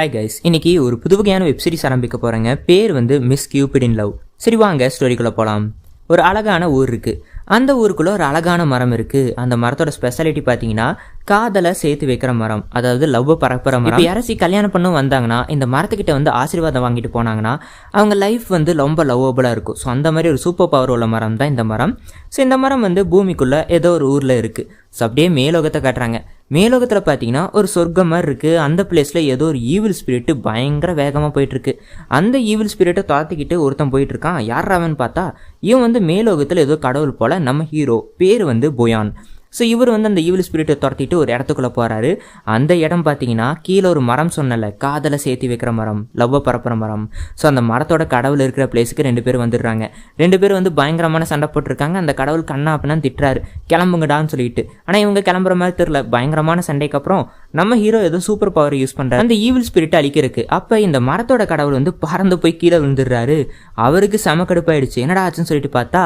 Hi guys, இன்னைக்கு ஒரு புது வகையான வெப் சீரிஸ் ஆரம்பிக்க போகிறேங்க. பேர் வந்து மிஸ் கியூபிட் இன் லவ். சரி வாங்க ஸ்டோரிக்குள்ளே போகலாம். ஒரு அழகான ஊர் இருக்குது. அந்த ஊருக்குள்ளே ஒரு அழகான மரம் இருக்குது. அந்த மரத்தோட ஸ்பெஷாலிட்டி பார்த்தீங்கன்னா காதலை சேர்த்து வைக்கிற மரம், அதாவது லவ் பரப்புற மரம். இப்போ யாராச்சும் கல்யாணம் பண்ண வந்தாங்கன்னா இந்த மரத்துக்கிட்ட வந்து ஆசீர்வாதம் வாங்கிட்டு போனாங்கன்னா அவங்க லைஃப் வந்து ரொம்ப லவ்வபுளாக இருக்கும். ஸோ அந்த மாதிரி ஒரு சூப்பர் பவர் உள்ள மரம் தான் இந்த மரம். ஸோ இந்த மரம் வந்து பூமிக்குள்ளே ஏதோ ஒரு ஊரில் இருக்குது. ஸோ அப்படியே மேலோகத்தை காட்டுறாங்க. மேலோகத்தில் பார்த்தீங்கன்னா ஒரு சொர்க்கம் மாதிரி இருக்குது. அந்த பிளேஸில் ஏதோ ஒரு ஈவில் ஸ்பிரிட்டு பயங்கர வேகமாக போயிட்டுருக்கு. அந்த ஈவில் ஸ்பிரிட்டை தாத்திக்கிட்டு ஒருத்தன் போயிட்டுருக்கான். யார் அவன் பார்த்தா இவன் வந்து மேலோகத்தில் ஏதோ கடவுள் போல். நம்ம ஹீரோ பேர் வந்து போயான். ஸோ இவர் வந்து அந்த ஈவில் ஸ்பிரிட்டை துரத்திட்டு ஒரு இடத்துக்குள்ளே போகிறாரு. அந்த இடம் பார்த்தீங்கன்னா கீழே ஒரு மரம் சொன்னல, காதலை சேர்த்து வைக்கிற மரம், லவ்வை பரப்புற மரம். ஸோ அந்த மரத்தோட கடவுள் இருக்கிற பிளேஸுக்கு 2 பேர் வந்துடுறாங்க. 2 பேர் வந்து பயங்கரமான சண்டை போட்டிருக்காங்க. அந்த கடவுள் கண்ணா அப்படின்னா திட்டுறாரு, கிளம்புங்கடான்னு சொல்லிட்டு. ஆனால் இவங்க கிளம்புற மாதிரி தெரியல. பயங்கரமான சண்டைக்கு அப்புறம் நம்ம ஹீரோ ஏதோ சூப்பர் பவர் யூஸ் பண்ணுறாரு அந்த ஈவில் ஸ்பிரிட்டை அழிக்கிறதுக்கு. அப்போ இந்த மரத்தோட கடவுள் வந்து பறந்து போய் கீழே விழுந்துடுறாரு. அவருக்கு செம கடுப்பாயிடுச்சு. என்னடா ஆச்சுன்னு சொல்லிட்டு பார்த்தா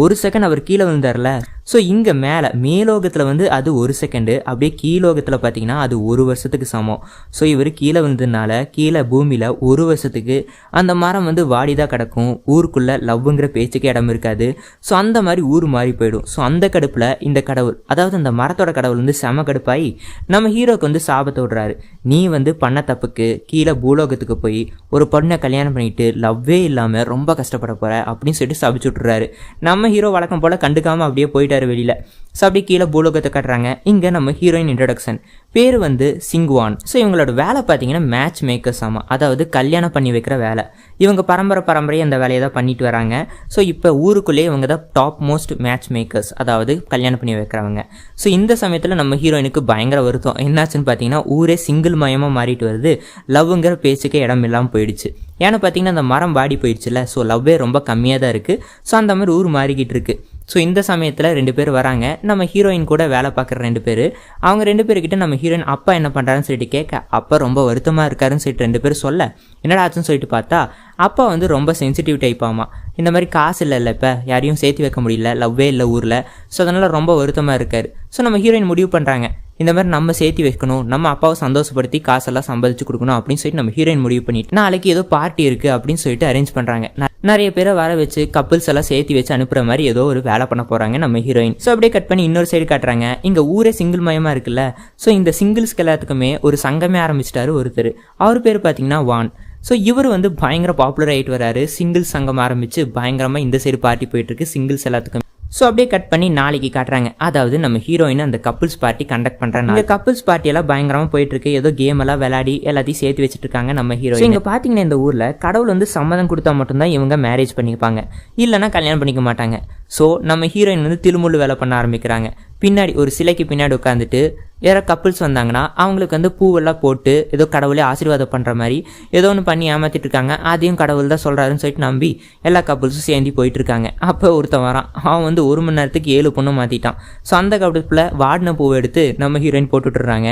ஒரு செகண்ட் அவர் கீழே விழுந்தார்ல. ஸோ இங்கே மேலோகத்தில் வந்து அது 1 செகண்டு, அப்படியே கீழோகத்தில் பார்த்தீங்கன்னா அது 1 வருஷத்துக்கு சமம். ஸோ இவர் கீழே வந்ததுனால கீழே பூமியில் 1 வருஷத்துக்கு அந்த மரம் வந்து வாடி தான் கிடக்கும். ஊருக்குள்ளே லவ்ங்கிற பேச்சுக்கு இடம் இருக்காது. ஸோ அந்த மாதிரி ஊர் மாறி போயிடும். ஸோ அந்த கடுப்பில் இந்த கடவுள், அதாவது அந்த மரத்தோட கடவுள் வந்து செம கடுப்பாகி நம்ம ஹீரோக்கு வந்து சாபத்தை விடுறாரு. நீ வந்து பண்ண தப்புக்கு கீழே பூலோகத்துக்கு போய் ஒரு பொண்ணை கல்யாணம் பண்ணிட்டு லவ்வே இல்லாமல் ரொம்ப கஷ்டப்பட போகிற அப்படின்னு சொல்லிட்டு சபிச்சு விட்டுறாரு. நம்ம ஹீரோ வழக்கம் போல் கண்டுக்காமல் அப்படியே போயிட்டாரு வெளியில். ஸோ அப்படி கீழே பூலோகத்தை கட்டுறாங்க. இங்கே நம்ம ஹீரோயின் இன்ட்ரடக்ஷன். பேர் வந்து சிங்குவான். ஸோ இவங்களோட வேலை பார்த்தீங்கன்னா மேட்ச் மேக்கர்ஸ். ஆமாம், அதாவது கல்யாணம் பண்ணி வைக்கிற வேலை. இவங்க பரம்பரையாக அந்த வேலையை தான் பண்ணிட்டு வராங்க. ஸோ இப்போ ஊருக்குள்ளேயே இவங்க தான் டாப் மோஸ்ட் மேட்ச் மேக்கர்ஸ், அதாவது கல்யாணம் பண்ணி வைக்கிறவங்க. ஸோ இந்த சமயத்தில் நம்ம ஹீரோயினுக்கு பயங்கர வருத்தம். என்னாச்சுன்னு பார்த்தீங்கன்னா ஊரே சிங்கிள் மயமாக மாறிட்டு வருது. லவ்ங்கிற பேச்சுக்கே இடம் இல்லாமல் போயிடுச்சு. ஏன்னா பார்த்தீங்கன்னா அந்த மரம் வாடி போயிடுச்சுல. ஸோ லவ்வே ரொம்ப கம்மியாக தான் இருக்குது. ஸோ அந்த மாதிரி ஊர் மாறிக்கிட்டு இருக்கு. ஸோ இந்த சமயத்தில் 2 பேர் வராங்க. நம்ம ஹீரோயின் கூட வேலை பார்க்குற 2 பேர். அவங்க 2 பேர்கிட்ட நம்ம ஹீரோயின் அப்பா என்ன பண்ணுறாருன்னு சொல்லிட்டு கேட்க, அப்பா ரொம்ப வருத்தமாக இருக்காருன்னு சொல்லிட்டு 2 பேர் சொல்ல, என்னடா ஆச்சுன்னு சொல்லிட்டு பார்த்தா அப்பா வந்து ரொம்ப சென்சிட்டிவ் டைப். ஆமாம், இந்த மாதிரி காசு இல்லை, இப்போ யாரையும் சேர்த்து வைக்க முடியல, லவ்வே இல்லை ஊரில். ஸோ அதனால் ரொம்ப வருத்தமாக இருக்கார். ஸோ நம்ம ஹீரோயின் முடிவு பண்ணுறாங்க, இந்த மாதிரி நம்ம சேர்த்து வைக்கணும், நம்ம அப்பாவை சந்தோஷப்படுத்தி காசெல்லாம் சம்பாதிச்சு கொடுக்கணும் அப்படின்னு சொல்லிட்டு நம்ம ஹீரோயின் முடிவு பண்ணிட்டு நாளைக்கு ஏதோ பார்ட்டி இருக்குது அப்படின்னு சொல்லிட்டு அரேஞ்ச் பண்ணுறாங்க. நிறைய பேரை வர வச்சு கப்பிள்ஸ் எல்லாம் சேர்த்து வச்சு அனுப்புகிற மாதிரி ஏதோ ஒரு வேலை பண்ண போகிறாங்க நம்ம ஹீரோயின். ஸோ அப்படியே கட் பண்ணி இன்னொரு சைடு காட்டுறாங்க. இங்கே ஊரே சிங்கிள் மயமாக இருக்குல்ல. ஸோ இந்த சிங்கிள்ஸ்க்கு எல்லாத்துக்குமே ஒரு சங்கமே ஆரம்பிச்சிட்டாரு ஒருத்தர். அவர் பேர் பார்த்தீங்கன்னா வான். ஸோ இவர் வந்து பயங்கர பாப்புலர் ஆகிட்டு வராரு. சிங்கிள்ஸ் சங்கம் ஆரம்பித்து பயங்கரமாக இந்த சைடு பார்ட்டி போயிட்டுருக்கு சிங்கிள்ஸ் எல்லாத்துக்கும். ஸோ அப்படியே கட் பண்ணி நாளைக்கு காட்டுறாங்க. அதாவது நம்ம ஹீரோயின் அந்த கப்புள்ஸ் பார்ட்டி கண்டக்ட் பண்ணுறாங்க. இந்த கப்புள்ஸ் பார்ட்டியெல்லாம் பயங்கரமாக போயிட்டுருக்கு. ஏதோ கேம் எல்லாம் விளையாடி எல்லாத்தையும் சேர்த்து வச்சுட்டு இருக்காங்க நம்ம ஹீரோயின். இங்கே பார்த்தீங்கன்னா இந்த ஊரில் கடவுள் வந்து சம்மதம் கொடுத்தா மட்டும்தான் இவங்க மேரேஜ் பண்ணிப்பாங்க, இல்லைனா கல்யாணம் பண்ணிக்க மாட்டாங்க. ஸோ நம்ம ஹீரோயின் வந்து திருமுள்ளு வேலை பண்ண ஆரம்பிக்கிறாங்க. பின்னாடி ஒரு சிலைக்கு பின்னாடி உட்காந்துட்டு யாரோ கப்புள்ஸ் வந்தாங்கன்னா அவங்களுக்கு வந்து பூவெல்லாம் போட்டு ஏதோ கடவுளே ஆசீர்வாதம் பண்ணுற மாதிரி ஏதோ ஒன்று பண்ணி ஏமாற்றிட்டு இருக்காங்க. அதையும் கடவுள் தான் சொல்கிறாருன்னு சொல்லிட்டு நம்பி எல்லா கப்புள்ஸும் சேர்ந்து போயிட்டு இருக்காங்க. அப்போ ஒருத்தன் வரான். அவன் வந்து 1 மணி நேரத்துக்கு 7 பொண்ணு மாற்றிட்டான். ஸோ அந்த கடுப்பில் வாடின பூவை எடுத்து நம்ம ஹீரோயின் போட்டுட்றாங்க.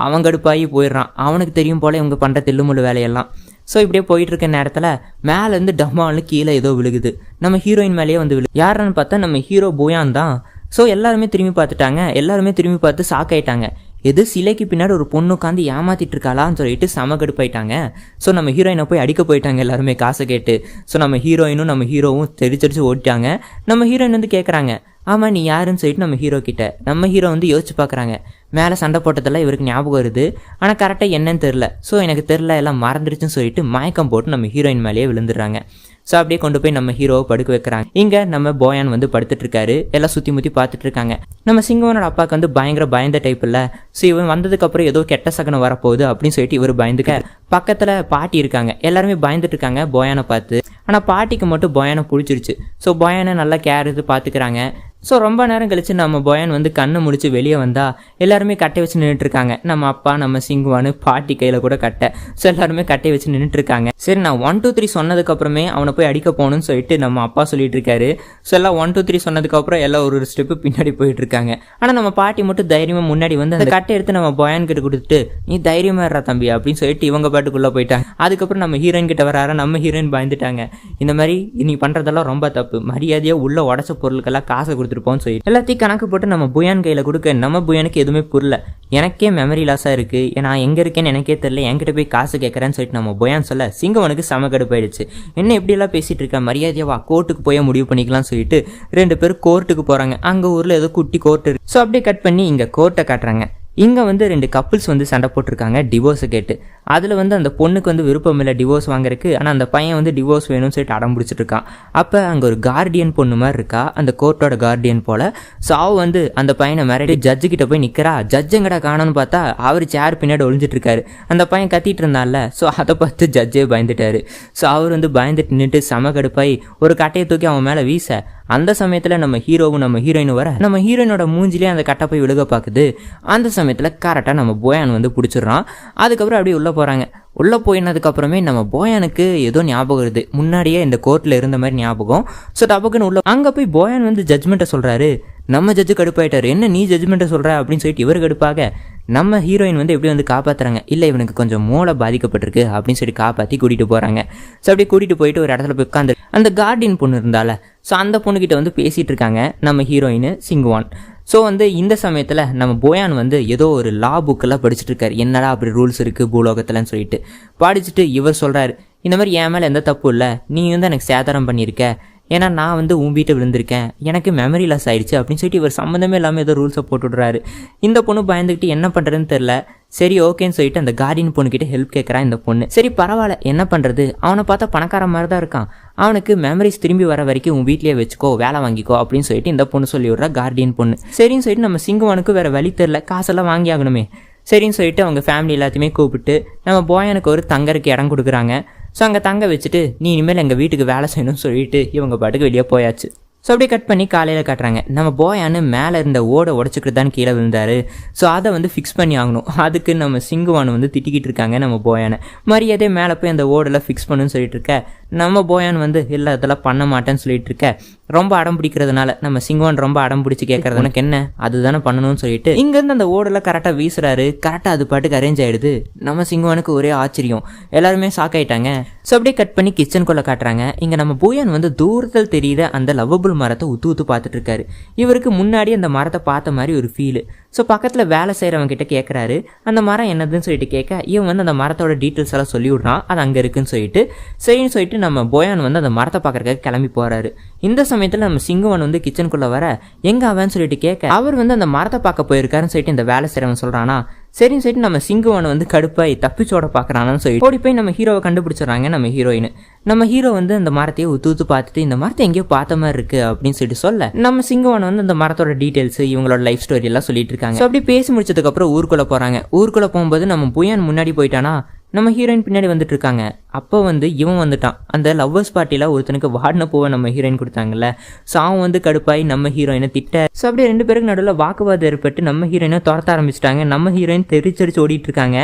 அவன் கடுப்பாகி போயிடுறான். அவனுக்கு தெரியும் போல் இவங்க பண்ணுற தில்லுமுள்ளு வேலையெல்லாம். ஸோ இப்படியே போயிட்டு இருக்க நேரத்தில் மேலேருந்து டம்மான்னு கீழே ஏதோ விழுகுது. நம்ம ஹீரோயின் மேலேயே வந்து யாருன்னு பார்த்தா நம்ம ஹீரோ போயான் தான். ஸோ எல்லாருமே திரும்பி பார்த்துட்டாங்க. எல்லாருமே திரும்பி பார்த்து ஷாக் ஆகிட்டாங்க. எது சிலைக்கு பின்னாடி ஒரு பொண்ணு உட்காந்து ஏமாத்திட்டு இருக்காளான்னு சொல்லிட்டு செம கடுப்பாயிட்டாங்க. ஸோ நம்ம ஹீரோயினை போய் அடிக்க போயிட்டாங்க எல்லாருமே காசை கேட்டு. ஸோ நம்ம ஹீரோயினும் நம்ம ஹீரோவும் தெரிச்சு ஓட்டிட்டாங்க. நம்ம ஹீரோயின் வந்து கேட்குறாங்க, ஆமாம் நீ யாருன்னு சொல்லிட்டு நம்ம ஹீரோ கிட்ட. நம்ம ஹீரோ வந்து யோசிச்சு பார்க்குறாங்க. மேலே சண்டை போட்டதெல்லாம் இவருக்கு ஞாபகம் வருது, ஆனால் கரெக்டாக என்னன்னு தெரில. ஸோ எனக்கு தெரில, எல்லாம் மறந்துடுச்சுன்னு சொல்லிட்டு மயக்கம் போட்டு நம்ம ஹீரோயின் மேலேயே விழுந்துடுறாங்க. ஸோ அப்படியே கொண்டு போய் நம்ம ஹீரோவை படுக்க வைக்கிறாங்க. இங்கே நம்ம போயான் வந்து படுத்துட்டு இருக்காரு. எல்லாம் சுற்றி முற்றி பார்த்துட்டு இருக்காங்க. நம்ம சிங்குவனோட அப்பாவுக்கு வந்து பயந்த டைப் இல்லை. ஸோ இவன் வந்ததுக்கப்புறம் ஏதோ கெட்ட சகனம் வரப்போகுது அப்படின்னு சொல்லிட்டு இவர் பயந்துக்க. பக்கத்தில் பாட்டி இருக்காங்க. எல்லாருமே பயந்துட்டு இருக்காங்க போயானை பார்த்து. ஆனால் பாட்டிக்கு மட்டும் போயானை பிடிச்சிருச்சு. ஸோ போயானை நல்லா கேர் எடுத்து பார்த்துக்கிறாங்க. ஸோ ரொம்ப நேரம் கழிச்சு நம்ம போயான் வந்து கண்ணை முடிச்சு வெளியே வந்தால் எல்லாருமே கட்டை வச்சு நின்றுட்டு இருக்காங்க. நம்ம அப்பா, நம்ம சிங்குவானு, பாட்டி கையில் கூட கட்டை. ஸோ எல்லாருமே கட்டை வச்சு நின்றுட்டு இருக்காங்க. சரி, நான் 1 2 3 சொன்னதுக்கப்புறமே அவனை போய் அடிக்க போகணும்னு சொல்லிட்டு நம்ம அப்பா சொல்லிட்டு இருக்காரு. ஸோ எல்லாம் 1 2 3 சொன்னதுக்கப்புறம் எல்லாம் ஒரு ஸ்டெப்பு பின்னாடி போயிட்டு இருக்காங்க. ஆனால் நம்ம பாட்டி மட்டும் தைரியமாக முன்னாடி வந்து அந்த கட்டை எடுத்து நம்ம போயான் கிட்ட கொடுத்துட்டு, நீ தைரியமாக இருறா தம்பி அப்படின்னு சொல்லிட்டு இவங்க பாட்டுக்குள்ளே போயிட்டாங்க. அதுக்கப்புறம் நம்ம ஹீரோயின் கிட்ட வராற. நம்ம ஹீரோயின் பயந்துட்டாங்க. இந்த மாதிரி நீ பண்ணுறதெல்லாம் ரொம்ப தப்பு, மரியாதையாக உள்ள உடச்ச பொருளுக்கெல்லாம் காசை கொடுத்துட்டு கொடுத்துருப்போம்னு சொல்லி எல்லாத்தையும் கணக்கு போட்டு நம்ம புயான் கையில் கொடுக்க நம்ம புயானுக்கு எதுவுமே புரியல. எனக்கே மெமரி லாஸாக இருக்குது, நான் எங்கே இருக்கேன்னு எனக்கே தெரியல, என்கிட்ட போய் காசு கேட்குறேன்னு சொல்லிட்டு நம்ம புயான் சொல்ல சிங்கவனுக்கு செம கடுப்பாயிடுச்சு. என்ன இப்படியெல்லாம் பேசிகிட்டு இருக்க, மரியாதையாவா கோர்ட்டுக்கு போய் முடிவு பண்ணிக்கலாம்னு சொல்லிட்டு 2 பேரும் கோர்ட்டுக்கு போகிறாங்க. அங்கே ஊரில் ஏதோ குட்டி கோர்ட் இருக்குது. ஸோ அப்படியே கட் பண்ணி இங்கே கோர்ட்டை காட்டுறாங்க. இங்கே வந்து 2 கப்புள்ஸ் வந்து சண்டை போட்டிருக்காங்க டிவோர்ஸை கேட்டு. அதில் வந்து அந்த பொண்ணுக்கு வந்து விருப்பம் இல்லை டிவோர்ஸ் வாங்குறதுக்கு. ஆனால் அந்த பையன் வந்து டிவோர்ஸ் வேணும்னு சொல்லிட்டு அடம் பிடிச்சிட்டு இருக்கான். அப்போ அங்கே ஒரு கார்டியன் பொண்ணு மாதிரி இருக்கா, அந்த கோர்ட்டோட கார்டியன் போல். ஸோ அவள் வந்து அந்த பையனை மிரட்டி ஜட்ஜு கிட்ட போய் நிற்கிறா. ஜட்ஜு எங்கடா காணோன்னு பார்த்தா அவர் சேர் பின்னாடி ஒளிஞ்சிட்டு இருக்காரு. அந்த பையன் கத்திட்டு இருந்தான்ல, ஸோ அதை பார்த்து ஜட்ஜே பயந்துட்டாரு. ஸோ அவர் வந்து பயந்துட்டு நின்றுட்டு செம கடுப்பாய் ஒரு கட்டையை தூக்கி அவன் மேலே வீச, அந்த சமயத்தில் நம்ம ஹீரோவும் நம்ம ஹீரோயினும் வர நம்ம ஹீரோயினோட மூஞ்சிலே அந்த கட்டை போய் விழுக பார்க்குது. அந்த சமயத்தில் கரெக்டாக நம்ம போயான் வந்து பிடிச்சிடுறான். அதுக்கப்புறம் அப்படியே உள்ளே போகிறாங்க. உள்ளே போயினதுக்கப்புறமே நம்ம போயானுக்கு ஏதோ ஞாபகம் வருது, முன்னாடியே இந்த கோர்ட்டில் இருந்த மாதிரி ஞாபகம். ஸோ டபக்குன்னு உள்ள அங்கே போய் போயான் வந்து ஜட்ஜ்மெண்ட்டை சொல்கிறாரு. நம்ம ஜட்ஜு கடுப்பாயிட்டார், என்ன நீ ஜட்ஜ்மெண்ட்டை சொல்கிற அப்படின்னு சொல்லிட்டு இவர் கடுப்பாக நம்ம ஹீரோயின் வந்து எப்படி வந்து காப்பாற்றுறாங்க. இல்லை இவனுக்கு கொஞ்சம் மூளை பாதிக்கப்பட்டிருக்கு அப்படின்னு சொல்லி காப்பாற்றி கூட்டிகிட்டு போகிறாங்க. ஸோ அப்படியே கூட்டிகிட்டு போயிட்டு ஒரு இடத்துல போய் உட்காந்து அந்த கார்டியன் பொண்ணு இருந்தால, ஸோ அந்த பொண்ணுக்கிட்ட வந்து பேசிகிட்டு இருக்காங்க நம்ம ஹீரோயின் சிங்குவான். ஸோ வந்து இந்த சமயத்தில் நம்ம போயான் வந்து ஏதோ ஒரு லா புக்கெல்லாம் படிச்சுட்டு இருக்காரு. என்னடா அப்படி ரூல்ஸ் இருக்குது பூலோகத்தில்னு சொல்லிட்டு படிச்சுட்டு இவர் சொல்கிறாரு, இந்த மாதிரி என் மேலே எந்த தப்பு இல்லை, நீ வந்து எனக்கு சேதாரம் பண்ணியிருக்க, ஏன்னா நான் வந்து உன் வீட்டை விழுந்திருக்கேன், எனக்கு மெமரி லாஸ் ஆயிடுச்சு அப்படின்னு சொல்லிட்டு இவர் சம்மந்தமே இல்லாமல் ஏதோ ரூல்ஸை போட்டு விடுறாரு. இந்த பொண்ணு பயந்துக்கிட்டு என்ன பண்ணுறதுன்னு தெரில. சரி ஓகேன்னு சொல்லிட்டு அந்த கார்டியன் பொண்ணுக்கிட்ட ஹெல்ப் கேட்குறான் இந்த பொண்ணு. சரி பரவாயில்ல என்ன பண்ணுறது, அவனை பார்த்தா பணக்கார மாதிரி தான் இருக்கான், அவனுக்கு மெமரிஸ் திரும்பி வர வரைக்கும் உன் வீட்லேயே வச்சுக்கோ, வேலை வாங்கிக்கோ அப்படின்னு சொல்லிட்டு இந்த பொண்ணு சொல்லி விட்றா கார்டியன் பொண்ணு. சரின்னு சொல்லிட்டு நம்ம சிங்குவானுக்கு வேறு வழி தெரில, காசெல்லாம் வாங்கி ஆகணுமே. சரின்னு சொல்லிட்டு அவங்க ஃபேமிலி எல்லாத்தையுமே கூப்பிட்டு நம்ம போயானுக்கு ஒரு தங்கறதுக்கு இடம் கொடுக்குறாங்க. ஸோ அங்கே தங்க வச்சுட்டு நீ இனிமேல் எங்கள் வீட்டுக்கு வேலை செய்யணும்னு சொல்லிட்டு இவங்க பாட்டுக்கு வெளியே போயாச்சு. ஸோ அப்படியே கட் பண்ணி காலையில் காட்டுறாங்க. நம்ம போயான்னு மேலே இருந்த ஓடை உடச்சிக்கிட்டு தான் கீழே விழுந்தார். ஸோ அதை வந்து ஃபிக்ஸ் பண்ணி ஆகணும். அதுக்கு நம்ம சிங்குவான் வந்து திட்டிக்கிட்டு இருக்காங்க நம்ம போயானை. மரியாதையே மேலே போய் அந்த ஓடெல்லாம் ஃபிக்ஸ் பண்ணுன்னு சொல்லிட்டு இருக்க. நம்ம போயான் வந்து இல்லை அதெல்லாம் பண்ண மாட்டேன்னு சொல்லிட்டு இருக்க. ரொம்ப அடம் பிடிக்கிறதுனால நம்ம சிங்குவான் ரொம்ப அடம் பிடிச்சி கேட்கறது, உனக்கு என்ன அதுதானே பண்ணணும்னு சொல்லிட்டு இங்கேருந்து அந்த ஓடெல்லாம் கரெக்டாக வீசுறாரு. கரெக்டாக அது பாட்டுக்கு அரேஞ்ச் ஆகிடுது. நம்ம சிங்குவானுக்கு ஒரே ஆச்சரியம், எல்லாருமே ஷாக் ஆகிட்டாங்க. ஸோ அப்படியே கட் பண்ணி கிச்சனுக்குள்ளே காட்டுறாங்க. இங்கே நம்ம போயான் வந்து தூரத்தில் தெரியுத அந்த லவ்வபுள் மரத்தை ஊத்து பார்த்துட்டு இருக்காரு. இவருக்கு முன்னாடி அந்த மரத்தை பார்த்த மாதிரி ஒரு ஃபீலு. ஸோ பக்கத்தில் வேலை செய்கிறவங்க கிட்ட கேட்குறாரு அந்த மரம் என்னதுன்னு சொல்லிட்டு கேட்க, இவன் வந்து அந்த மரத்தோட டீட்டெயில்ஸ் எல்லாம் சொல்லி விட்றான், அது அங்கே இருக்குன்னு சொல்லிட்டு. சரின்னு சொல்லிட்டு நம்ம போயான் வந்து அந்த மரத்தை பார்க்கறதுக்காக கிளம்பி போகிறாரு. இந்த சமயத்தில் நம்ம சிங்குவன் வந்து கிச்சனுக்குள்ளே வர எங்கே அவன்னு சொல்லிட்டு கேட்க, அவர் வந்து அந்த மரத்தை பார்க்க போயிருக்காருன்னு சொல்லிட்டு இந்த வேலை செய்கிறவன் சொல்கிறானா. சரின்னு சொல்லிட்டு நம்ம சிங்குவானை வந்து கடுப்பாய் தப்பிச்சோட பார்க்குறான்னு சொல்லிட்டு ஓடி போய் நம்ம ஹீரோவை கண்டுபிடிச்சிடறாங்க நம்ம ஹீரோயின். நம்ம ஹீரோ வந்து அந்த மரத்தையே ஊத்து பார்த்துட்டு இந்த மரத்தை எங்கேயோ பார்த்த மாதிரி இருக்கு அப்படின்னு சொல்லிட்டு சொல்ல, நம்ம சிங்குவான் வந்து அந்த மரத்தோட டீட்டெயில்ஸ் இவங்களோட லைஃப் ஸ்டோரி எல்லாம் சொல்லிட்டு இருக்காங்க. ஸோ அப்படி பேசி முடிச்சதுக்கப்புறம் ஊருக்குள்ளே போகிறாங்க. ஊருக்குள்ளே போகும்போது நம்ம புயான் முன்னாடி போயிட்டானா, நம்ம ஹீரோயின் பின்னாடி வந்துட்டு இருக்காங்க. அப்போ வந்து இவன் வந்துட்டான். அந்த லவ்வர்ஸ் பார்ட்டியில் ஒருத்தனுக்கு வாடின பூவை நம்ம ஹீரோயின் கொடுத்தாங்கல்ல, ஸோ அவன் வந்து கடுப்பாய் நம்ம ஹீரோயினை திட்ட. ஸோ அப்படியே 2 பேருக்கு நடுவில் வாக்குவாதம் ஏற்பட்டு நம்ம ஹீரோயினை துரத்த ஆரம்பிச்சிட்டாங்க. நம்ம ஹீரோயின் தெரிச்சரிச்சு ஓடிட்டு இருக்காங்க.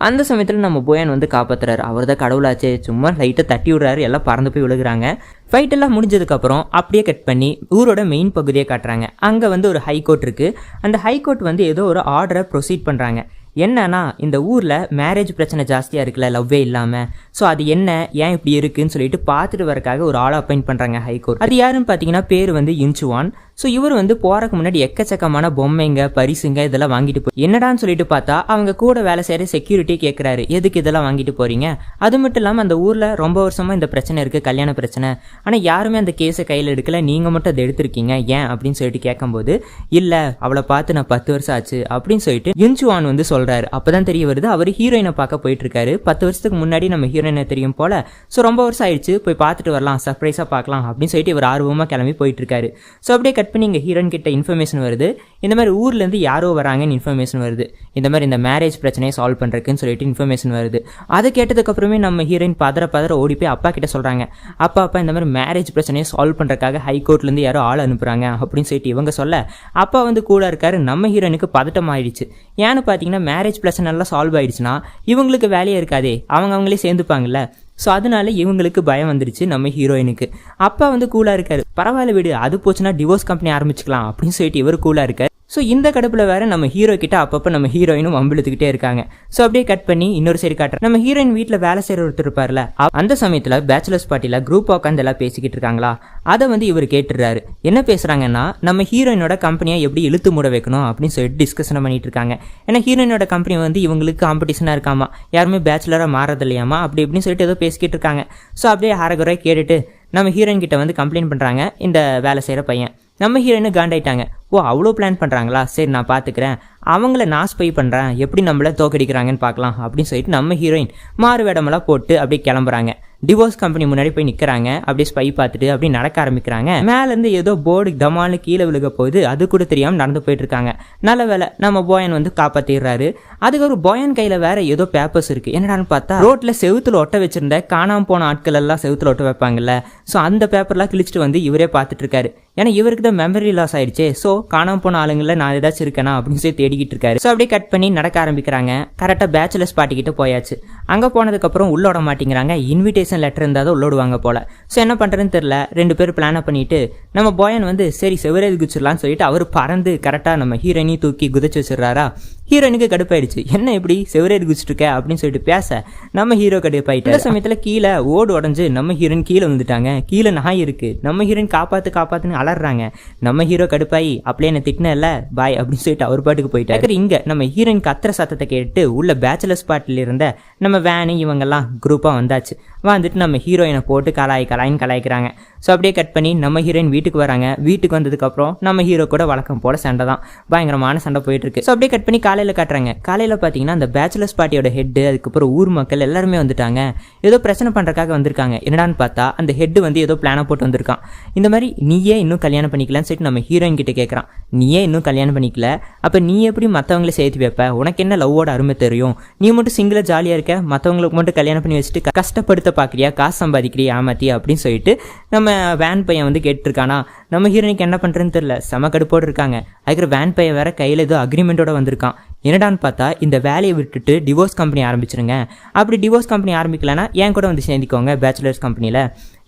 அந்த சமயத்தில் நம்ம போயான் வந்து காப்பாற்றுறாரு. அவர் தான் கடவுளாச்சே, சும்மா லைட்டை தட்டி விடுறாரு, எல்லாம் பறந்து போய் விழுகிறாங்க. ஃபைட் எல்லாம் முடிஞ்சதுக்கப்புறம் அப்படியே கட் பண்ணி ஊரோட மெயின் பகுதியை காட்டுறாங்க. அங்கே வந்து ஒரு ஹைகோர்ட் இருக்குது. அந்த ஹைகோர்ட் வந்து ஏதோ ஒரு ஆர்டரை ப்ரொசீட் பண்ணுறாங்க. என்னன்னா இந்த ஊரில் மேரேஜ் பிரச்சனை ஜாஸ்தியாக இருக்குல்ல, லவ்வே இல்லாமல். ஸோ அது என்ன ஏன் இப்படி இருக்குன்னு சொல்லிட்டு பார்த்துட்டு வரக்காக ஒரு ஆளை அப்பாயிண்ட் பண்ணுறாங்க ஹைகோர்ட். அது யாருன்னு பார்த்தீங்கன்னா பேர் வந்து யுன்சுவான். ஸோ இவர் வந்து போகிறக்கு முன்னாடி எக்கச்சக்கமான பொம்மைங்க பரிசுங்க இதெல்லாம் வாங்கிட்டு போய் என்னடான்னு சொல்லிட்டு பார்த்தா அவங்க கூட வேலை செய்கிற செக்யூரிட்டி கேட்குறாரு, எதுக்கு இதெல்லாம் வாங்கிட்டு போகிறீங்க? அது மட்டும் இல்லாமல் அந்த ஊரில் ரொம்ப வருஷமாக இந்த பிரச்சனை இருக்குது, கல்யாண பிரச்சனை, ஆனால் யாருமே அந்த கேஸை கையில் எடுக்கல, நீங்கள் மட்டும் அதை எடுத்திருக்கீங்க ஏன் அப்படின்னு சொல்லிட்டு கேட்கும்போது, இல்லை அவளை பார்த்து நான் 10 வருஷம் ஆச்சு அப்படின்னு சொல்லிட்டு யுன்சுவான் வந்து சொல்கிறாரு. அப்போ தான் தெரிய வருது அவர் ஹீரோயினை பார்க்க போயிட்டு இருக்காரு. 10 வருஷத்துக்கு முன்னாடி நம்ம ஹீரோயினை தெரியும் போல. ஸோ ரொம்ப வருஷம் ஆயிடுச்சு, போய் பார்த்துட்டு வரலாம், சர்ப்ரைஸாக பார்க்கலாம் அப்படின்னு சொல்லிட்டு இவர் ஆர்வமாக கிளம்பி போயிட்டு இருக்காரு. ஸோ அப்படியே கட் பண்ணி இங்கே ஹீரோயின் கிட்ட இன்ஃபர்மேஷன் வருது, இந்த மாதிரி ஊர்லேருந்து யாரோ வராங்கன்னு இன்ஃபர்மேஷன் வருது, இந்த மாதிரி இந்த மேரேஜ் பிரச்சனையை சால்வ் பண்ணுறதுக்குன்னு சொல்லிட்டு இன்ஃபர்மேஷன் வருது. அதை கேட்டதுக்கப்புறமே நம்ம ஹீரோயின் பதற ஓடி போய் அப்பா கிட்ட சொல்கிறாங்க, அப்பா இந்த மாதிரி மேரேஜ் பிரச்சனையை சால்வ் பண்ணுறதுக்காக ஹைகோர்ட்லேருந்து யாரோ ஆள் அனுப்புகிறாங்க அப்படின்னு சொல்லிட்டு இவங்க சொல்ல, அப்பா வந்து கூட இருக்காரு. நம்ம ஹீரோயினுக்கு பதட்டம் ஆயிடுச்சு. ஏன்னு பார்த்தீங்கன்னா மேரேஜ் பிரச்சனை எல்லாம் சால்வ் ஆயிடுச்சுன்னா இவங்களுக்கு வேலையே இருக்காதே, அவங்களே சேர்ந்துப்பாங்கல்ல. ஸோ அதனால இவங்களுக்கு பயம் வந்துருச்சு நம்ம ஹீரோயினுக்கு. அப்பா வந்து கூலாக இருக்காரு, பரவாயில்ல விடு, அது போச்சுன்னா டிவோர்ஸ் கம்பெனி ஆரம்பிச்சுக்கலாம் அப்படின்னு சொல்லிட்டு இவர் கூலாக இருக்காரு. ஸோ இந்த கடுப்பில் வேற நம்ம ஹீரோ கிட்ட அப்பப்போ நம்ம ஹீரோயினும் வம்பிழுத்துக்கிட்டே இருக்காங்க. ஸோ அப்படியே கட் பண்ணி இன்னொரு சைடு காட்டுறேன். நம்ம ஹீரோயின் வீட்டில் வேலை செய்கிற ஒருத்தர் இருப்பார்ல, அந்த சமயத்தில் பேச்சுலர்ஸ் பார்ட்டியில் குரூப் உட்காந்து எல்லாம் பேசிக்கிட்டு இருக்காங்களா, அதை வந்து இவர் கேட்டுடுறாரு. என்ன பேசுகிறாங்கன்னா, நம்ம ஹீரோயினோட கம்பெனியை எப்படி இழுத்து மூட வைக்கணும் அப்படின்னு சொல்லிட்டு டிஸ்கஷன் பண்ணிட்டு இருக்காங்க. ஏன்னா ஹீரோயினோட கம்பெனி வந்து இவங்களுக்கு காம்படிஷனாக இருக்காமா, யாருமே பேச்சுலராக மாறது இல்லையாமா, அப்படி இப்படின்னு சொல்லிட்டு ஏதோ பேசிக்கிட்டு இருக்காங்க. ஸோ அப்படியே அரைகுறை கேட்டுட்டு நம்ம ஹீரோயின் கிட்ட வந்து கம்ப்ளைண்ட் பண்ணுறாங்க இந்த வேலை செய்கிற பையன். நம்ம ஹீரோயினு காண்டாயிட்டாங்க. ஓ அவ்வளோ பிளான் பண்ணுறாங்களா, சரி நான் பார்த்துக்கிறேன், அவங்கள நான் ஸ்பை பண்ணுறேன், எப்படி நம்மளை தோக்கடிக்கிறாங்கன்னு பார்க்கலாம் அப்படின்னு சொல்லிட்டு நம்ம ஹீரோயின் மாறு வேடமெல்லாம் போட்டு அப்படியே கிளம்புறாங்க. டிவோர்ஸ் கம்பெனி முன்னாடி போய் நிற்கிறாங்க. அப்படியே ஸ்பை பார்த்துட்டு அப்படியே நடக்க ஆரம்பிக்கிறாங்க. மேலேருந்து ஏதோ போர்டு டமால்னு கீழே விழுக போகுது, அது கூட தெரியாமல் நடந்து போயிட்டு இருக்காங்க. நல்ல வேலை நம்ம போயன் வந்து காப்பாற்றிடுறாரு. அதுக்கப்புறம் போயன் கையில் வேற ஏதோ பேப்பர்ஸ் இருக்குது. என்னடான்னு பார்த்தா ரோட்டில் செவுத்துல ஒட்ட வச்சிருந்த காணாமல் போன ஆட்கள் எல்லாம் செவுத்துல ஒட்ட வைப்பாங்கல்ல, ஸோ அந்த பேப்பர்லாம் கிழிச்சிட்டு வந்து இவரே பார்த்துட்டு இருக்காரு. ஏன்னா இவருக்கு தான் மெமரி லாஸ் ஆயிடுச்சு. ஸோ காணாமல் போன ஆளுங்களில் நான் ஏதாச்சும் இருக்கேனா அப்படின்னு சொல்லி தேடிக்கிட்டு இருக்காரு. ஸோ அப்படியே கட் பண்ணி நடக்க ஆரம்பிக்கிறாங்க. கரெக்டாக பேச்சுலர்ஸ் பார்ட்டிக்கிட்ட போயாச்சு. அங்கே போனதுக்கப்புறம் உள்ளோட மாட்டேங்கிறாங்க. இன்விடேஷன் லெட்டர் இருந்தால் தான் உள்ளோடுவாங்க போல. ஸோ என்ன பண்ணுறதுன்னு தெரியல. 2 பேர் பிளானை பண்ணிட்டு நம்ம போயன் வந்து சரி செவரேஜ் குதிச்சிடலான்னு சொல்லிட்டு அவர் பறந்து கரெக்டாக நம்ம ஹீரோயினையும் தூக்கி குதிச்சு வச்சிடறாரா. ஹீரோயினுக்கு கடுப்பாயிடுச்சு. என்ன இப்படி செவரேஜ் குதிச்சுட்டு இருக்க அப்படின்னு சொல்லிட்டு பேச நம்ம ஹீரோ கடுப்பாயிட்டு இந்த சமயத்தில் கீழே ஓடு உடஞ்சு நம்ம ஹீரோயின் கீழே வந்துட்டாங்க. கீழே நாய் இருக்கு. நம்ம ஹீரோயின் காப்பாத்துன்னு அலறாங்க. நம்ம ஹீரோ கடுப்பாயி அப்படியே என்ன திட்டினல பாய் அப்படின்னு சொல்லிட்டு அவர் பாட்டுக்கு போயிட்டாரு. இங்க நம்ம ஹீரோயின் கத்துற சத்தத்தை கேட்டு உள்ள பேச்சுலர்ஸ் பார்ட்டில இருந்த நம்ம வேனு இவங்கெல்லாம் குரூப்பா வந்தாச்சு. வந்துட்டு நம்ம ஹீரோயினை போட்டு கலாயின்னு கலாய்க்கிறாங்க. ஸோ அப்படியே கட் பண்ணி நம்ம ஹீரோயின் வீட்டுக்கு வராங்க. வீட்டுக்கு வந்ததுக்கப்புறம் நம்ம ஹீரோ கூட வழக்கம் போல சண்டை தான், பயங்கரமான சண்டை போயிட்டு இருக்கு. ஸோ அப்படியே கட் பண்ணி காலையில் காட்டுறாங்க. காலையில் பார்த்தீங்கன்னா அந்த பேச்சுலர்ஸ் பார்ட்டியோட ஹெட்டு, அதுக்கப்புறம் ஊர் மக்கள் எல்லாருமே வந்துட்டாங்க. ஏதோ பிரச்சனை பண்ணுறக்காக வந்திருக்காங்க. என்னடான்னு பார்த்தா அந்த ஹெட்டு வந்து ஏதோ பிளானை போட்டு வந்திருக்கான். இந்த மாதிரி நீயே இன்னும் கல்யாணம் பண்ணிக்கலான்னு சொல்லிட்டு நம்ம ஹீரோயின் கிட்ட கேட்குறான். நீயே இன்னும் கல்யாணம் பண்ணிக்கல, அப்போ நீ எப்படி மற்றவங்களை சேர்த்து வைப்ப? உனக்கு என்ன லவ்வோட அருமை தெரியும்? நீ மட்டும் சிங்கிளாக ஜாலியாக இருக்க, மற்றவங்களுக்கு மட்டும் கல்யாணம் பண்ணி வச்சுட்டு கஷ்டப்படுத்த பார்க்குறியா, காசு சம்பாதிக்கிறியா ஏமாத்தி அப்படின்னு சொல்லிட்டு நம்ம வேன் பையன் வந்து கேட்டுருக்கானா. நம்ம ஹீரோயினுக்கு என்ன பண்ணுறதுன்னு தெரியல, செம கடுப்போடு இருக்காங்க. அதுக்கு வேன் பையன் வேற கையில் ஏதோ அக்ரிமெண்ட்டோட வந்திருக்கான். என்னடான்னு பார்த்தா இந்த வேலையை விட்டுட்டு டிவோர்ஸ் கம்பெனி ஆரம்பிச்சிருங்க, அப்படி டிவோர்ஸ் கம்பெனி ஆரம்பிக்கலன்னா என் கூட வந்து சேர்ந்துக்கோங்க பேச்சுலர்ஸ் கம்பெனியில்,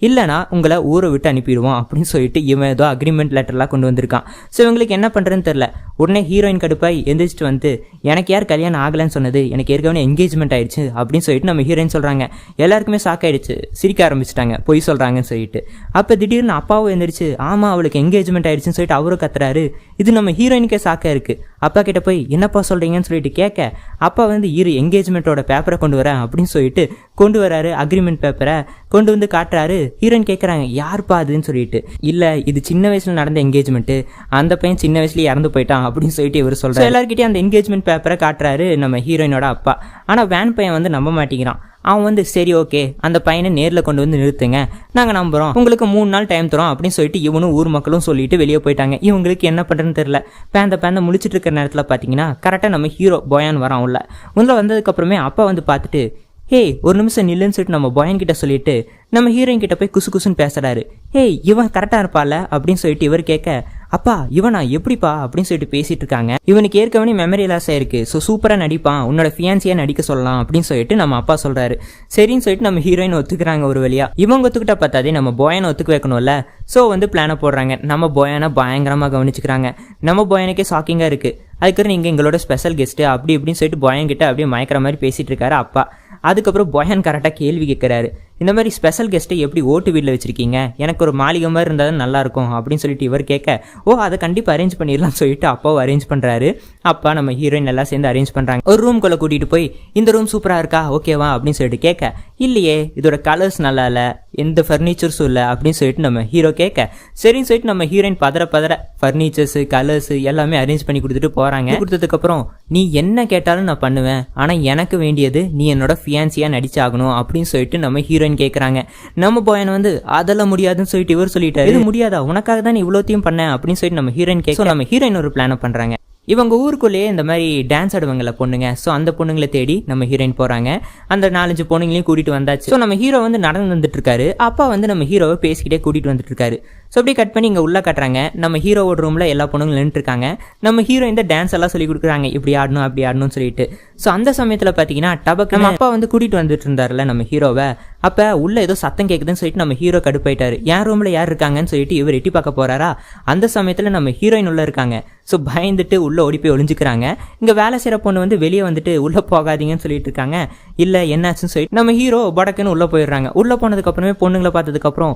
இல்லைனா உங்களை ஊரை விட்டு அனுப்பிடுவோம் அப்படின்னு சொல்லிட்டு இவன் ஏதோ அக்ரிமெண்ட் லெட்டர்லாம் கொண்டு வந்திருக்கான். ஸோ இவங்களுக்கு என்ன பண்ணுறதுன்னு தெரில. உடனே ஹீரோயின் கடுப்பாய் எந்திரிச்சிட்டு வந்து எனக்கு யார் கல்யாணம் ஆகலைன்னு சொன்னது, எனக்கு ஏற்கனவே என்கேஜ்மெண்ட் ஆயிடுச்சு அப்படின்னு சொல்லிட்டு நம்ம ஹீரோயின் சொல்கிறாங்க. எல்லாருக்குமே ஷாக் ஆயிடுச்சு, சிரிக்க ஆரம்பிச்சிட்டாங்க பொய் சொல்கிறாங்கன்னு சொல்லிட்டு. அப்போ திடீர்னு அப்பாவும் எந்திரிச்சு ஆமாம் அவளுக்கு என்கேஜ்மெண்ட் ஆயிடுச்சுன்னு சொல்லிட்டு அவரும் கத்துறாரு. இது நம்ம ஹீரோயினுக்கே ஷாக்காக இருக்குது. அப்பா கிட்ட போய் என்னப்பா சொல்கிறீங்கன்னு சொல்லிட்டு கேட்க, அப்பா வந்து என்கேஜ்மெண்ட்டோட பேப்பரை கொண்டு வரேன் அப்படின்னு சொல்லிட்டு கொண்டு வராரு. அக்ரிமெண்ட் பேப்பரை கொண்டு வந்து காட்டுறாரு. ஹீரோயின் கேட்குறாங்க யாருப்பா அதுன்னு சொல்லிட்டு. இல்லை இது சின்ன வயசில் நடந்த என்கேஜ்மெண்ட்டு, அந்த பையன் சின்ன வயசுலேயே இறந்து போயிட்டான் அப்படின்னு சொல்லிட்டு இவர் சொல்கிறார். எல்லாருக்கிட்டே அந்த என்கேஜ்மெண்ட் பேப்பரை காட்டுறாரு நம்ம ஹீரோயினோட அப்பா. ஆனால் வேன் பையன் வந்து நம்ப மாட்டேங்கிறான். அவன் வந்து சரி ஓகே அந்த பையனை நேரில் கொண்டு வந்து நிறுத்துங்க, நாங்கள் நம்புகிறோம், உங்களுக்கு 3 நாள் டைம் தரோம் அப்படின்னு சொல்லிட்டு இவனும் ஊர் மக்களும் சொல்லிட்டு வெளியே போயிட்டாங்க. இவங்களுக்கு என்ன பண்ணுறதுன்னு தெரியல. பேந்த முழிச்சிட்டு இருக்கிற நேரத்தில் பார்த்தீங்கன்னா கரெக்டாக நம்ம ஹீரோ போயான் வரான். உள்ள வந்ததுக்கப்புறமே அப்பா வந்து பார்த்துட்டு ஹே ஒரு நிமிஷம் நில்லுன்னு சொல்லிட்டு நம்ம போயன் கிட்ட சொல்லிட்டு நம்ம ஹீரோயின் கிட்ட போய் குசுன்னு பேசுறாரு. ஹே இவன் கரெக்டாக இருப்பால அப்படின்னு சொல்லிட்டு இவர் கேட்க, அப்பா இவனா எப்படிப்பா அப்படின்னு சொல்லிட்டு பேசிட்டு இருக்காங்க. இவனுக்கு ஏற்கனவே மெமரி லாஸ் ஆயிருக்கு, ஸோ சூப்பராக நடிப்பான், உன்னோட ஃபியான்சியாக நடிக்க சொல்லலாம் அப்படின்னு சொல்லிட்டு நம்ம அப்பா சொல்றாரு. சரின்னு சொல்லிட்டு நம்ம ஹீரோயின் ஒத்துக்கிறாங்க. ஒரு வழியா இவங்க ஒத்துக்கிட்ட பார்த்தாதே நம்ம போயனை ஒத்துக்க வைக்கணும்ல. ஸோ வந்து பிளானை போடுறாங்க. நம்ம போயனை பயங்கரமாக கவனிச்சுக்கிறாங்க. நம்ம போயனுக்கே ஷாக்கிங்காக இருக்கு. அதுக்கப்புறம் நீங்கள் எங்களோட ஸ்பெஷல் கெஸ்ட்டு அப்படி இப்படின்னு சொல்லிட்டு போயன் கிட்ட அப்படியே மயக்கிற மாதிரி பேசிட்டு இருக்காரு அப்பா. அதுக்கப்புறம் போயன் கரெக்டாக கேள்வி கேட்குறாரு. இந்த மாதிரி ஸ்பெஷல் கெஸ்ட்டை எப்படி ஓட்டு வீட்டில் வச்சுருக்கீங்க, எனக்கு ஒரு மாளிகை மாதிரி இருந்தாலும் நல்லாயிருக்கும் அப்படின்னு சொல்லிட்டு இவர் கேட்க, ஓ அதை கண்டிப்பாக அரேஞ்ச் பண்ணிடலாம்னு சொல்லிட்டு அப்பாவும் அரேஞ்ச் பண்ணுறாரு. அப்பா நம்ம ஹீரோயின் எல்லாம் சேர்ந்து அரேஞ்ச் பண்ணுறாங்க. ஒரு ரூம்குள்ளே கூட்டிகிட்டு போய் இந்த ரூம் சூப்பராக இருக்கா ஓகேவா அப்படின்னு சொல்லிட்டு கேட்க, இல்லையே இதோட கலர்ஸ் நல்லா இல்லை, எந்த ஃபர்னிச்சர்ஸும் இல்லை அப்படின்னு சொல்லிட்டு நம்ம ஹீரோ கேட்க, சரின்னு சொல்லிட்டு நம்ம ஹீரோயின் பதற ஃபர்னிச்சர்ஸு கலர்ஸு எல்லாமே அரேஞ்ச் பண்ணி கொடுத்துட்டு போகிறாங்க. கொடுத்ததுக்கப்புறம் நீ என்ன கேட்டாலும் நான் பண்ணுவேன், ஆனால் எனக்கு வேண்டியது நீ என்னோட ஃபியான்சியாக நடிச்சாகணும் அப்படின்னு சொல்லிட்டு நம்ம ஹீரோயின் கேட்குறாங்க. நம்ம போயன் வந்து அதெல்லாம் முடியாதுன்னு சொல்லிட்டு இவர் சொல்லிட்டாரு. இது முடியாதா, உனக்காக தான் இவ்வளோத்தையும் பண்ணேன் அப்படின்னு சொல்லிட்டு நம்ம ஹீரோயின் கேட்க, நம்ம ஹீரோயின் ஒரு பிளானை பண்ணுறாங்க. இவங்க ஊருக்குள்ளேயே இந்த மாதிரி டான்ஸ் ஆடுவாங்கல்ல பொண்ணுங்க, ஸோ அந்த பொண்ணுங்களை தேடி நம்ம ஹீரோயின் போகிறாங்க. அந்த 4-5 பொண்ணுங்களையும் கூட்டிகிட்டு வந்தாச்சு. ஸோ நம்ம ஹீரோ வந்து நடந்து வந்துட்டு இருக்காரு. அப்பா வந்து நம்ம ஹீரோவை பேசிக்கிட்டே கூட்டிகிட்டு வந்துட்டு இருக்காரு. ஸோ அப்படியே கட் பண்ணி இங்கே உள்ள காட்டுறாங்க. நம்ம ஹீரோவோட ரூமில் எல்லா பொண்ணுங்களும் நின்றுருக்காங்க. நம்ம ஹீரோ இந்த டான்ஸ் எல்லாம் சொல்லி கொடுக்குறாங்க, இப்படி ஆடணும் அப்படி ஆடணும்னு சொல்லிட்டு. ஸோ அந்த சமயத்தில் பார்த்தீங்கன்னா டபக்கு நம்ம அப்பா வந்து கூட்டிகிட்டு வந்துட்டு இருந்தார்ல நம்ம ஹீரோவை. அப்போ உள்ள ஏதோ சத்தம் கேட்குதுன்னு சொல்லிட்டு நம்ம ஹீரோ கடுப்பாயிட்டாரு. என் ரூமில் யார் இருக்காங்கன்னு சொல்லிட்டு இவர் எட்டி பார்க்க போறாரா. அந்த சமயத்தில் நம்ம ஹீரோயின் உள்ள இருக்காங்க. ஸோ பயந்துட்டு உள்ள ஓடி போய் ஒளிஞ்சுக்கிறாங்க. இங்கே வேலை செய்கிற பொண்ணு வந்து வெளியே வந்துட்டு உள்ளே போகாதீங்கன்னு சொல்லிட்டு இருக்காங்க. இல்லை என்னாச்சுன்னு சொல்லிட்டு நம்ம ஹீரோ படக்குன்னு உள்ளே போயிடுறாங்க. உள்ளே போனதுக்கப்புறமே பொண்ணுங்களை பார்த்ததுக்கப்புறம்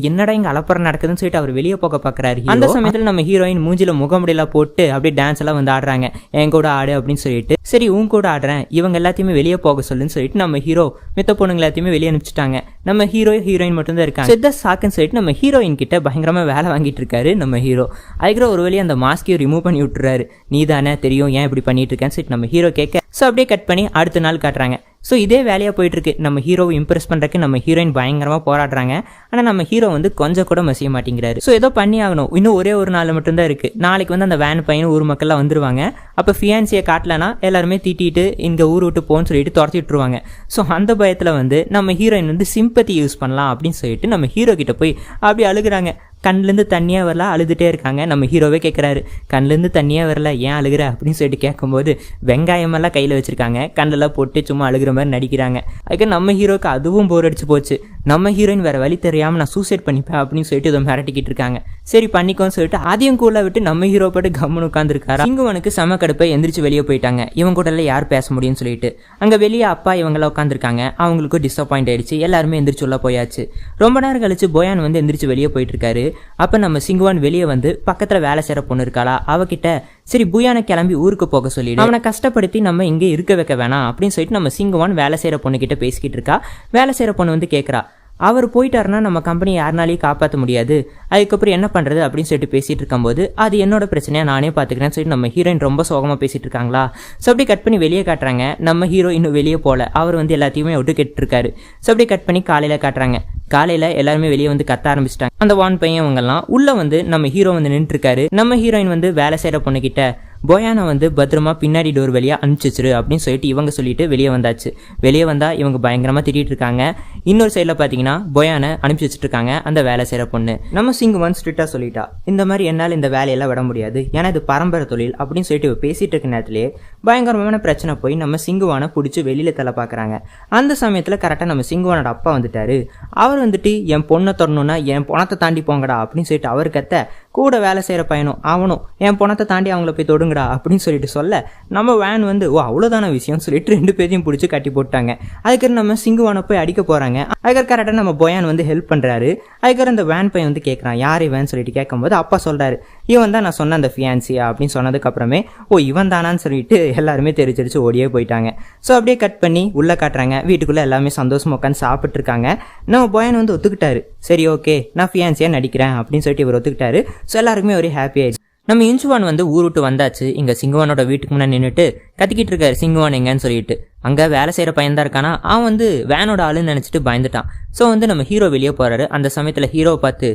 என்னடா இங்கே அலப்பறம் நடக்குதுன்னு சொல்லிட்டு அவர் வெளியே போக பார்க்குறாரு. அந்த சமயத்தில் நம்ம ஹீரோயின் மூஞ்சில முகமுடியெல்லாம் போட்டு அப்படியே டான்ஸ் எல்லாம் வந்து ஆடுறாங்க. என் கூட ஆடு அப்படின்னு சொல்லிட்டு. சரி உன் கூட ஆடுறேன், இவங்க எல்லாத்தையுமே வெளியே போக சொல்லுன்னு சொல்லிட்டு நம்ம ஹீரோ மித்த பொண்ணுங்க எல்லாத்தையுமே வெளியே அனுப்பிச்சிட்டாங்க. நம்ம ஹீரோயின் மட்டும் தான் இருக்காங்க. செத்த சாக்குன்னு சொல்லிட்டு நம்ம ஹீரோயின் கிட்ட பயங்கரமா வேலை வாங்கிட்டு இருக்காரு நம்ம ஹீரோ. அதுக்கு ஒரு வழியாக அந்த மாஸ்கையும் ரிமூவ் பண்ணி விட்டுறாரு. நீ தானே தெரியும் ஏன் இப்படி பண்ணிட்டு இருக்கேன்னு சொல்லிட்டு நம்ம ஹீரோ கேட்க. ஸோ அப்படியே கட் பண்ணி அடுத்த நாள் காட்டுறாங்க. ஸோ இதே வேலையாக போயிட்டு இருக்கு. நம்ம ஹீரோவை இம்ப்ரெஸ் பண்ணுறதுக்கு நம்ம ஹீரோயின் பயங்கரமாக போராடுறாங்க. ஆனால் நம்ம ஹீரோ வந்து கொஞ்சம் கூட மசிய மாட்டேங்கிறாரு. ஸோ ஏதோ பண்ணி ஆகணும், இன்னும் ஒரே ஒரு நாள் மட்டும்தான் இருக்குது. நாளைக்கு வந்து அந்த வேன் பையன் ஊர் மக்கள்லாம் வந்துருவாங்க. அப்போ ஃபியான்சியை காட்டலனா எல்லாருமே திட்டிட்டு இங்கே ஊர் விட்டு போன்னு சொல்லிட்டு துரத்தி விட்டுருவாங்க. ஸோ அந்த பயத்தில் வந்து நம்ம ஹீரோயின் வந்து சிம்பத்தி யூஸ் பண்ணலாம் அப்படின்னு சொல்லிட்டு நம்ம ஹீரோ கிட்ட போய் அப்படி அழுகுறாங்க. கண்ணிலேருந்து தண்ணியாக வரல, அழுதுகிட்டே இருக்காங்க. நம்ம ஹீரோவே கேட்குறாரு, கண்ணிலேருந்து தண்ணியாக வரல ஏன் அழுகிற அப்படின்னு சொல்லிட்டு கேட்கும்போது வெங்காயமெல்லாம் கையில் வச்சுருக்காங்க, கண்ணெல்லாம் போட்டு சும்மா அழுகிற மாதிரி நடிக்கிறாங்க. அதுக்கு நம்ம ஹீரோக்கு அதுவும் போர் அடிச்சு போச்சு. நம்ம ஹீரோயின் வேறு வழி தெரியாமல் நான் சூசைட் பண்ணிப்பேன் அப்படின்னு சொல்லிட்டு இதை மிரட்டிக்கிட்டு இருக்காங்க. சரி பண்ணிக்கோன்னு சொல்லிட்டு அதையும் கூட விட்டு நம்ம ஹீரோ பாட்டு கம்முன்னு உட்காந்துருக்காரு. சிங்குவனுக்கு செம கடுப்பை எந்திரிச்சு வெளியே போயிட்டாங்க. இவங்க கூட எல்லாம் யார் பேச முடியும்னு சொல்லிட்டு அங்கே வெளியே அப்பா இவங்கெல்லாம் உட்காந்துருக்காங்க. அவங்களுக்கும் டிசப்பாயிண்ட் ஆயிடுச்சு. எல்லாருமே எந்திரிச்சு உள்ள போயாச்சு. ரொம்ப நேரம் கழிச்சு போயான் வந்து எந்திரிச்சு வெளியே போயிட்டு இருக்காரு. அப்போ நம்ம சிங்குவான் வெளியே வந்து பக்கத்தில் வேலை செய்கிற பொண்ணு இருக்காளா அவகிட்ட சரி புயானை கிளம்பி ஊருக்கு போக சொல்லிடு, அவனை கஷ்டப்படுத்தி நம்ம இங்கே இருக்க வைக்க வேணாம் அப்படின்னு சொல்லிட்டு நம்ம சிங்குவான் வேலை செய்கிற பொண்ணுக்கிட்ட பேசிக்கிட்டு இருக்கா. வேலை செய்கிற பொண்ணு வந்து கேட்குறா, அவர் போயிட்டாருன்னா நம்ம கம்பெனி யாருனாலையும் காப்பாற்ற முடியாது, அதுக்கப்புறம் என்ன பண்ணுறது அப்படின்னு சொல்லிட்டு பேசிகிட்டு இருக்கும்போது அது என்னோட பிரச்சனையாக நானே பார்த்துக்கிறேன்னு சொல்லிட்டு நம்ம ஹீரோயின் ரொம்ப சோகமாக பேசிகிட்டு இருக்காங்களா. ஸோ அப்படி கட் பண்ணி வெளியே காட்டுறாங்க. நம்ம ஹீரோ இன்னும் வெளியே போகல, அவர் வந்து எல்லாத்தையுமே விட்டு கேட்டுருக்காரு. ஸோ அப்படி கட் பண்ணி காலையில் காட்டுறாங்க. காலையில் எல்லாருமே வெளியே வந்து கத்த ஆரம்பிச்சிட்டாங்க. அந்த வான் பையன் இவங்கெல்லாம் உள்ள வந்து நம்ம ஹீரோ வந்து நின்றுருக்காரு. நம்ம ஹீரோயின் வந்து வேலை செய்கிற பொண்ணுக்கிட்ட போயானை வந்து பத்திரமா பின்னாடி டோர் வழியாக அனுப்பிச்சிரு அப்படின்னு சொல்லிட்டு இவங்க சொல்லிட்டு வெளியே வந்தாச்சு. வெளியே வந்தால் இவங்க பயங்கரமாக திட்டிகிட்டு இருக்காங்க. இன்னொரு சைடில் பார்த்தீங்கன்னா போயானை அனுப்பிச்சி வச்சுட்டு இருக்காங்க அந்த வேலை செய்கிற பொண்ணு. நம்ம சிங்குவான் ஸ்ட்ரிக்டாக சொல்லிட்டா, இந்த மாதிரி என்னால் இந்த வேலையெல்லாம் விட முடியாது, ஏன்னா இது பரம்பரை தொழில் அப்படின்னு சொல்லிட்டு பேசிகிட்டு இருக்க நேரத்திலேயே பயங்கரமான பிரச்சனை போய் நம்ம சிங்குவானை பிடிச்சி வெளியில் தலை பார்க்குறாங்க. அந்த சமயத்தில் கரெக்டாக நம்ம சிங்குவானோட அப்பா வந்துட்டாரு. அவர் வந்துட்டு என் பொண்ணை தொடணும்னா என் பணத்தை தாண்டி போங்கடா அப்படின்னு சொல்லிட்டு அவர் கத்த, கூட வேலை செய்கிற பையனும் அவனும் என் பணத்தை தாண்டி அவங்கள போய் தொடுங்கடா அப்படின்னு சொல்லிட்டு சொல்ல நம்ம வேன் வந்து ஓ அவ்வளோதான விஷயம் சொல்லிட்டு 2 பேரையும் பிடிச்சி கட்டி போட்டாங்க. அதுக்கு நம்ம சிங்குவானை போய் அடிக்க போகிறாங்க. அதுக்கு கரெக்டாக நம்ம போயான் வந்து ஹெல்ப் பண்ணுறாரு. அதுக்கு அந்த வேன் பையன் வந்து கேட்குறான் யார் இவன் சொல்லிட்டு கேட்கும்போது அப்பா சொல்கிறாரு, இவன் தான் நான் சொன்ன அந்த ஃபியான்சியா அப்படின்னு சொன்னதுக்கப்புறமே ஓ இவன் தானான்னு சொல்லிட்டு எல்லாருமே தெரிச்சிருச்சு ஓடியே போயிட்டாங்க. ஸோ அப்படியே கட் பண்ணி உள்ளே காட்டுறாங்க. வீட்டுக்குள்ளே எல்லாமே சந்தோஷமாக உட்காந்து சாப்பிட்டு இருக்காங்க. நம்ம போயான் வந்து ஒத்துக்கிட்டாரு. சரி ஓகே நான் ஃபியான்சியாக நடிக்கிறேன் அப்படின்னு சொல்லிட்டு இவர் ஒத்துக்கிட்டாரு. ஸோ எல்லாருக்குமே ஒரு ஹாப்பி ஆயிடுச்சு. நம்ம இன்சுவான் வந்து ஊர் விட்டு வந்தாச்சு. இங்கே சிங்குவானோட வீட்டுக்கு முன்னாடி நின்றுட்டு கத்திக்கிட்டு இருக்காரு சிங்குவான் எங்கன்னு சொல்லிட்டு. அங்கே வேலை செய்கிற பையன் தான் இருக்கானா, அவன் வந்து வேனோட ஆளுன்னு நினச்சிட்டு பயந்துட்டான். ஸோ வந்து நம்ம ஹீரோ வெளியே போகிறாரு. அந்த சமயத்தில் ஹீரோவை பார்த்து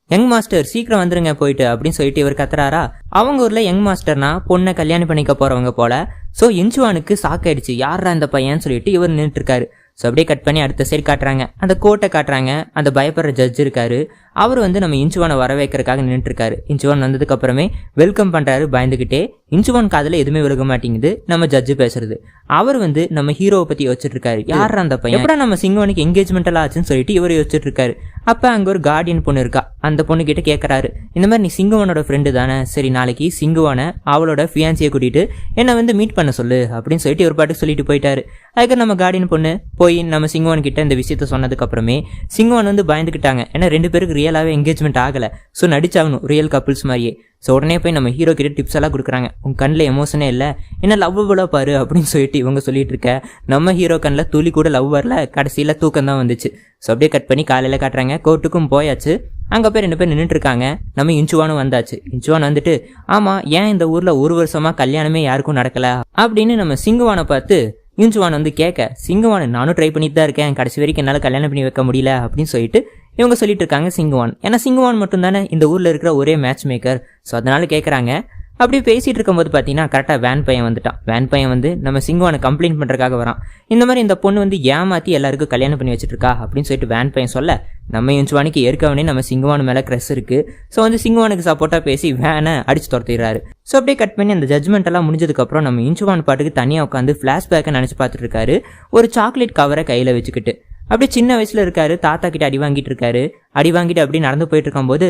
யங் மாஸ்டர் சீக்கிரம் வந்துருங்க போயிட்டு அப்படின்னு சொல்லிட்டு இவர் கத்துறாரா. அவங்க ஊரில் யங் மாஸ்டர்னா பொண்ணை கல்யாணம் பண்ணிக்க போகிறவங்க போல. ஸோ இன்சுவானுக்கு சாக்காயிடுச்சு, யாரா இந்த பையன்னு சொல்லிட்டு இவர் நின்றுட்டு இருக்காரு. ஸோ அப்படியே கட் பண்ணி அடுத்த சைடு காட்டுறாங்க. அந்த கோட்டை காட்டுறாங்க. அந்த பயப்படுற ஜட்ஜ் இருக்காரு. அவர் வந்து நம்ம இன்சுவானை வர வைக்கிறதுக்காக நின்றுட்டு இருக்காரு. இன்சுவான் வந்ததுக்கு அப்புறமே வெல்கம் பண்றாரு பயந்துகிட்டே. இன்சுவான் காதுல எதுவுமே விழுக மாட்டேங்குது நம்ம ஜட்ஜு பேசுறது. அவர் வந்து நம்ம ஹீரோவை பத்தி யோசிச்சுட்டு இருக்காரு, யார் அந்த பையன், எப்படா நம்ம சிங்குவானுக்கு என்கேஜ்மெண்ட் எல்லாம் ஆச்சுன்னு சொல்லிட்டு இவர் யோசிச்சுட்டு இருக்காரு. அப்ப அங்க ஒரு கார்டியன் பொண்ணு இருக்கா. அந்த பொண்ணு கிட்ட கேட்கறாரு, இந்த மாதிரி நீ சிங்குவானோட ஃப்ரெண்டு தானே, சரி நாளைக்கு சிங்குவானை அவளோட ஃபியான்சியை கூட்டிட்டு என்னை வந்து மீட் பண்ண சொல்லு அப்படின்னு சொல்லிட்டு ஒரு பாட்டுக்கு சொல்லிட்டு போயிட்டாரு. அதுக்கு நம்ம கார்டியன் பொண்ணு போய் நம்ம சிங்குவான் கிட்ட இந்த விஷயத்த சொன்னதுக்கு அப்புறமே சிங்குவான் வந்து பயந்துக்கிட்டாங்க. ஏன்னா 2 பேருக்கு ரியலாவே என்கேஜ்மெண்ட் ஆகல. ஸோ நடிச்சாகணும் ரியல் கப்புள்ஸ் மாதிரியே. ஸோ உடனே போய் நம்ம ஹீரோ கிட்ட டிப்ஸ் எல்லாம் கொடுக்குறாங்க. உன் கண்ணில் எமோஷனே இல்லை, என்ன லவ்வபுளாக பாரு அப்படின்னு சொல்லிட்டு இவங்க சொல்லிட்டு இருக்க. நம்ம ஹீரோ கண்ணில் துளி கூட லவ் வரல, கடைசியில் தூக்கம் தான் வந்துச்சு. ஸோ அப்படியே கட் பண்ணி காலையில் காட்டுறாங்க. கோர்ட்டுக்கும் போயாச்சு. அங்கே போய் 2 பேர் நின்றுட்டு இருக்காங்க. நம்ம இன்சுவானும் வந்தாச்சு. இன்சுவான் வந்துட்டு ஆமாம் ஏன் இந்த ஊரில் 1 வருஷமாக கல்யாணமே யாருக்கும் நடக்கல அப்படின்னு நம்ம சிங்குவானை பார்த்து இன்சுவான் வந்து கேட்க, சிங்குவான் நானும் ட்ரை பண்ணிட்டு தான் இருக்கேன், கடைசி வரைக்கும் என்னால் கல்யாணம் பண்ணி வைக்க முடியல அப்படின்னு சொல்லிட்டு இவங்க சொல்லிட்டு இருக்காங்க சிங்குவான். ஏன்னா சிங்குவான் மட்டும் தானே இந்த ஊரில் இருக்கிற ஒரே மேட்ச் மேக்கர். ஸோ அதனால கேட்குறாங்க, அப்படி பேசிகிட்டு இருக்கும்போது பார்த்தீங்கன்னா கரெக்டாக வேன் பையன் வந்துட்டான். வேன் பையன் வந்து நம்ம சிங்குவானை கம்ப்ளைண்ட் பண்ணுறதுக்காக வரான். இந்த மாதிரி இந்த பொண்ணு வந்து ஏமாற்றி எல்லாருக்கும் கல்யாணம் பண்ணி வச்சுட்டு இருக்கா அப்படின்னு சொல்லிட்டு வேன் பையன் சொல்ல, நம்ம யுன்சுவானுக்கு ஏற்கனவே நம்ம சிங்குவான் மேலே க்ரெஸ் இருக்குது. ஸோ வந்து சிங்குவானுக்கு சப்போர்ட்டாக பேசி வேனை அடிச்சு துரத்திடுறாரு. ஸோ அப்படியே கட் பண்ணி அந்த ஜட்மெண்ட் எல்லாம் முடிஞ்சதுக்கப்புறம் நம்ம யுன்சுவான் பாட்டுக்கு தனியாக உட்காந்து ஃப்ளாஷ்பேக்கை நினச்சி பார்த்துட்டு இருக்காரு. ஒரு சாக்லேட் கவரை கையில் வச்சுக்கிட்டு அப்படியே சின்ன வயசில் இருக்காரு. தாத்தா கிட்ட அடி வாங்கிட்டு இருக்காரு. அடி வாங்கிட்டு அப்படியே நடந்து போயிட்டு இருக்கும்போது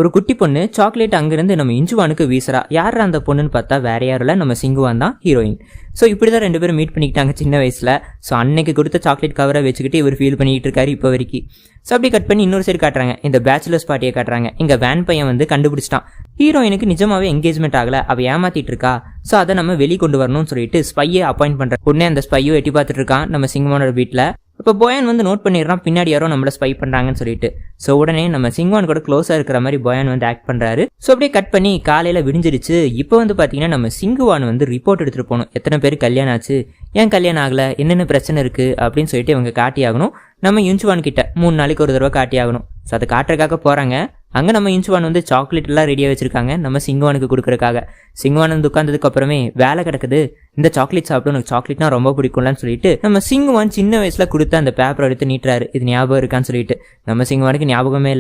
ஒரு குட்டி பொண்ணு சாக்லேட் அங்கிருந்து நம்ம இஞ்சுவானுக்கு வீசுறா. யார் அந்த பொண்ணுன்னு பார்த்தா வேற யாரும் இல்லை, நம்ம சிங்குவான் தான் ஹீரோயின். ஸோ இப்படி தான் 2 பேரும் மீட் பண்ணிக்கிட்டாங்க சின்ன வயசில். ஸோ அன்னைக்கு கொடுத்த சாக்லேட் கவரை வச்சுக்கிட்டு இவர் ஃபீல் பண்ணிக்கிட்டு இருக்காரு இப்போ வரைக்கும். ஸோ அப்படி கட் பண்ணி இன்னொரு சைடு காட்டுறாங்க. இந்த பேச்சுலர்ஸ் பார்ட்டியை காட்டுறாங்க. இங்கே வேன் பையன் வந்து கண்டுபிடிச்சிட்டான் ஹீரோயினுக்கு நிஜமாவே என்கேஜ்மெண்ட் ஆகலை, அவள் ஏமாத்திட்டு இருக்கா. ஸோ அதை நம்ம வெளியே கொண்டு வரணும்னு சொல்லிட்டு ஸ்பையை அப்பாயிண்ட் பண்ணுற உடனே அந்த ஸ்பையும் எட்டி பார்த்துட்டு இருக்கான் நம்ம சிங்குவானோட வீட்டில். இப்போ போயான் வந்து நோட் பண்ணிடுறான் பின்னாடி யாரோ நம்மளை ஸ்பை பண்ணுறாங்கன்னு சொல்லிட்டு. ஸோ உடனே நம்ம சிங்குவான் கூட க்ளோஸாக இருக்கிற மாதிரி போயான் வந்து ஆக்ட் பண்ணுறாரு. ஸோ அப்படியே கட் பண்ணி காலையில் விடிஞ்சிருச்சு. இப்போ வந்து பார்த்தீங்கன்னா நம்ம சிங்குவான் வந்து ரிப்போர்ட் எடுத்துகிட்டு போகணும். எத்தனை பேர் கல்யாணம் ஆச்சு, ஏன் கல்யாணம் ஆகலை, என்னென்ன பிரச்சனை இருக்குது அப்படின்னு சொல்லிட்டு இவங்க காட்டி ஆகணும். நம்ம யுன்சுவான் கிட்ட 3 நாளைக்கு ஒரு தடவை காட்டி ஆகணும். ஸோ அதை காட்டுறதுக்காக போகிறாங்க. அங்கே நம்ம யுன்சுவான் வந்து சாக்லேட் எல்லாம் ரெடியாக வச்சுருக்காங்க நம்ம சிங்குவானுக்கு கொடுக்குறக்காக. சிங்குவான் வந்து உட்காந்ததுக்கு அப்புறமே வேலை கிடக்குது, இந்த சாக்லேட் சாப்பிட்டு உனக்கு சாக்லேட்னா ரொம்ப பிடிக்கும்லான்னு சொல்லிட்டு நம்ம சிங்குவான் சின்ன வயசில் கொடுத்து அந்த பேப்பரை எடுத்து நீட்டுறாரு. இது ஞாபகம் இருக்கான்னு சொல்லிட்டு நம்ம சிங்குவானுக்கு ஞாபகமே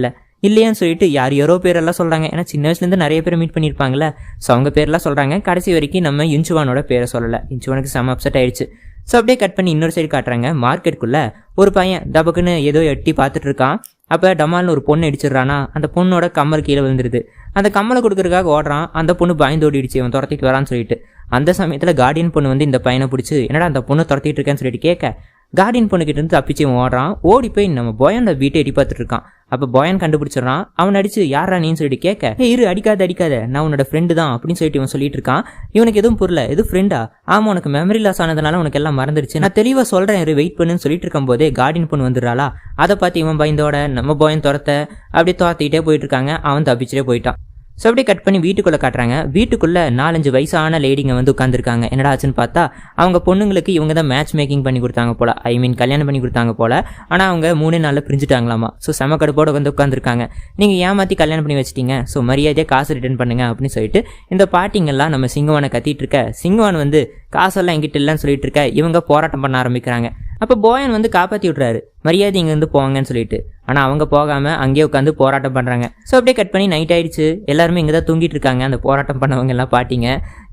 இல்லையான்னு சொல்லிட்டு யாரோ பேரெல்லாம் சொல்கிறாங்க. ஏன்னா சின்ன வயசுலேருந்து நிறைய பேர் மீட் பண்ணியிருப்பாங்களே. ஸோ அவங்க பேரெல்லாம் சொல்கிறாங்க. கடைசி வரைக்கும் நம்ம யுன்சுவானோட பேரை சொல்லலை. யுன்சுவானுக்கு செம அப்செட் ஆயிடுச்சு. ஸோ அப்படியே கட் பண்ணி இன்னொரு சைடு காட்டுறாங்க. மார்க்கெட்டுக்குள்ளே ஒரு பையன் டபக்குன்னு ஏதோ எட்டி பார்த்துட்டு இருக்கான். அப்போ டமால்னு ஒரு பொண்ணு அடிச்சிடுறானா. அந்த பொண்ணோட கம்மல் கீழே விழுந்துருது. அந்த கம்மலை கொடுக்கறதுக்காக ஓடுறான். அந்த பொண்ணு பயந்து ஓடிடுச்சு இவன் துரத்திட்டு வரான்னு சொல்லிட்டு. அந்த சமயத்தில் கார்டியன் பொண்ணு வந்து இந்த பையனை பிடிச்சி என்னடா அந்த பொண்ணு துரத்திட்டு இருக்கேன்னு சொல்லிட்டு கேட்க, கார்டியன் பொண்ணுக்கிட்ட இருந்து தப்பிச்சு ஓடுறான். ஓடி போய் நம்ம போயானோட வீட்டை எட்டி பார்த்துட்டு இருக்கான். அப்போ போயான் கண்டுபிடிச்சிடறான். அவன் அடிச்சு யாரா நீன்னு சொல்லிட்டு கேட்க, இரு அடிக்காத நான் உன்னோட ஃப்ரெண்டு தான் அப்படின்னு சொல்லிட்டு இவன் சொல்லிட்டு இருக்கான். இவனுக்கு எதுவும் புரியல. எது ஃப்ரெண்டா? ஆமா, உனக்கு மெமரி லாஸ் ஆனதுனால உனக்கு எல்லாம் மறந்துடுச்சு, நான் தெளிவாக சொல்றேன், இரு வெயிட் பண்ணுன்னு சொல்லிட்டு இருக்கும் போதே கார்டியன் பொண்ணு வந்துடுறாளா. அதை பார்த்து இவன் பயந்தோட நம்ம போயன் அப்படியே துரத்திக்கிட்டே போயிட்டு இருக்காங்க. அவன் தப்பிச்சுட்டே போயிட்டான். ஸோ அப்படியே கட் பண்ணி வீட்டுக்குள்ளே காட்டுறாங்க. வீட்டுக்குள்ளே 4-5 வயசான லேடிங்க வந்து உட்காந்துருக்காங்க. என்னடா ஆச்சுன்னு பார்த்தா அவங்க பொண்ணுங்களுக்கு இவங்க தான் மேட்ச் மேக்கிங் பண்ணி கொடுத்தாங்க போல, கல்யாணம் பண்ணி கொடுத்தாங்க போல. ஆனால் அவங்க 3 நாளில் பிரிஞ்சுட்டாங்களாமா. ஸோ செம கடுப்போடு வந்து உட்காந்துருக்காங்க. நீங்கள் ஏமாற்றி கல்யாணம் பண்ணி வச்சிட்டீங்க, ஸோ மரியாதையாக காசு ரிட்டர்ன் பண்ணுங்க அப்படின்னு சொல்லிட்டு இந்த பாட்டிங்கெல்லாம் நம்ம சிங்குவானை கத்திட்டு இருக்க. சிங்குவான் வந்து காசெல்லாம் எங்கிட்ட இல்லைன்னு சொல்லிட்டு இருக்க. இவங்க போராட்டம் பண்ண ஆரம்பிக்கிறாங்க. அப்போ போயன் வந்து காப்பாற்றி விட்றாரு, மரியாதை இங்கேருந்து போவாங்கன்னு சொல்லிட்டு. ஆனால் அவங்க போகாமல் அங்கேயே உட்காந்து போராட்டம் பண்ணுறாங்க. ஸோ அப்படியே கட் பண்ணி நைட் ஆயிடுச்சு. எல்லாருமே இங்கே தான் தூங்கிட்டு இருக்காங்க. அந்த போராட்டம் பண்ணவங்க எல்லாம் பாட்டிங்க.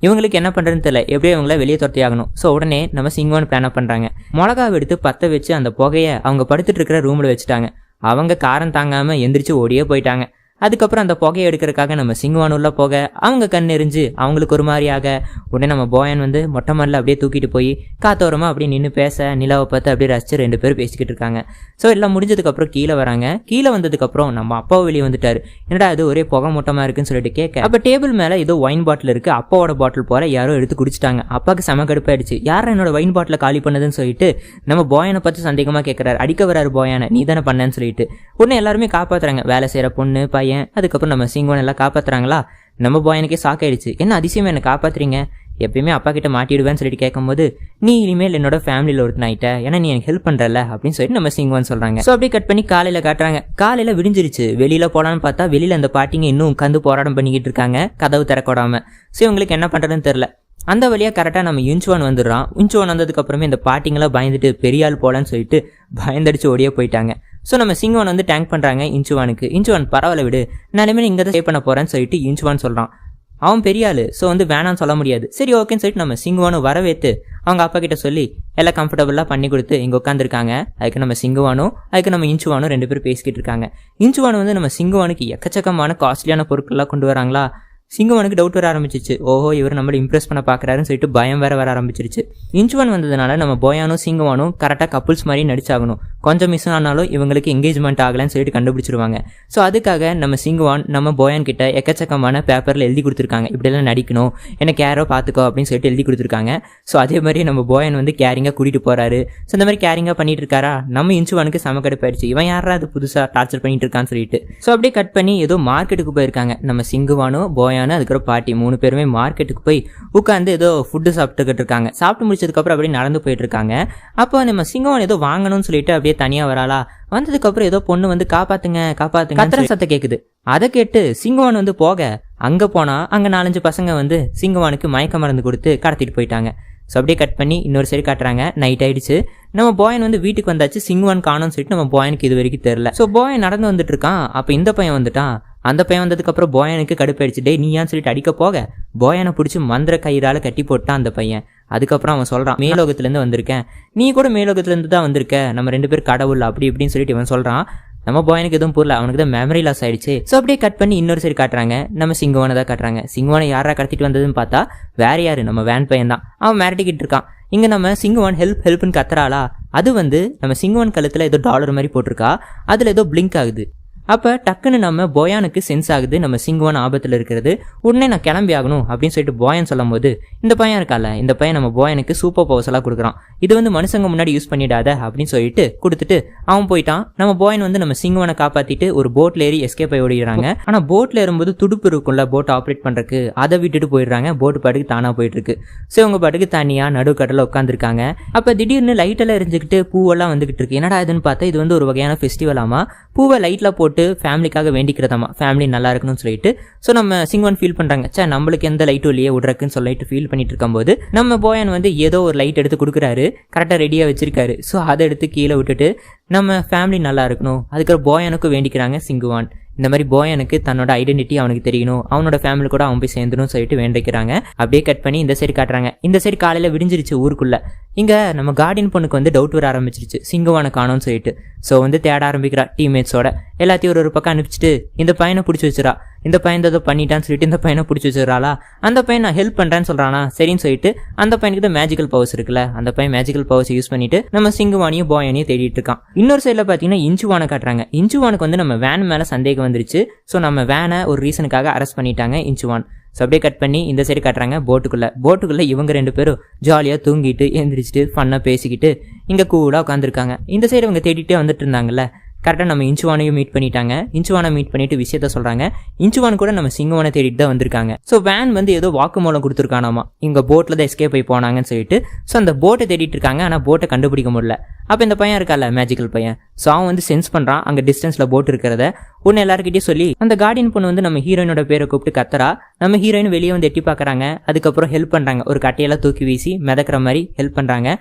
இவங்களுக்கு என்ன பண்ணுறதுன்னு தெரியல, எப்படியும் இவங்கள வெளியே துரத்தி ஆகணும். ஸோ உடனே நம்ம சிங்குவான் பிளான் பண்ணுறாங்க. மிளகாவை எடுத்து பற்ற வச்சு அந்த புகையை அவங்க படுத்துட்டு இருக்கிற ரூமில் வச்சுட்டாங்க. அவங்க காரம் தாங்காமல் எந்திரிச்சு ஓடியே போயிட்டாங்க. அதுக்கப்புறம் அந்த புகையை எடுக்கிறதுக்காக நம்ம சிங்குவான் உள்ள போக அவங்க கண் எரிஞ்சு அவங்களுக்கு ஒரு மாதிரியாக. உடனே நம்ம போயன் வந்து மொட்டை மாடில் அப்படியே தூக்கிட்டு போய் காத்தோரமாக அப்படியே நின்று பேச, நிலாவை பார்த்து அப்படியே ரசிச்சு 2 பேரும் பேசிக்கிட்டு இருக்காங்க. ஸோ எல்லாம் முடிஞ்சதுக்கப்புறம் கீழே வராங்க. கீழே வந்ததுக்கப்புறம் நம்ம அப்பாவை வெளியே வந்துட்டாரு. என்னடா அது ஒரே புகை மூட்டமாக இருக்குன்னு சொல்லிட்டு கேட்க, அப்போ டேபிள் மேலே ஏதோ ஒயின் பாட்டில் இருக்குது. அப்பாவோட பாட்டில் போல யாரோ எடுத்து குடிச்சிட்டாங்க. அப்பாவுக்கு செம கடுப்பாயிடுச்சு. யாரும் என்னோட ஒயின் பாட்டில் காலி பண்ணதுன்னு சொல்லிட்டு நம்ம போயனை பார்த்து சந்தேகமாக கேட்குறாரு. அடிக்க வராரு போயானை, நீ தானே பண்ணேன்னு சொல்லிட்டு. உடனே எல்லாருமே காப்பாற்றுறாங்க. வேலை செய்கிற பொண்ணு பையன், அதுக்கப்புறம் நம்ம சிங்குவான் எல்லாம் காப்பாற்றுறாங்களா. நம்ம போயனுக்கே சாக்காயிடுச்சு. என்ன அதிசயம் என்னை காப்பாற்றுறீங்க, எப்பயுமே அப்பா கிட்ட மாட்டிடுவேன்னு சொல்லிட்டு கேட்கும்போது, நீ இனிமேல் என்னோட ஃபேமிலியில் ஒருத்தன் ஆயிட்ட, ஏன்னா நீ எனக்கு ஹெல்ப் பண்ணுறல அப்படின்னு சொல்லிட்டு நம்ம சிங்குவான் சொல்கிறாங்க. ஸோ அப்படியே கட் பண்ணி காலையில் காட்டுறாங்க. காலையில் விடிஞ்சிருச்சு. வெளியில் போகலான்னு பார்த்தா வெளியில் அந்த பாட்டிங்க இன்னும் உட்காந்து போராட்டம் பண்ணிக்கிட்டு இருக்காங்க, கதவு திறக்கூடாமல். ஸோ இவங்களுக்கு என்ன பண்ணுறதுன்னு தெரில. அந்த வழியாக கரெக்டாக நம்ம யுன்சுவான் வந்துடுறான். யுன்சுவான் வந்ததுக்கப்புறமே இந்த பாட்டிங்கெல்லாம் பயந்துட்டு பெரிய ஆள் போகலான்னு சொல்லிட்டு பயந்தடிச்சு ஓடியே போயிட்டாங்க. ஸோ நம்ம சிங்குவான் வந்து டேங்க் பண்ணுறாங்க இன்சுவானுக்கு. இன்சுவான் பரவாயில்ல விடு, நான் இனிமேல் இங்கே தான் ஸ்டே பண்ண போகிறேன்னு சொல்லிட்டு இன்சுவான் சொல்கிறான். அவன் பெரிய ஆள், ஸோ வந்து வேணான்னு சொல்ல முடியாது. சரி ஓகேன்னு சொல்லிட்டு நம்ம சிங்குவானும் வரவேற்று அவங்க அப்பா கிட்ட சொல்லி எல்லாம் கம்ஃபர்டபுளாக பண்ணி கொடுத்து இங்கே உட்காந்துருக்காங்க. அதுக்கு நம்ம சிங்குவானும் அதுக்கு நம்ம இன்சுவானும் 2 பேரும் பேசிக்கிட்டு இருக்காங்க. இன்சுவான் வந்து நம்ம சிங்குவானுக்கு எக்கச்சக்கமான காஸ்ட்லியான பொருட்கள்லாம் கொண்டு வராங்களா. சிங்குவானுக்கு டவுட் வர ஆரம்பிச்சிச்சு. ஓஹோ, இவர் நம்மளை இம்ப்ரெஸ் பண்ண பார்க்குறாருன்னு சொல்லிட்டு பயம் வேற வர ஆரம்பிச்சிருச்சு. இன்சுவான் வந்ததுனால நம்ம போயானும் சிங்குவானும் கரெக்டாக கப்புள்ஸ் மாதிரி நடிச்சாகணும். கொஞ்சம் மிஸ் ஆனாலும் இவங்களுக்கு என்கேஜ்மெண்ட் ஆகலைன்னு சொல்லிட்டு கண்டுபிடிச்சிருவாங்க. ஸோ அதுக்காக நம்ம சிங்குவான் நம்ம போயான் கிட்ட எக்கச்சக்கமான பேப்பரில் எழுதி கொடுத்துருக்காங்க, இப்படியெல்லாம் நடிக்கணும், எனக்கு யாரோ பார்த்துக்கோ அப்படின்னு சொல்லிட்டு எழுதி கொடுத்துருக்காங்க. ஸோ அதே மாதிரி நம்ம போயான் வந்து கேரிங்காக கூட்டிகிட்டு போகிறாரு. ஸோ இந்த மாதிரி கேரிங்காக பண்ணிட்டு இருக்காரா. நம்ம இன்சுவானுக்கு செம கடுப்பாயிடுச்சு, இவன் யாரா அது புதுசாக டார்ச்சர் பண்ணிட்டு இருக்கான்னு சொல்லிட்டு. ஸோ அப்படியே கட் பண்ணி ஏதோ மார்க்கெட்டுக்கு போயிருக்காங்க. நம்ம சிங்குவானும் போயான் அதுக்கப்புறம் பாட்டி 3 பேருமே மார்க்கெட்டுக்கு போய் உட்காந்து ஏதோ ஃபுட்டு சாப்பிட்டுக்கிட்டு இருக்காங்க. சாப்பிட்டு முடிச்சதுக்கப்புறம் அப்படியே நடந்து போயிட்டு இருக்காங்க. அப்போ நம்ம சிங்குவான் ஏதோ வாங்கணும்னு சொல்லிட்டு அப்படியே தனியாக வராளா. வந்ததுக்கப்புறம் ஏதோ பொண்ணு வந்து காப்பாத்துங்க கத்துற சத்தம் கேட்குது. அதை கேட்டு சிங்குவான் வந்து போக அங்கே போனால் அங்கே 4-5 பசங்க வந்து சிங்குவானுக்கு மயக்க மருந்து கொடுத்து கடத்திட்டு போயிட்டாங்க. ஸோ அப்படியே கட் பண்ணி இன்னொரு சைடு காட்டுறாங்க. நைட் ஆயிடுச்சு. நம்ம போயன் வந்து வீட்டுக்கு வந்தாச்சு. சிங்குவான் காணோம்னு சொல்லிட்டு நம்ம போயனுக்கு இது வரைக்கும் தெரில. ஸோ போயன் நடந்து வந்துட்டு இருக்கான். அப்போ இந்த பையன் வந்துட்டான். அந்த பையன் வந்ததுக்கப்புறம் போயனுக்கு கடுப்பாயிடுச்சு. டே நீ ஏன்னு சொல்லிட்டு அடிக்க போக போயனை பிடிச்சி மந்திர கயிறால கட்டி போட்டான் அந்த பையன். அதுக்கப்புறம் அவன் சொல்கிறான், மேலோகத்துலேருந்து வந்திருக்கேன், நீ கூட மேலோகத்துலேருந்து தான் வந்திருக்க, நம்ம 2 பேர் கடவுள் அப்படி இப்படின்னு சொல்லிட்டு இவன் சொல்கிறான். நம்ம போயனுக்கு எதுவும் புரியல, அவனுக்கு தான் மெமரி லாஸ் ஆயிடுச்சு. ஸோ அப்படியே கட் பண்ணி இன்னொரு சைடு காட்டுறாங்க. நம்ம சிங்குவானை தான் காட்டுறாங்க. சிங்குவானை யாரா கடத்திட்டு வந்ததுன்னு பார்த்தா வேற யாரு, நம்ம வேன் பையன் தான். அவன் மிரட்டிக்கிட்டு இருக்கான். இங்கே நம்ம சிங்குவான் ஹெல்ப்னு கத்துறாளா, அது வந்து நம்ம சிங்குவான் கழுத்தில் ஏதோ டாலர் மாதிரி போட்டிருக்கா, அதில் ஏதோ பிளிங்க் ஆகுது. அப்போ டக்குன்னு நம்ம போயானுக்கு சென்ஸ் ஆகுது நம்ம சிங்குவான் ஆபத்தில் இருக்கிறது. உடனே நான் கிளம்பி ஆகணும் அப்படின்னு சொல்லிட்டு போயன் சொல்லும் போது இந்த பையன் இருக்கால, இந்த பையன் நம்ம போயனுக்கு சூப்பர் பவர்ஸ் எல்லாம் கொடுக்குறான். இது வந்து மனுஷங்க முன்னாடி யூஸ் பண்ணிடாத அப்படின்னு சொல்லிட்டு கொடுத்துட்டு அவன் போயிட்டான். நம்ம போயன் வந்து நம்ம சிங்குவானை காப்பாற்றிட்டு ஒரு போட்டில் ஏறி எஸ்கேப் ஆகி ஓடிடுறாங்க. ஆனால் போட்டில் ஏறும்போது துடுப்பு இருக்கும்ல போட் ஆப்ரேட் பண்ணுறதுக்கு, அதை விட்டுட்டு போயிடுறாங்க. போட்டு பாட்டுக்கு தானாக போயிட்டு இருக்கு. ஸோ இவங்க பாட்டுக்கு தனியாக நடுக்கடலில் உட்காந்துருக்காங்க. அப்போ திடீர்னு லைட்டெல்லாம் எரிஞ்சுக்கிட்டு பூவெல்லாம் வந்துகிட்டு இருக்கு. என்னடா இதுன்னு பார்த்தா இது வந்து ஒரு வகையான ஃபெஸ்டிவலாமா. பூவை லைட்டில் போட்டு ஃபேமிலிக்காக வேண்டிக்கிறதாமா, ஃபேமிலி நல்லா இருக்கணும்னு சொல்லிட்டு. ஸோ நம்ம சிங்குவான் ஃபீல் பண்ணுறாங்க, சே நம்மளுக்கு எந்த லைட்டும் இல்லையே விட்றக்குன்னு சொல்லிட்டு ஃபீல் பண்ணிட்டு இருக்கும்போது நம்ம போயன் வந்து ஏதோ ஒரு லைட் எடுத்து கொடுக்குறாரு. கரெக்டாக ரெடியாக வச்சிருக்காரு. ஸோ அதை எடுத்து கீழே விட்டுட்டு நம்ம ஃபேமிலி நல்லா இருக்கணும், அதுக்கப்புறம் போயனுக்கும் வேண்டிக்கிறாங்க சிங்குவான். இந்த மாதிரி போயனுக்கு தன்னோட ஐடென்டிட்டி அவனுக்கு தெரியணும், அவனோட ஃபேமிலி கூட அவன் போய் சேர்ந்துடும் சொல்லிட்டு வேண்டிக்கிறாங்க. அப்படியே கட் பண்ணி இந்த சைடு காட்டுறாங்க. இந்த சைடு காலையில் விடிஞ்சிருச்சு ஊருக்குள்ள. இங்கே நம்ம கார்டியன் பொண்ணுக்கு வந்து டவுட் வர ஆரம்பிச்சிருச்சு சிங்குவானை காணோம்னு சொல்லிட்டு. ஸோ வந்து தேட ஆரம்பிக்கிறா டீம்மேட்ஸோட. எல்லாத்தையும் ஒரு பக்கம் அனுப்பிச்சிட்டு இந்த பையனை பிடிச்சி வச்சுரா. இந்த பையன் ஏதோ பண்ணிட்டான்னு சொல்லிட்டு இந்த பையனை பிடிச்சி வச்சுறாளா. அந்த பையன் நான் ஹெல்ப் பண்ணுறேன்னு சொல்கிறானா, சரின்னு சொல்லிட்டு அந்த பையனுக்கு தான் மேஜிக்கல் பவர்ஸ் இருக்குல்ல, அந்த பையன் மேஜிக்கல் பவர்ஸ் யூஸ் பண்ணிட்டு நம்ம சிங்குவானையும் போயனையும் தேடிட்டு இருக்கான். இன்னொரு சைடில் பார்த்தீங்கன்னா இன்ச்சுவானை காட்டுறாங்க. இன்ச்சுவானுக்கு வந்து நம்ம வேன் மேலே சந்தேகம் வந்துருச்சு. ஸோ நம்ம வேனை ஒரு ரீசனுக்காக அரெஸ்ட் பண்ணிட்டாங்க இன்ச்சுவான். ஸோ அப்படியே கட் பண்ணி இந்த சைடு காட்டுறாங்க. போட்டுக்குள்ளே இவங்க 2 பேரும் ஜாலியாக தூங்கிட்டு எழுந்திரிச்சிட்டு ஃபன்னாக பேசிக்கிட்டு இங்கே கூலாக உட்காந்துருக்காங்க. இந்த சைடு இவங்க தேடிட்டே வந்துட்டு இருந்தாங்கல்ல, கரெக்டாக நம்ம இன்ச்சுவானையும் மீட் பண்ணிட்டாங்க. இன்ச்சுவானை மீட் பண்ணிட்டு விஷயத்த சொல்கிறாங்க. இன்ச்சுவான் கூட நம்ம சிங்குவானை தேடிட்டு தான் வந்திருக்காங்க. ஸோ வேன் வந்து ஏதோ வாக்குமூலம் கொடுத்துருக்கானாமா, இங்கே போட்டில் தான் எஸ்கேப் போய் போனாங்கன்னு சொல்லிட்டு. ஸோ அந்த போட்டை தேடிட்டு இருக்காங்க. ஆனால் போட்டை கண்டுபிடிக்க முடியல. அப்போ இந்த பையன் இருக்கால மேஜிக்கல் பையன், ஸோ அவன் வந்து சென்ஸ் பண்ணுறான் அங்கே டிஸ்டன்ஸில் போட் இருக்கிறத. ஒன்று எல்லாருக்கிட்டே சொல்லி அந்த கார்டியன் பொண்ணு வந்து நம்ம ஹீரோயினோட பேரை கூப்பிட்டு கத்துறா. நம்ம ஹீரோயின் வெளியே வந்து எட்டி பார்க்குறாங்க. அதுக்கப்புறம் ஹெல்ப் பண்ணுறாங்க, ஒரு கட்டையெல்லாம் தூக்கி வீசி மிதக்கிற மாதிரி ஹெல்ப் பண்ணுறாங்க.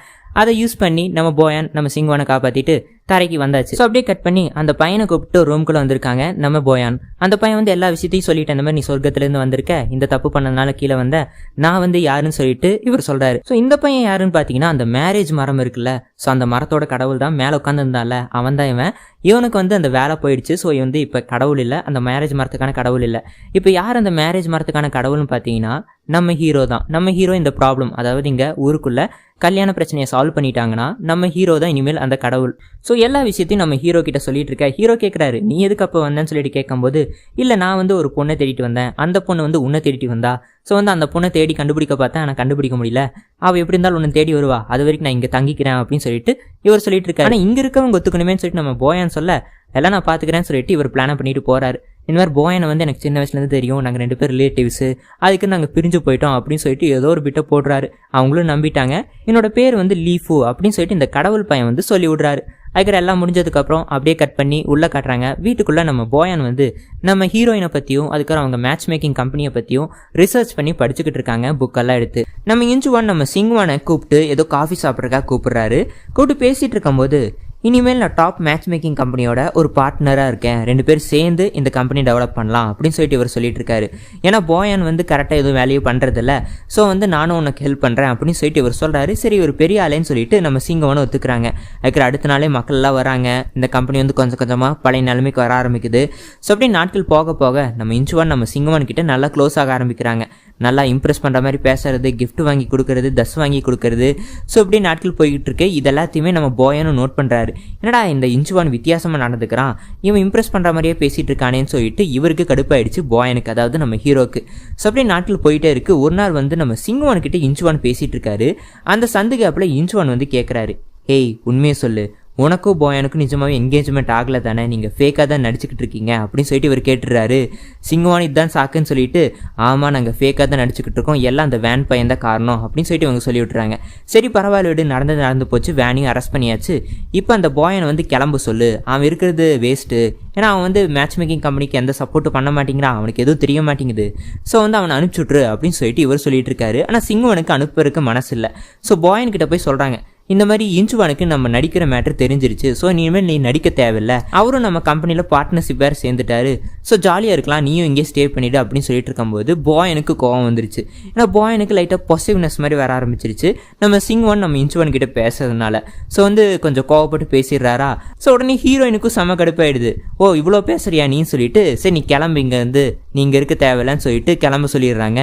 அதை யூஸ் பண்ணி நம்ம போயான் நம்ம சிங்குவானை காப்பாற்றிட்டு தரைக்கு வந்தாச்சு. ஸோ அப்படியே கட் பண்ணி அந்த பையனை கூப்பிட்டு ஒரு ரூம்குள்ளே வந்திருக்காங்க நம்ம போயான். அந்த பையன் வந்து எல்லா விஷயத்தையும் சொல்லிட்டு, இந்த மாதிரி நீ சொர்க்கத்துலேருந்து வந்திருக்க, இந்த தப்பு பண்ணதுனால கீழே வந்த, நான் வந்து யாருன்னு சொல்லிட்டு இவர் சொல்கிறாரு. ஸோ இந்த பையன் யாருன்னு பார்த்தீங்கன்னா அந்த மேரேஜ் மரம் இருக்குல்ல, ஸோ அந்த மரத்தோட கடவுள் தான். மேலே உட்காந்துருந்தால அவன் தான் இவன். இவனுக்கு வந்து அந்த வேலை போயிடுச்சு. ஸோ இவன் வந்து இப்போ கடவுள் இல்லை, அந்த மேரேஜ் மரத்துக்கான கடவுள் இல்லை. இப்போ யார் அந்த மேரேஜ் மரத்துக்கான கடவுள்னு பார்த்தீங்கன்னா நம்ம ஹீரோ தான். நம்ம ஹீரோ இந்த ப்ராப்ளம், அதாவது இங்கே ஊருக்குள்ள கல்யாண பிரச்சனையை சால்வ் பண்ணிட்டாங்கன்னா நம்ம ஹீரோ தான் இனிமேல் அந்த கடவுள். ஸோ எல்லா விஷயத்தையும் நம்ம ஹீரோ கிட்ட சொல்லிட்டு இருக்க. ஹீரோ கேட்குறாரு, நீ எதுக்கு அப்போ வந்தேன்னு சொல்லிட்டு கேட்கும்போது, இல்லை நான் வந்து ஒரு பொண்ணை தேடிட்டு வந்தேன், அந்த பொண்ணு வந்து உன்னை தேடிட்டு வந்தா. ஸோ வந்து அந்த பொண்ணை தேடி கண்டுபிடிக்க பார்த்தேன், ஆனால் கண்டுபிடிக்க முடியல, அவள் எப்படி இருந்தாலும் உன்னை தேடி வருவா, அது வரைக்கும் நான் இங்கே தங்கிக்கிறேன் அப்படின்னு சொல்லிட்டு இவர் சொல்லிட்டு இருக்காரு. ஆனால் இங்கே இருக்கவங்க ஒத்துக்கணுமேன்னு சொல்லிட்டு நம்ம போயான்னு சொல்ல, எல்லாம் நான் பார்த்துக்கிறேன்னு சொல்லிட்டு இவர் பிளான் பண்ணிட்டு போறாரு. இந்த மாதிரி போயனை வந்து எனக்கு சின்ன வயசுலேருந்து தெரியும், நாங்கள் 2 பேர் ரிலேட்டிவ்ஸு, அதுக்கு நாங்கள் பிரிஞ்சு போயிட்டோம் அப்படின்னு சொல்லிட்டு ஏதோ ஒரு பிட்டை போடுறாரு. அவங்களும் நம்பிட்டாங்க. என்னோட பேர் வந்து லீஃபு அப்படின்னு சொல்லிட்டு இந்த கடவுள் பையன் வந்து சொல்லி விடுறாரு. அதுக்கப்புறம் எல்லாம் முடிஞ்சதுக்கப்புறம் அப்படியே கட் பண்ணி உள்ளே காட்டுறாங்க. வீட்டுக்குள்ளே நம்ம போயான் வந்து நம்ம ஹீரோயினை பற்றியும் அதுக்கப்புறம் அவங்க மேட்ச் மேக்கிங் கம்பெனியை பற்றியும் ரிசர்ச் பண்ணி படிச்சுக்கிட்டு இருக்காங்க புக்கெல்லாம் எடுத்து. நம்ம இன்ச்சுவான் நம்ம சிங்குவானை கூப்பிட்டு ஏதோ காஃபி சாப்பிட்றக்கா கூப்பிட்றாரு. கூப்பிட்டு பேசிகிட்டு இருக்கும்போது, இனிமேல் நான் டாப் மேட்ச் மேக்கிங் கம்பெனியோட ஒரு பார்ட்னராக இருக்கேன், 2 பேர் சேர்ந்து இந்த கம்பெனி டெவலப் பண்ணலாம் அப்படின்னு சொல்லிட்டு இவர் சொல்லிட்டு இருக்காரு. ஏன்னா போயான் வந்து கரெக்டாக எதுவும் வேலையும் பண்ணுறதில்ல. ஸோ வந்து நானும் உனக்கு ஹெல்ப் பண்ணுறேன் அப்படின்னு சொல்லிட்டு இவர் சொல்கிறாரு. சரி இவர் பெரிய ஆளேன்னு சொல்லிட்டு நம்ம சிங்குவானை ஒத்துக்கிறாங்க. அதுக்கு அடுத்த நாளே மக்கள் எல்லாம் வராங்க. இந்த கம்பெனி வந்து கொஞ்சம் கொஞ்சமாக பழைய நிலைமைக்கு வர ஆரம்பிக்குது. ஸோ அப்படியே நாட்கள் போக போக நம்ம இன்ச்சுவான் நம்ம சிங்குவான் கிட்ட நல்லா க்ளோஸ் ஆக ஆரம்பிக்கிறாங்க. நல்லா இம்ப்ரெஸ் பண்ணுற மாதிரி பேசுறது, கிஃப்ட் வாங்கி கொடுக்கறது, தஸ் வாங்கி கொடுக்கறது. ஸோ அப்படியே நாட்கள் போய்கிட்டு இருக்கு. இது எல்லாத்தையுமே நம்ம போயானும் நோட் பண்ணுறாரு. என்னடா இந்த இன்ச்சுவான் வித்தியாசமாக நடந்துக்கிறான், இவன் இம்ப்ரெஸ் பண்ணுற மாதிரியே பேசிகிட்டு இருக்கானேன்னு சொல்லிட்டு இவருக்கு கடுப்பாயிடுச்சு போயானுக்கு, அதாவது நம்ம ஹீரோக்கு. ஸோ அப்படியே நாட்கள் போயிட்டே இருக்கு. ஒரு நாள் வந்து நம்ம சிங்குவான்கிட்ட இன்ச்சுவான் பேசிகிட்டு இருக்காரு. அந்த சந்து கேப்பில் இன்ச்சுவான் வந்து கேட்குறாரு, ஏய் உண்மையை சொல்லு, உனக்கும் போயானுக்கும் நிஜமாவே என்கேஜ்மெண்ட் ஆகலை தானே, நீங்கள் ஃபேக்காக தான் நடிச்சுக்கிட்டு இருக்கீங்க அப்படின்னு சொல்லிட்டு இவர் கேட்டுறாரு. சிங்குவான் இதுதான் சாக்குன்னு சொல்லிட்டு ஆமாம் நாங்கள் ஃபேக்காக தான் நடிச்சுக்கிட்டு இருக்கோம், எல்லாம் அந்த வேன் பையன் தான் காரணம் அப்படின்னு சொல்லிட்டு இவங்க சொல்லி விட்டுறாங்க. சரி பரவாயில்ல விடு, நடந்து போச்சு, வேனையும் அரெஸ்ட் பண்ணியாச்சு. இப்போ அந்த போயனை வந்து கிளம்ப சொல்லு, அவன் இருக்கிறது வேஸ்ட்டு, ஏன்னா அவன் வந்து மேட்ச் மேக்கிங் கம்பெனிக்கு எந்த சப்போர்ட்டும் பண்ண மாட்டேங்கிறான், அவனுக்கு எதுவும் தெரிய மாட்டேங்குது, ஸோ வந்து அவனை அனுப்பிச்சுட்ரு அப்படின்னு சொல்லிட்டு இவர் சொல்லிட்டு இருக்காரு. ஆனால் சிங்குவனுக்கு அனுப்புறதுக்கு மனசு இல்லை. ஸோ போயன்கிட்ட போய் சொல்கிறாங்க, இந்த மாதிரி இன்ச்சுவானுக்கு நம்ம நடிக்கிற மேட்டர் தெரிஞ்சிருச்சு, ஸோ இனிமேல் நீ நடிக்க தேவையில்லை, அவரும் நம்ம கம்பெனியில் பார்ட்னர்ஷிப் வேறு சேர்ந்துட்டாரு, ஸோ ஜாலியாக இருக்கலாம், நீயும் இங்கே ஸ்டே பண்ணிவிடு அப்படின்னு சொல்லிட்டு இருக்கும்போது போயனுக்கு கோவம் வந்துருச்சு. ஏன்னா போயனுக்கு லைட்டாக பொசிவ்னஸ் மாதிரி வர ஆரம்பிச்சிருச்சு நம்ம சிங்குவான் நம்ம இன்ச்சுவான் கிட்ட பேசுறதுனால. ஸோ வந்து கொஞ்சம் கோவப்பட்டு பேசிடுறாரா. ஸோ உடனே ஹீரோயினுக்கும் செம கடுப்பாயிடுது. ஓ இவ்வளோ பேசுறியா நீ சொல்லிட்டு, சரி நீ கிளம்பு இங்கே வந்து, நீங்கள் இருக்க தேவையில்லைன்னு சொல்லிட்டு கிளம்ப சொல்லிடுறாங்க.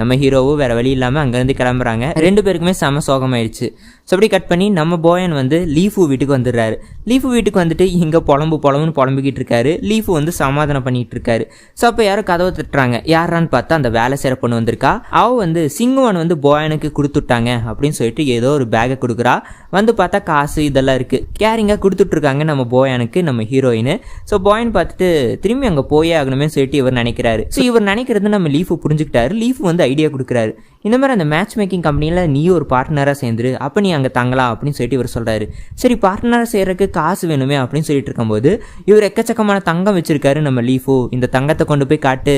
நம்ம ஹீரோவும் வேறு வழி இல்லாமல் அங்கேருந்து கிளம்புறாங்க. ரெண்டு பேருக்குமே செம சோகமாயிடுச்சு. ஸோ அப்படி கட் பண்ணி நம்ம போயன் வந்து லீஃபு வீட்டுக்கு வந்துடுறாரு. லீஃபு வீட்டுக்கு வந்துட்டு இங்கே புலம்புன்னு புலம்பிக்கிட்டு இருக்காரு. லீஃபு வந்து சமாதானம் பண்ணிட்டு இருக்காரு. ஸோ அப்போ யாரும் கதவை தட்டுறாங்க. யாரான்னு பார்த்தா அந்த வேலை செய்கிற பொண்ணு வந்திருக்கா. அவள் வந்து சிங்குவான் வந்து போயனுக்கு கொடுத்துட்டாங்க அப்படின்னு சொல்லிட்டு ஏதோ ஒரு பேக்கை கொடுக்குறா. வந்து பார்த்தா காசு இதெல்லாம் இருக்குது, கேரிங்காக கொடுத்துட்ருக்காங்க நம்ம போயனுக்கு நம்ம ஹீரோயின். ஸோ போயன் பார்த்துட்டு திரும்பி அங்கே போயே ஆகணுமே சொல்லிட்டு இவர் நினைக்கிறாரு. ஸோ இவர் நினைக்கிறது நம்ம லீஃபு புரிஞ்சுக்கிட்டாரு. லீஃபு வந்து ஐடியா கொடுக்குறாரு, இந்த மாதிரி அந்த மேட்ச் மேக்கிங் கம்பெனியில் நீ ஒரு பார்ட்னராக சேர்ந்துரு, அப்போ நீ அங்கே தங்கலாம் அப்படின்னு சொல்லிட்டு இவர் சொல்கிறாரு. சரி பார்ட்னராக சேர்றதுக்கு காசு வேணுமே அப்படின்னு சொல்லிட்டு இருக்கும்போது இவர் எக்கச்சக்கமான தங்கம் வச்சிருக்காரு நம்ம லீஃபு, இந்த தங்கத்தை கொண்டு போய் காட்டு,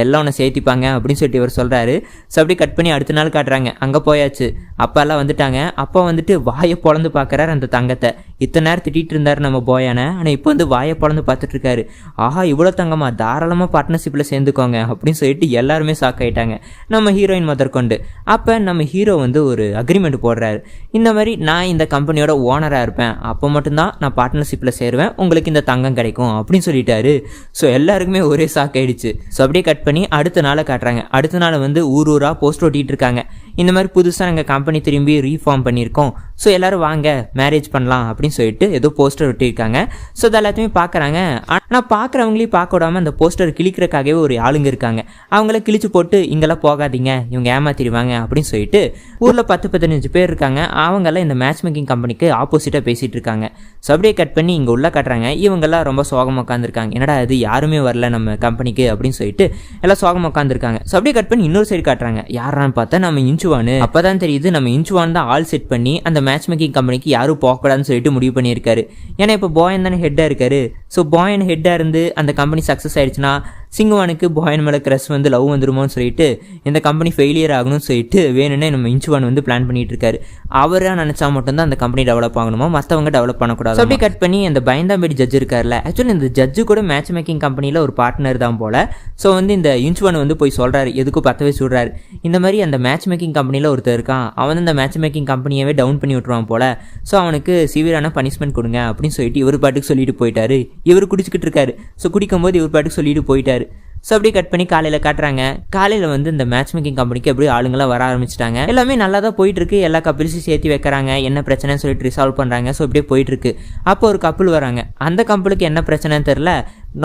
எல்லாம் ஒன்று சேர்த்திப்பாங்க அப்படின்னு சொல்லிட்டு இவர் சொல்கிறாரு. ஸோ அப்படி கட் பண்ணி அடுத்த நாள் காட்டுறாங்க. அங்கே போயாச்சு, அப்பா எல்லாம் வந்துட்டாங்க. அப்பா வந்துட்டு வாயை பொழந்து பார்க்குறாரு அந்த தங்கத்தை. இத்தனை நேரம் திட்டிகிட்டு இருந்தார் நம்ம போயானை, ஆனால் இப்போ வந்து வாயை பொழந்து பார்த்துட்டு இருக்காரு. ஆஹா இவ்வளோ தங்கமா, தாராளமாக பார்ட்னர்ஷிப்பில் சேர்ந்துக்கோங்க அப்படின்னு சொல்லிட்டு எல்லாருமே ஷாக் ஆகிட்டாங்க, நம்ம ஹீரோயின் முதற்கொண்டு. அப்போ நம்ம ஹீரோ வந்து ஒரு அக்ரிமெண்ட் போடுறாரு. இந்த மாதிரி நான் இந்த கம்பெனியோட ஓனராக இருப்பேன், அப்போ மட்டும்தான் நான் பார்ட்னர்ஷிப்பில் சேருவேன், உங்களுக்கு இந்த தங்கம் கிடைக்கும் அப்படின்னு சொல்லிட்டாரு. ஸோ எல்லாருக்குமே ஒரே ஷாக் ஆயிடுச்சு. ஸோ அப்படியே கட் பண்ணி அடுத்த நாளை காட்டுறாங்க. அடுத்த நாள் வந்து ஊராக போஸ்ட் ஒட்டிகிட்டு இருக்காங்க. இந்த மாதிரி புதுசாக நாங்கள் கம்பெனி திரும்பி ரீஃபார்ம் பண்ணியிருக்கோம், ஸோ எல்லோரும் வாங்க மேரேஜ் பண்ணலாம் அப்படின்னு சொல்லிட்டு ஏதோ போஸ்டர் ஒட்டியிருக்காங்க. ஸோ அது எல்லாத்தையுமே பார்க்குறாங்க. ஆனால் பார்க்குறவங்களையும் பார்க்க விடாமல் அந்த போஸ்டர் கிழிக்கிறக்காகவே ஒரு ஆளுங்க இருக்காங்க. அவங்கள கிழிச்சு போட்டு இங்கெல்லாம் போகாதீங்க, இவங்க ஏமாத்திடுவாங்க அப்படின்னு சொல்லிட்டு ஊரில் 10-15 பேர் இருக்காங்க. அவங்கெல்லாம் இந்த மேட்ச் மேக்கிங் கம்பெனிக்கு ஆப்போசிட்டாக பேசிகிட்டு இருக்காங்க. ஸோ அப்படியே கட் பண்ணி இங்கே உள்ள காட்டுறாங்க. இவங்கெல்லாம் ரொம்ப சோகமாக உட்காந்துருக்காங்க. என்னடா அது யாருமே வரல நம்ம கம்பெனிக்கு அப்படின்னு சொல்லிட்டு எல்லாம் சோகமாக உட்காந்துருக்காங்க. ஸோ அப்படியே கட் பண்ணி இன்னொரு சைடு காட்டுறாங்க. யாரான்னு பார்த்தா நம்ம இன்ச்சுவானு. அப்பதான் தெரியுது நம்ம இன்ச்சுவான் தான் ஆல் செட் பண்ணி அந்த மேட்ச் மேக்கிங் கம்பெனிக்கு யாரும் போகக்கூடாதுன்னு சொல்லிட்டு முடிவு பண்ணியிருக்காரு. ஏன்னா இப்போ போயன் தானே ஹெட்டாக இருக்காரு. ஸோ போயன் ஹெட்டாக இருந்து அந்த கம்பெனி சக்ஸஸ் ஆயிடுச்சுன்னா சிங்குவானுக்கு போயன் மேலே கிரஷ் வந்து லவ் வந்துருமோன்னு சொல்லிட்டு இந்த கம்பெனி ஃபெயிலியர் ஆகணும்னு சொல்லிட்டு வேணும்னே நம்ம இன்ச்சுவான் வந்து பிளான் பண்ணிட்டு இருக்காரு. அவராக நினச்சா மட்டும்தான் அந்த கம்பெனி டெவலப் ஆகணுமோ, மற்றவங்க டெவலப் பண்ணக்கூடாது. அப்படி கட் பண்ணி அந்த பயந்தாம்பேடி ஜட்ஜ் இருக்கார்ல, ஆக்சுவலி இந்த ஜட்ஜு கூட மேட்ச் மேக்கிங் கம்பெனியில் ஒரு பார்ட்னர் தான் போல. ஸோ வந்து இந்த இன்ச்சுவான் வந்து போய் சொல்கிறாரு, எதுக்கும் பற்ற வச்சு விடுறாரு. இந்த மாதிரி அந்த மேட்ச் மேக்கிங் கம்பெனியில் ஒருத்தர் இருக்கான், அவன் இந்த மேட்ச் மேக்கிங் கம்பெனியவே டவுன் பண்ணி விட்டுருவான் போல, ஸோ அவனுக்கு சிவியரான பனிஷ்மெண்ட் கொடுங்க அப்படின்னு சொல்லிட்டு இவர் பாட்டுக்கு சொல்லிட்டு போயிட்டாரு. இவர் குடிச்சிக்கிட்டு இருக்காரு. ஸோ குடிக்கும்போது இவர் பாட்டுக்கு சொல்லிட்டு போயிட்டாரு. ஸோ அப்படியே கட் பண்ணி காலையில் காட்டுறாங்க. காலையில் வந்து இந்த மேட்ச் மேக்கிங் கம்பெனிக்கு எப்படி ஆளுங்களாம் வர ஆரம்பிச்சிட்டாங்க. எல்லாமே நல்லா தான் போயிட்டுருக்கு. எல்லா கப்பிள்ஸையும் சேர்த்து வைக்கிறாங்க, என்ன பிரச்சனைன்னு சொல்லிட்டு ரிசால்வ் பண்ணுறாங்க. ஸோ அப்படியே போயிட்டுருக்கு. அப்போ ஒரு கப்பிள் வராங்க. அந்த கப்பலுக்கு என்ன பிரச்சனைன்னு தெரில,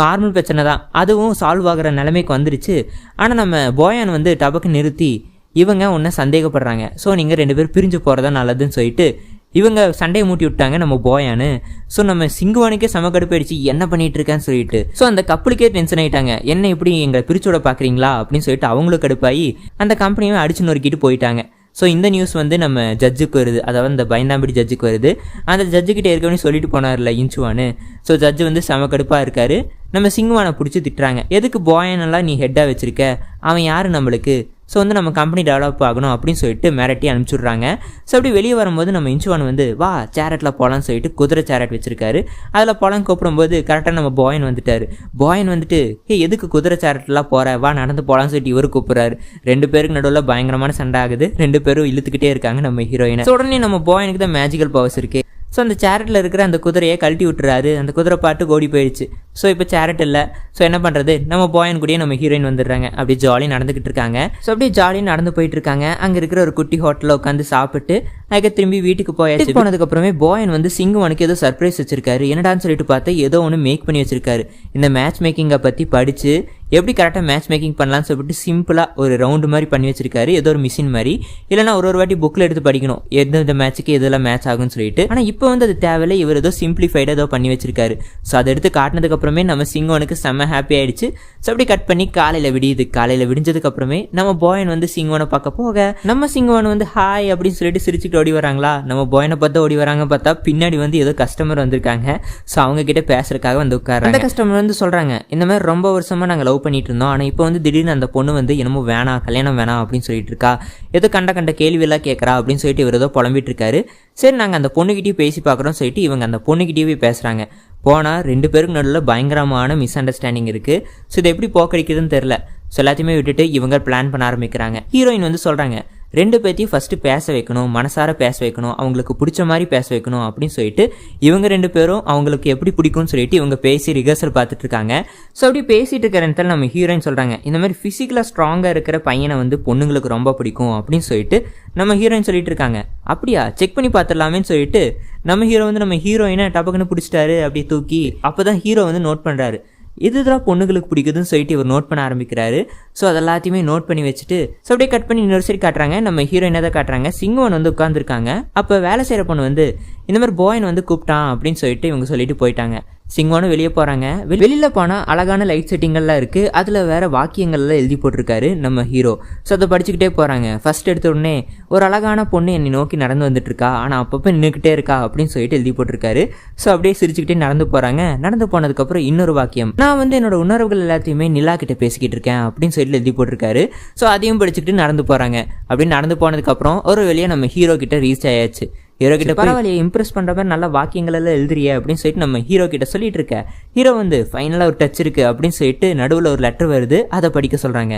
நார்மல் பிரச்சனை தான், அதுவும் சால்வ் ஆகிற நிலைமைக்கு வந்துருச்சு. ஆனால் நம்ம போயான் வந்து டபக்கு நிறுத்தி இவங்க ஒன்று சந்தேகப்படுறாங்க. ஸோ நீங்கள் 2 பேர் பிரிஞ்சு போகிறதா நல்லதுன்னு சொல்லிட்டு இவங்க சண்டையை மூட்டி விட்டாங்க நம்ம போயானு. ஸோ நம்ம சிங்குவானுக்கே சமக்கடுப்பாயிடுச்சு, என்ன பண்ணிட்டு இருக்கான்னு சொல்லிட்டு. ஸோ அந்த கப்பலுக்கே டென்ஷன் ஆகிட்டாங்க, என்ன இப்படி எங்களை பிரிச்சோட பார்க்குறீங்களா அப்படின்னு சொல்லிட்டு அவங்களும் கடுப்பாகி அந்த கம்பெனியை அடிச்சு நொறுக்கிட்டு போயிட்டாங்க. ஸோ இந்த நியூஸ் வந்து நம்ம ஜட்ஜுக்கு வருது, அதாவது இந்த பயந்தாம்படி ஜட்ஜுக்கு வருது. அந்த ஜட்ஜுக்கிட்ட ஏற்கனவே சொல்லிட்டு போனார்ல இன்ச்சுவானு. ஸோ ஜட்ஜு வந்து சமக்கடுப்பாக இருக்காரு. நம்ம சிங்குவானை பிடிச்சி திட்டுறாங்க, எதுக்கு போயனெல்லாம் நீ ஹெட்டாக வச்சுருக்க, அவன் யார் நம்மளுக்கு, ஸோ வந்து நம்ம கம்பெனி டெவலப் ஆகணும் அப்படின்னு சொல்லிட்டு மிரட்டி அனுப்பிச்சுட்றாங்க. ஸோ அப்படி வெளியே வரும்போது நம்ம இன்ச்சுவான் வந்து வா சேரட்டில் போகலான்னு சொல்லிட்டு குதிரை சேரட் வச்சிருக்காரு. அதில் போகலான்னு கூப்பிடும்போது கரெக்டாக நம்ம போயன் வந்துட்டார். போயன் வந்துட்டு எதுக்கு குதிரை சேரட்லாம் போகிற, வா நடந்து போகலான்னு சொல்லிட்டு இவர் கூப்பிட்றாரு. 2 பேருக்கு நடுவில் பயங்கரமான சண்டை ஆகுது. 2 பேரும் இழுத்துக்கிட்டே இருக்காங்க நம்ம ஹீரோயினை. ஸோ உடனே நம்ம போயனுக்கு தான் மேஜிக்கல் பவர்ஸ் இருக்குது. ஸோ அந்த சேரட்டில் இருக்கிற அந்த குதிரையை கழட்டி விட்டுறாரு. அந்த குதிரை பாட்டு ஓடி போயிடுச்சு. ஸோ இப்போ சேரட் இல்லை. ஸோ என்ன பண்ணுறது, நம்ம பாயன் கூடயே நம்ம ஹீரோயின் வந்துடுறாங்க. அப்படியே ஜாலியாக நடந்துக்கிட்டு இருக்காங்க. ஸோ அப்படியே ஜாலியாக நடந்து போயிட்டு இருக்காங்க. அங்கே இருக்கிற ஒரு குட்டி ஹோட்டலில் உட்காந்து சாப்பிட்டு அதுக்கு திரும்பி வீட்டுக்கு போயாச்சு. போனதுக்கப்புறமே பாயன் வந்து சிங்குவானுக்கு ஏதோ சர்ப்ரைஸ் வச்சிருக்காரு. என்னடான்னு சொல்லிட்டு பார்த்தா ஏதோ ஒன்று மேக் பண்ணி வச்சிருக்காரு. இந்த மேட்ச் மேக்கிங்கை பற்றி படித்து எப்படி கரெக்டாக மேட்ச் மேக்கிங் பண்ணலான்னு சொல்லிட்டு சிம்பிளாக ஒரு ரவுண்டு மாதிரி பண்ணி வச்சிருக்காரு. ஏதோ ஒரு மிஷின் மாதிரி. இல்லைனா ஒரு வாட்டி புக்கில் எடுத்து படிக்கணும் எந்தெந்த மேட்ச்சுக்கு எதெல்லாம் மேட்ச் ஆகும்னு சொல்லிட்டு. ஆனால் இப்போ வந்து அது தேவையில்லை. இவர் ஏதோ சிம்பிளிஃபைடாக ஏதோ பண்ணி வச்சிருக்காரு. ஸோ அதை எடுத்து காட்டினதுக்கப்புறமே நம்ம சிங்குவனுக்கு செம்ம ஹாப்பி ஆயிடுச்சு. ஸோ அப்படி கட் பண்ணி காலையில் விடியுது. காலையில் விடிஞ்சதுக்கப்புறமே நம்ம பாயன் வந்து சிங்குவனை பார்க்க போக நம்ம சிங்குவன் வந்து ஹாய் அப்படின்னு சொல்லிட்டு சிரிச்சுட்டு ஓடி வராங்களா. நம்ம பாயனை பார்த்தா ஓடி வராங்க. பார்த்தா பின்னாடி வந்து ஏதோ கஸ்டமர் வந்திருக்காங்க. ஸோ அவங்க கிட்ட பேசுறதுக்காக வந்து உட்கார அந்த கஸ்டமர் வந்து சொல்கிறாங்க, இந்த மாதிரி ரொம்ப வருஷமாக நாங்கள் லவ் பண்ணிட்டு இருந்தோம். ஆனால் இப்போ வந்து திடீர்னு அந்த பொண்ணு வந்து என்னமோ வேணாம், கல்யாணம் வேணாம் அப்படின்னு சொல்லிட்டு இருக்கா. ஏதோ கண்ட கேள்வியெல்லாம் கேட்குறா அப்படின்னு சொல்லிட்டு இவர் ஏதோ புலம்பிட்டு இருக்காரு. சரி நாங்கள் அந்த பொண்ணுகிட்டயும் பேசி பார்க்குறோம் சொல்லிட்டு இவங்க அந்த பொண்ணுகிட்டயே பேசுகிறாங்க. போனால் 2 பேருக்கு நடுவில் பயங்கரமான மிஸ் அண்டர்ஸ்டாண்டிங் இருக்குது. ஸோ இதை எப்படி போக்கடிக்கிறதுன்னு தெரில. ஸோ எல்லாத்தையுமே விட்டுட்டு இவங்க பிளான் பண்ண ஆரம்பிக்கிறாங்க. ஹீரோயின் வந்து சொல்கிறாங்க, 2 பேர்த்தையும் ஃபஸ்ட்டு பேச வைக்கணும், மனசார பேச வைக்கணும், அவங்களுக்கு பிடிச்ச மாதிரி பேச வைக்கணும் அப்படின்னு சொல்லிட்டு இவங்க 2 பேரும் அவங்களுக்கு எப்படி பிடிக்கும்னு சொல்லிட்டு இவங்க பேசி ரிஹர்சல் பார்த்துட்டு இருக்காங்க. ஸோ அப்படி பேசிட்டு இருக்கிற இடத்துல நம்ம ஹீரோயின் சொல்கிறாங்க, இந்த மாதிரி ஃபிசிக்கலாக ஸ்ட்ராங்காக இருக்கிற பையனை வந்து பொண்ணுங்களுக்கு ரொம்ப பிடிக்கும் அப்படின்னு சொல்லிட்டு நம்ம ஹீரோயின் சொல்லிட்டு இருக்காங்க. அப்படியா, செக் பண்ணி பார்த்துடலாமேன்னு சொல்லிட்டு நம்ம ஹீரோ வந்து நம்ம ஹீரோயினை டபக்குன்னு பிடிச்சிட்டாரு. அப்படி தூக்கி அப்போ தான் ஹீரோ வந்து நோட் பண்ணுறாரு, இதுதான் பொண்ணுங்களுக்கு பிடிக்குதுன்னு சொல்லிட்டு இவர் நோட் பண்ண ஆரம்பிக்கிறாரு. ஸோ அதெல்லாத்தையுமே நோட் பண்ணி வச்சுட்டு ஸோ அப்படியே கட் பண்ணி இன்னொரு சைடு காட்டுறாங்க. நம்ம ஹீரோயினை தான் காட்டுறாங்க. சிங்குவன் வந்து உட்காந்துருக்காங்க. அப்போ வேலை செய்கிற பொண்ணு வந்து இந்த மாதிரி பாயன் வந்து கூப்பிட்டான் அப்படின்னு சொல்லிட்டு இவங்க சொல்லிட்டு போயிட்டாங்க. சிங்குவனும் வெளியே போகிறாங்க. வெளியில் போனால் அழகான லைட் செட்டிங்கெல்லாம் இருக்குது. அதில் வேறு வாக்கியங்கள்லாம் எழுதி போட்டிருக்காரு நம்ம ஹீரோ. ஸோ அதை படிச்சுக்கிட்டே போகிறாங்க. ஃபஸ்ட் எடுத்த உடனே ஒரு அழகான பொண்ணு என்னை நோக்கி நடந்து வந்துட்டுருக்கா, ஆனால் அப்பப்போ நின்றுக்கிட்டே இருக்கா அப்படின்னு சொல்லிட்டு எழுதி போட்டிருக்காரு. ஸோ அப்படியே சிரிச்சுக்கிட்டே நடந்து போகிறாங்க. நடந்து போனதுக்கப்புறம் இன்னொரு வாக்கியம், நான் வந்து என்னோட உணர்வுகள் எல்லாத்தையுமே நிலா கிட்ட பேசிக்கிட்டு இருக்கேன் அப்படின்னு சொல்லிட்டு எழுதி போட்டிருக்காரு. ஸோ அதையும் படிச்சுக்கிட்டு நடந்து போகிறாங்க. அப்படின்னு நடந்து போனதுக்கப்புறம் ஒரு வெளியே நம்ம ஹீரோ கிட்ட ரீச் ஆயாச்சு. ஹீரோ கிட்ட பரவாயில்லையே, இம்ப்ரெஸ் பண்ணுற மாதிரி நல்ல வாக்கியங்கள் எல்லாம் எழுதுறிய அப்படின்னு சொல்லிட்டு நம்ம ஹீரோ கிட்ட சொல்லிட்டு இருக்க. ஹீரோ வந்து ஃபைனலாக ஒரு டச் இருக்குது அப்படின்னு சொல்லிட்டு நடுவில் ஒரு லெட்டர் வருது, அதை படிக்க சொல்கிறாங்க.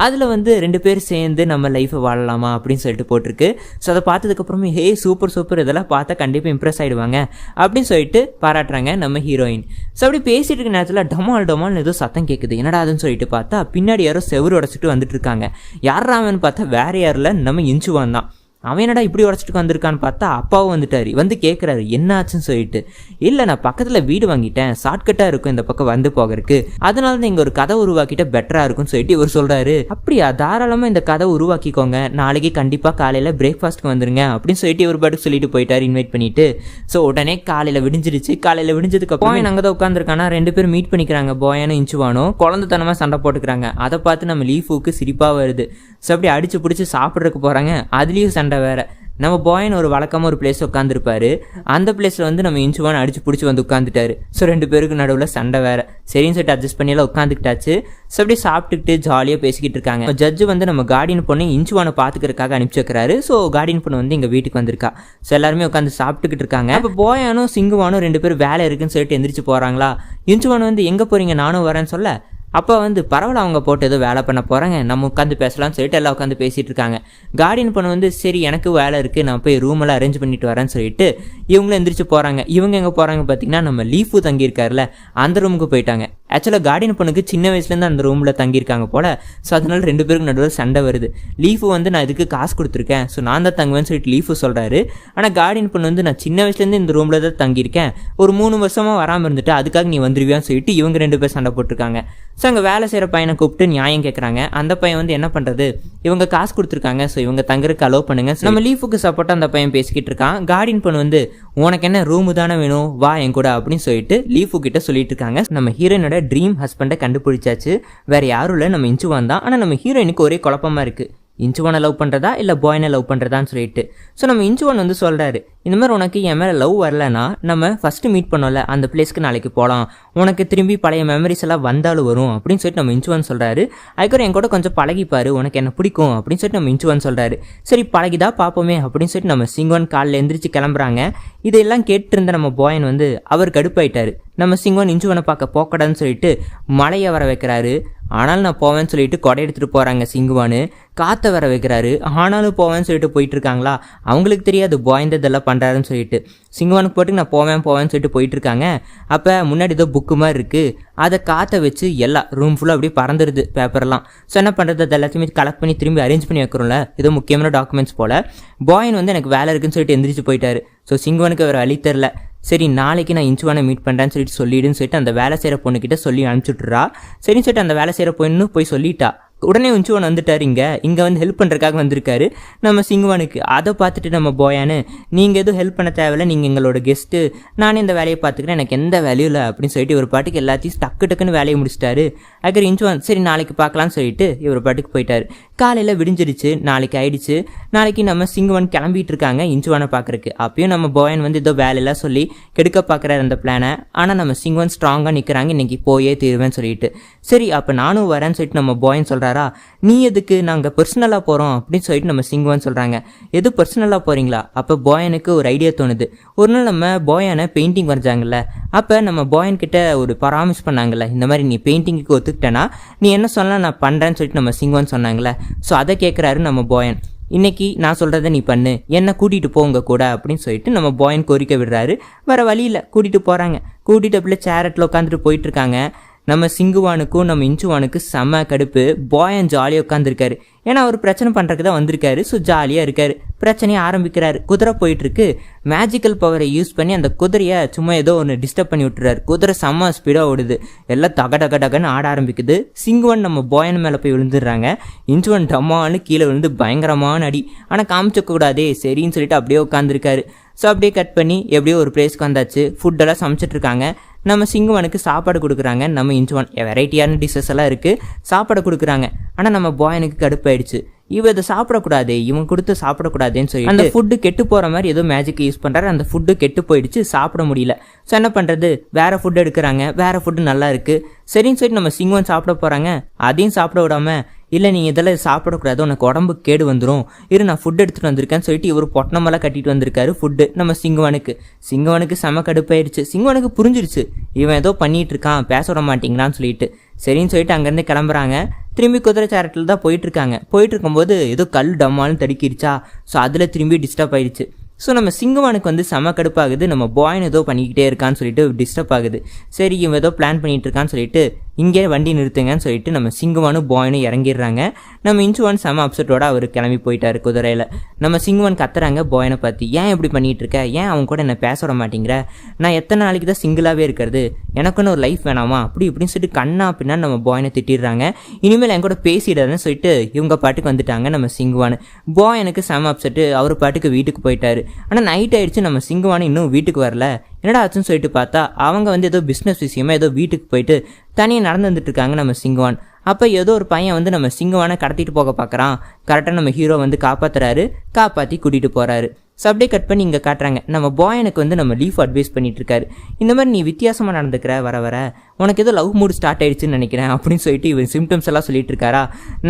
அதில் வந்து 2 பேர் சேர்ந்து நம்ம லைஃப்பை வாழலாமா அப்படின்னு சொல்லிட்டு போட்டிருக்கு. ஸோ அதை பார்த்ததுக்கப்புறமே ஹே சூப்பர் இதெல்லாம் பார்த்தா கண்டிப்பாக இம்ப்ரெஸ் ஆகிடுவாங்க அப்படின்னு சொல்லிட்டு பாராட்டுறாங்க நம்ம ஹீரோயின். ஸோ அப்படி பேசிட்டு இருக்க நேரத்தில் டமால்னு ஏதோ சத்தம் கேட்குது. என்னடா அதுன்னு சொல்லிட்டு பார்த்தா பின்னாடி யாரோ செவுரு உடச்சிட்டு வந்துட்டு இருக்காங்க. யாராவன்னு பார்த்தா வேற யாரில் நம்ம இன்ச்சுவான் தான். அவன் என்னடா இப்படி உடச்சிட்டு வந்திருக்கான்னு பார்த்தா அப்பாவும் வந்துட்டாரு. வந்து கேட்குறாரு என்ன ஆச்சுன்னு சொல்லிட்டு. இல்லை நான் பக்கத்தில் வீடு வாங்கிட்டேன், ஷார்ட்கட்டாக இருக்கும் இந்த பக்கம் வந்து போகிறதுக்கு, அதனால தான் இங்கே ஒரு கதை உருவாக்கிட்ட பெட்டராக இருக்கும்னு சொல்லிட்டு இவர் சொல்கிறாரு. அப்படியா, தாராளமாக இந்த கதை உருவாக்கிக்கோங்க, நாளைக்கு கண்டிப்பாக காலையில் பிரேக்ஃபாஸ்ட்டுக்கு வந்துருங்க அப்படின்னு சொல்லிட்டு இவர் பாட்டுக்கு சொல்லிட்டு போயிட்டார் இன்வைட் பண்ணிட்டு. ஸோ உடனே காலையில் விடிஞ்சிருச்சு. காலையில் விடிஞ்சதுக்கு அப்புறம் அங்கே தான் உட்காந்துருக்கானா 2 பேரும் மீட் பண்ணிக்கிறாங்க. பாயனும் இன்ச்சுவானும் குழந்தைத்தனமாக சண்டை போட்டுக்கிறாங்க. அதை பார்த்து நம்ம லீஃபுக்கு சிரிப்பாக வருது. ஸோ அப்படி அடிச்சு பிடிச்சி சாப்பிட்றதுக்கு போகிறாங்க. அதுலேயும் சண்டை வேற. நம்ம பாயன் ஒரு வழக்கமாக ஒரு பிளேஸ் உட்காந்துருப்பாரு. அந்த பிளேஸில் வந்து நம்ம இன்ச்சுவான் அடிச்சு பிடிச்சி வந்து உட்காந்துட்டாரு. ஸோ 2 பேருக்கு நடுவில் சண்டை வேற. சரின்னு சொல்லிட்டு அட்ஜஸ்ட் பண்ணியெல்லாம் உட்காந்துக்கிட்டாச்சு. ஸோ அப்படியே சாப்பிட்டுக்கிட்டு ஜாலியாக பேசிக்கிட்டு இருக்காங்க. ஜட்ஜு வந்து நம்ம கார்டியன் பொண்ணு இன்ச்சுவானை பார்த்துக்கிறதுக்காக அனுப்பிச்சு வைக்கிறாரு. ஸோ கார்டியன் பொண்ணு வந்து எங்கள் வீட்டுக்கு வந்திருக்கா. ஸோ எல்லாருமே உட்காந்து சாப்பிட்டுக்கிட்டு இருக்காங்க. அப்போ பாயானும் சிங்குவானும் 2 பேரும் வேலை இருக்குன்னு சொல்லிட்டு எந்திரிச்சு போகிறாங்களா. இன்ச்சுவான் வந்து எங்கே போகிறீங்க, நானும் வரேன்னு சொல்ல அப்போ வந்து பரவாயில்ல அவங்க போட்டு ஏதோ வேலை பண்ண போகிறாங்க, நம்ம உட்காந்து பேசலாம்னு சொல்லிட்டு எல்லாம் உட்காந்து பேசிகிட்டு இருக்காங்க. கார்டியன் பொண்ணு வந்து சரி எனக்கு வேலை இருக்குது, நான் போய் ரூமெல்லாம் அரேஞ்ச் பண்ணிட்டு வரேன்னு சொல்லிட்டு இவங்களும் எந்திரிச்சு போகிறாங்க. இவங்க எங்கே போகிறாங்க பார்த்தீங்கன்னா நம்ம லீஃபு தங்கியிருக்காருல அந்த ரூமுக்கு போயிட்டாங்க. ஆக்சுவலாக கார்டியன் பொண்ணுக்கு சின்ன வயசுலேருந்து அந்த ரூமில் தங்கியிருக்காங்க போல். ஸோ அதனால 2 பேருக்கு நடுவில் சண்டை வருது. லீஃபு வந்து நான் இதுக்கு காசு கொடுத்துருக்கேன், ஸோ நான் தான் தங்குவேன்னு சொல்லிட்டு லீஃபு சொல்கிறாரு. ஆனால் கார்டியன் பொண்ணு வந்து நான் சின்ன வயசுலேருந்து இந்த ரூமில் தான் தங்கியிருக்கேன், ஒரு 3 வருஷமாக வராமல் இருந்துட்டு அதுக்காக நீ வந்துருவியான்னு சொல்லிட்டு இவங்க 2 பேர் சண்டை போட்டிருக்காங்க. ஸோ அங்கே வேலை செய்கிற பையனை கூப்பிட்டு நியாயம் கேட்குறாங்க. அந்த பையன் வந்து என்ன பண்ணுறது, இவங்க காசு கொடுத்துருக்காங்க, ஸோ இவங்க தங்குறதுக்கு அலோவ் பண்ணுங்க. நம்ம லீஃபுக்கு சப்போர்ட்டாக அந்த பையன் பேசிக்கிட்டு இருக்கான். கார்டியன் பொண்ணு வந்து உனக்கு என்ன ரூமு தானே வேணும், வா என் கூட அப்படின்னு சொல்லிட்டு லீஃபு கிட்ட சொல்லிட்டு இருக்காங்க. நம்ம ஹீரோயினோட ட்ரீம் ஹஸ்பண்டை கண்டுபிடிச்சாச்சு. வேற யாரும் இல்லை, நம்ம இன்ச்சுவான் தான். ஆனால் நம்ம ஹீரோயினுக்கு ஒரே குழப்பமா இருக்கு, இன்ச்சுவானை லவ் பண்ணுறதா இல்லை பாய்னை லவ் பண்ணுறதான்னு சொல்லிட்டு. ஸோ நம்ம இன்ச்சுவான் வந்து சொல்கிறாரு, இந்த மாதிரி உனக்கு என் மேலே லவ் வரலன்னா நம்ம ஃபஸ்ட்டு மீட் பண்ணோம்ல அந்த பிளேஸ்க்கு நாளைக்கு போகலாம், உனக்கு திரும்பி பழைய மெமரிஸ் எல்லாம் வந்தாலும் வரும் அப்படின்னு சொல்லிட்டு நம்ம இன்ச்சுவான் சொல்கிறாரு. அதுக்கப்புறம் என் கூட கொஞ்சம் பழகிப்பாரு, உனக்கு என்ன பிடிக்கும் அப்படின்னு சொல்லிட்டு நம்ம இன்ச்சுவான் சொல்கிறாரு. சரி பழகிதா பார்ப்போமே அப்படின்னு சொல்லிட்டு நம்ம சிங்குவான் காலில் எந்திரிச்சு கிளம்புறாங்க. இதெல்லாம் கேட்டுருந்த நம்ம பாயன் வந்து அவர் கடுப்பாயிட்டாரு. நம்ம சிங்குவான் இன்ச்சுவானை பார்க்க போக்கடான்னு சொல்லிட்டு மலையை வர வைக்கிறாரு. ஆனால் நான் போவேன்னு சொல்லிட்டு கொடை எடுத்துகிட்டு போகிறாங்க சிங்குவானு. காற்றை வர வைக்கிறாரு. ஆனாலும் போவேன்னு சொல்லிட்டு போயிட்டு இருக்காங்களா, அவங்களுக்கு தெரியாது பாய் இதெல்லாம் பண்ணுறாருன்னு சொல்லிட்டு. சிங்குவானுக்கு போட்டு நான் போவேன்னு சொல்லிட்டு போயிட்டு இருக்காங்க. அப்போ முன்னாடி ஏதோ புக்கு மாதிரி இருக்குது, அதை காற்றை வச்சு எல்லா ரூம் ஃபுல்லாக அப்படியே பறந்துடுது பேப்பர்லாம். ஸோ என்ன பண்ணுறது, அது எல்லாத்தையுமே கலெக்ட் பண்ணி திரும்பி அரேஞ்ச் பண்ணி வைக்கிறோம்ல, ஏதோ முக்கியமான டாக்குமெண்ட்ஸ் போல். பாயன் வந்து எனக்கு வேலை இருக்குன்னு சொல்லிட்டு எந்திரிச்சு போயிட்டாரு. ஸோ சிங்குவானுக்கு அவர் வழி தெரில. சரி நாளைக்கு நான் இன்ச்சுவானை மீட் பண்ணுறேன்னு சொல்லிடுன்னு சொல்லிட்டு அந்த வேலை செய்கிற பொண்ணுக்கிட்ட சொல்லி அனுப்பிச்சுட்றா. சரின்னு சொல்லிட்டு அந்த வேலை செய்கிற பொண்ணு போய் சொல்லிட்டா. உடனே இன்ச்சுவான் வந்துட்டார். இங்கே வந்து ஹெல்ப் பண்ணுறதுக்காக வந்திருக்காரு நம்ம சிங்குவானுக்கு. அதை பார்த்துட்டு நம்ம போயானு, நீங்கள் எதுவும் ஹெல்ப் பண்ண தேவையில்ல, நீங்கள் எங்களோட கெஸ்ட்டு, நானே இந்த வேலையை பார்த்துக்கிறேன், எனக்கு எந்த வேலையும் இல்லை அப்படின்னு சொல்லிட்டு இவர் பாட்டுக்கு எல்லாத்தையும் டக்குன்னு வேலையை முடிச்சிட்டாரு. அதுக்கு இன்ச்சுவான் சரி நாளைக்கு பார்க்கலான்னு சொல்லிட்டு இவர் பாட்டுக்கு போயிட்டாரு. காலையில் விடிஞ்சிருச்சு, நாளைக்கு ஆயிடுச்சு. நாளைக்கு நம்ம சிங்குவான் கிளம்பிட்டு இருக்காங்க இன்ச்சுவானை பார்க்குறக்கு. அப்பயும் நம்ம போயன் வந்து ஏதோ வேலையெல்லாம் சொல்லி கெடுக்க பார்க்குறாரு அந்த பிளானை. ஆனால் நம்ம சிங்குவான் ஸ்ட்ராங்காக நிற்கிறாங்க, இன்றைக்கி போயே தீருவேன்னு சொல்லிட்டு. சரி அப்போ நானும் வரேன்னு சொல்லிட்டு நம்ம போயன் சொல்கிறாரா, நீ எதுக்கு, நாங்கள் பர்சனலாக போகிறோம் அப்படின்னு சொல்லிட்டு நம்ம சிங்குவான் சொல்கிறாங்க. எது பர்சனலாக போகிறீங்களா? அப்போ போயனுக்கு ஒரு ஐடியா தோணுது. ஒரு நாள் நம்ம போயானை பெயிண்டிங் வரைஞ்சாங்கல்ல, அப்போ நம்ம போயன்கிட்ட ஒரு பராமரிஸ் பண்ணாங்கல்ல, இந்த மாதிரி நீ பெயிண்டிங்க்கு ஒத்துக்கிட்டேன்னா நீ என்ன சொல்லலாம் நான் பண்ணுறேன்னு சொல்லிட்டு நம்ம சிங்குவான் சொன்னாங்களே. ஸோ அதை கேட்குறாரு நம்ம போயன். இன்னைக்கு நான் சொல்கிறத நீ பண்ணு, என்னை கூட்டிகிட்டு போங்க கூட அப்படின்னு சொல்லிட்டு நம்ம போயன் கோரிக்கை விடுறாரு. வேறு வழியில் கூட்டிகிட்டு போகிறாங்க. கூட்டிகிட்டு அப்படியே சேரட்டில் உட்காந்துட்டு போயிட்டுருக்காங்க. நம்ம சிங்குவானுக்கும் நம்ம இன்ச்சுவானுக்கு செம்ம கடுப்பு. போயன் ஜாலியாக உட்காந்துருக்காரு, ஏன்னா அவர் பிரச்சனை பண்ணுறதுக்கு தான் வந்திருக்காரு. ஸோ ஜாலியாக இருக்காரு. பிரச்சனையை ஆரம்பிக்கிறாரு. குதிரை போயிட்டுருக்கு. மேஜிக்கல் பவரை யூஸ் பண்ணி அந்த குதிரையை சும்மா ஏதோ ஒன்று டிஸ்டர்ப் பண்ணி விட்டுறாரு. குதிரை செம்ம ஸ்பீடாக ஓடுது, எல்லாம் டகன்னு ஆட ஆரம்பிக்குது. சிங்குவான் நம்ம போயன் மேலே போய் விழுந்துடுறாங்க. இன்ச்சுவான் டம்மான்னு கீழே விழுந்து பயங்கரமான அடி. ஆனால் காமிச்சக்கூடாதே சரின்னு சொல்லிட்டு அப்படியே உட்காந்துருக்காரு. ஸோ அப்படியே கட் பண்ணி எப்படியோ ஒரு பிளேஸ்க்கு வந்தாச்சு. ஃபுட்டெல்லாம் சமைச்சிட்ருக்காங்க. நம்ம சிங்குவானுக்கு சாப்பாடு கொடுக்குறாங்க. நம்ம இன்ச்சுவான் வெரைட்டியான டிஷ்ஷஸ் எல்லாம் இருக்குது, சாப்பாடு கொடுக்குறாங்க. ஆனால் நம்ம போயனுக்கு கடுப்பாயிடுச்சு. இவன் இதை சாப்பிடக்கூடாது, இவன் கொடுத்து சாப்பிடக்கூடாதுன்னு சொல்லி அந்த ஃபுட்டு கெட்டு போகிற மாதிரி ஏதோ மேஜிக் யூஸ் பண்ணுறாரு. அந்த ஃபுட்டு கெட்டு போயிடுச்சு, சாப்பிட முடியல. ஸோ என்ன பண்ணுறது, வேறு ஃபுட்டு எடுக்கிறாங்க. வேறு ஃபுட்டு நல்லா இருக்குது சரின்னு சொல்லிட்டு நம்ம சிங்குவான் சாப்பிட போகிறாங்க. அதையும் சாப்பிட விடாம, இல்லை நீங்கள் இதெல்லாம் சாப்பிடக்கூடாது, உனக்கு உடம்புக்கு கேடு வந்துடும், இரு நான் ஃபுட் எடுத்துகிட்டு வந்திருக்கேன்னு சொல்லிட்டு இவர் பொட்டணமெல்லாம் கட்டிட்டு வந்திருக்காரு ஃபுட்டு நம்ம சிங்குவானுக்கு செம கடுப்பாயிடுச்சு. சிங்குவானுக்கு புரிஞ்சிருச்சு இவன் ஏதோ பண்ணிகிட்டு இருக்கான், பேச விட மாட்டேங்கிறான்னு சொல்லிட்டு. சரின்னு சொல்லிட்டு அங்கேருந்து கிளம்புறாங்க. திரும்பி குதிரை சேரட்டில் தான் போயிட்டுருக்காங்க. போயிட்டு இருக்கும்போது ஏதோ கல் டம்மாலும் தடுக்கிடுச்சா. ஸோ அதில் திரும்பி டிஸ்டர்ப் ஆயிடுச்சு. ஸோ நம்ம சிங்குவானுக்கு வந்து செம கடுப்பாகுது. நம்ம பாயின் ஏதோ பண்ணிக்கிட்டே இருக்கான்னு சொல்லிட்டு டிஸ்டர்ப் ஆகுது. சரி இவன் ஏதோ பிளான் பண்ணிகிட்டு இருக்கான்னு சொல்லிட்டு இங்கே வண்டி நிறுத்துங்கன்னு சொல்லிட்டு நம்ம சிங்குவானும் பாயினும் இறங்கிடுறாங்க. நம்ம இன்ச்சுவான் செம அப்செட்டோட அவர் கிளம்பி போயிட்டாரு குதிரையில். நம்ம சிங்குவான் கத்துறாங்க பாயினை பார்த்து, ஏன் இப்படி பண்ணிகிட்டு இருக்க, ஏன் அவன் கூட என்ன பேச விட மாட்டேங்கிற, நான் எத்தனை நாளைக்கு தான் சிங்கிளாகவே இருக்கிறது, எனக்குன்னு ஒரு லைஃப் வேணாமா இப்படின்னு சொல்லிட்டு கண்ணா அப்படின்னா நம்ம பாயினை திட்டிடுறாங்க. இனிமேல் என் கூட பேசிடாதுன்னு சொல்லிட்டு இவங்க பாட்டுக்கு வந்துட்டாங்க நம்ம சிங்குவான். பாய் எனக்கு செம அப்செட்டு, அவர் பாட்டுக்கு வீட்டுக்கு போயிட்டாரு. ஆனால் நைட் ஆயிடுச்சு, நம்ம சிங்குவான் இன்னும் வீட்டுக்கு வரல. என்னடா ஆச்சுன்னு சொல்லிட்டு பார்த்தா அவங்க வந்து ஏதோ பிஸ்னஸ் விஷயமா ஏதோ வீட்டுக்கு போயிட்டு தனியாக நடந்து வந்துட்டு இருக்காங்க நம்ம சிங்குவான். அப்போ ஏதோ ஒரு பையன் வந்து நம்ம சிங்குவானை கடத்திட்டு போக பார்க்குறான். கரெக்டாக நம்ம ஹீரோ வந்து காப்பாற்றுறாரு, காப்பாற்றி கூட்டிகிட்டு போகிறாரு. ஸோ அப்படியே கட் பண்ணி இங்கே காட்டுறாங்க. நம்ம பாயனுக்கு வந்து நம்ம லீஃப் அட்வைஸ் பண்ணிட்டு இருக்காரு. இந்த மாதிரி நீ வித்தியாசமாக நடந்துக்கிற, வர உனக்கு ஏதோ லவ் மூட் ஸ்டார்ட் ஆயிடுச்சுன்னு நினைக்கிறேன் அப்படின்னு சொல்லிட்டு இவன் சிம்டம்ஸ் எல்லாம் சொல்லிட்டு இருக்காரா.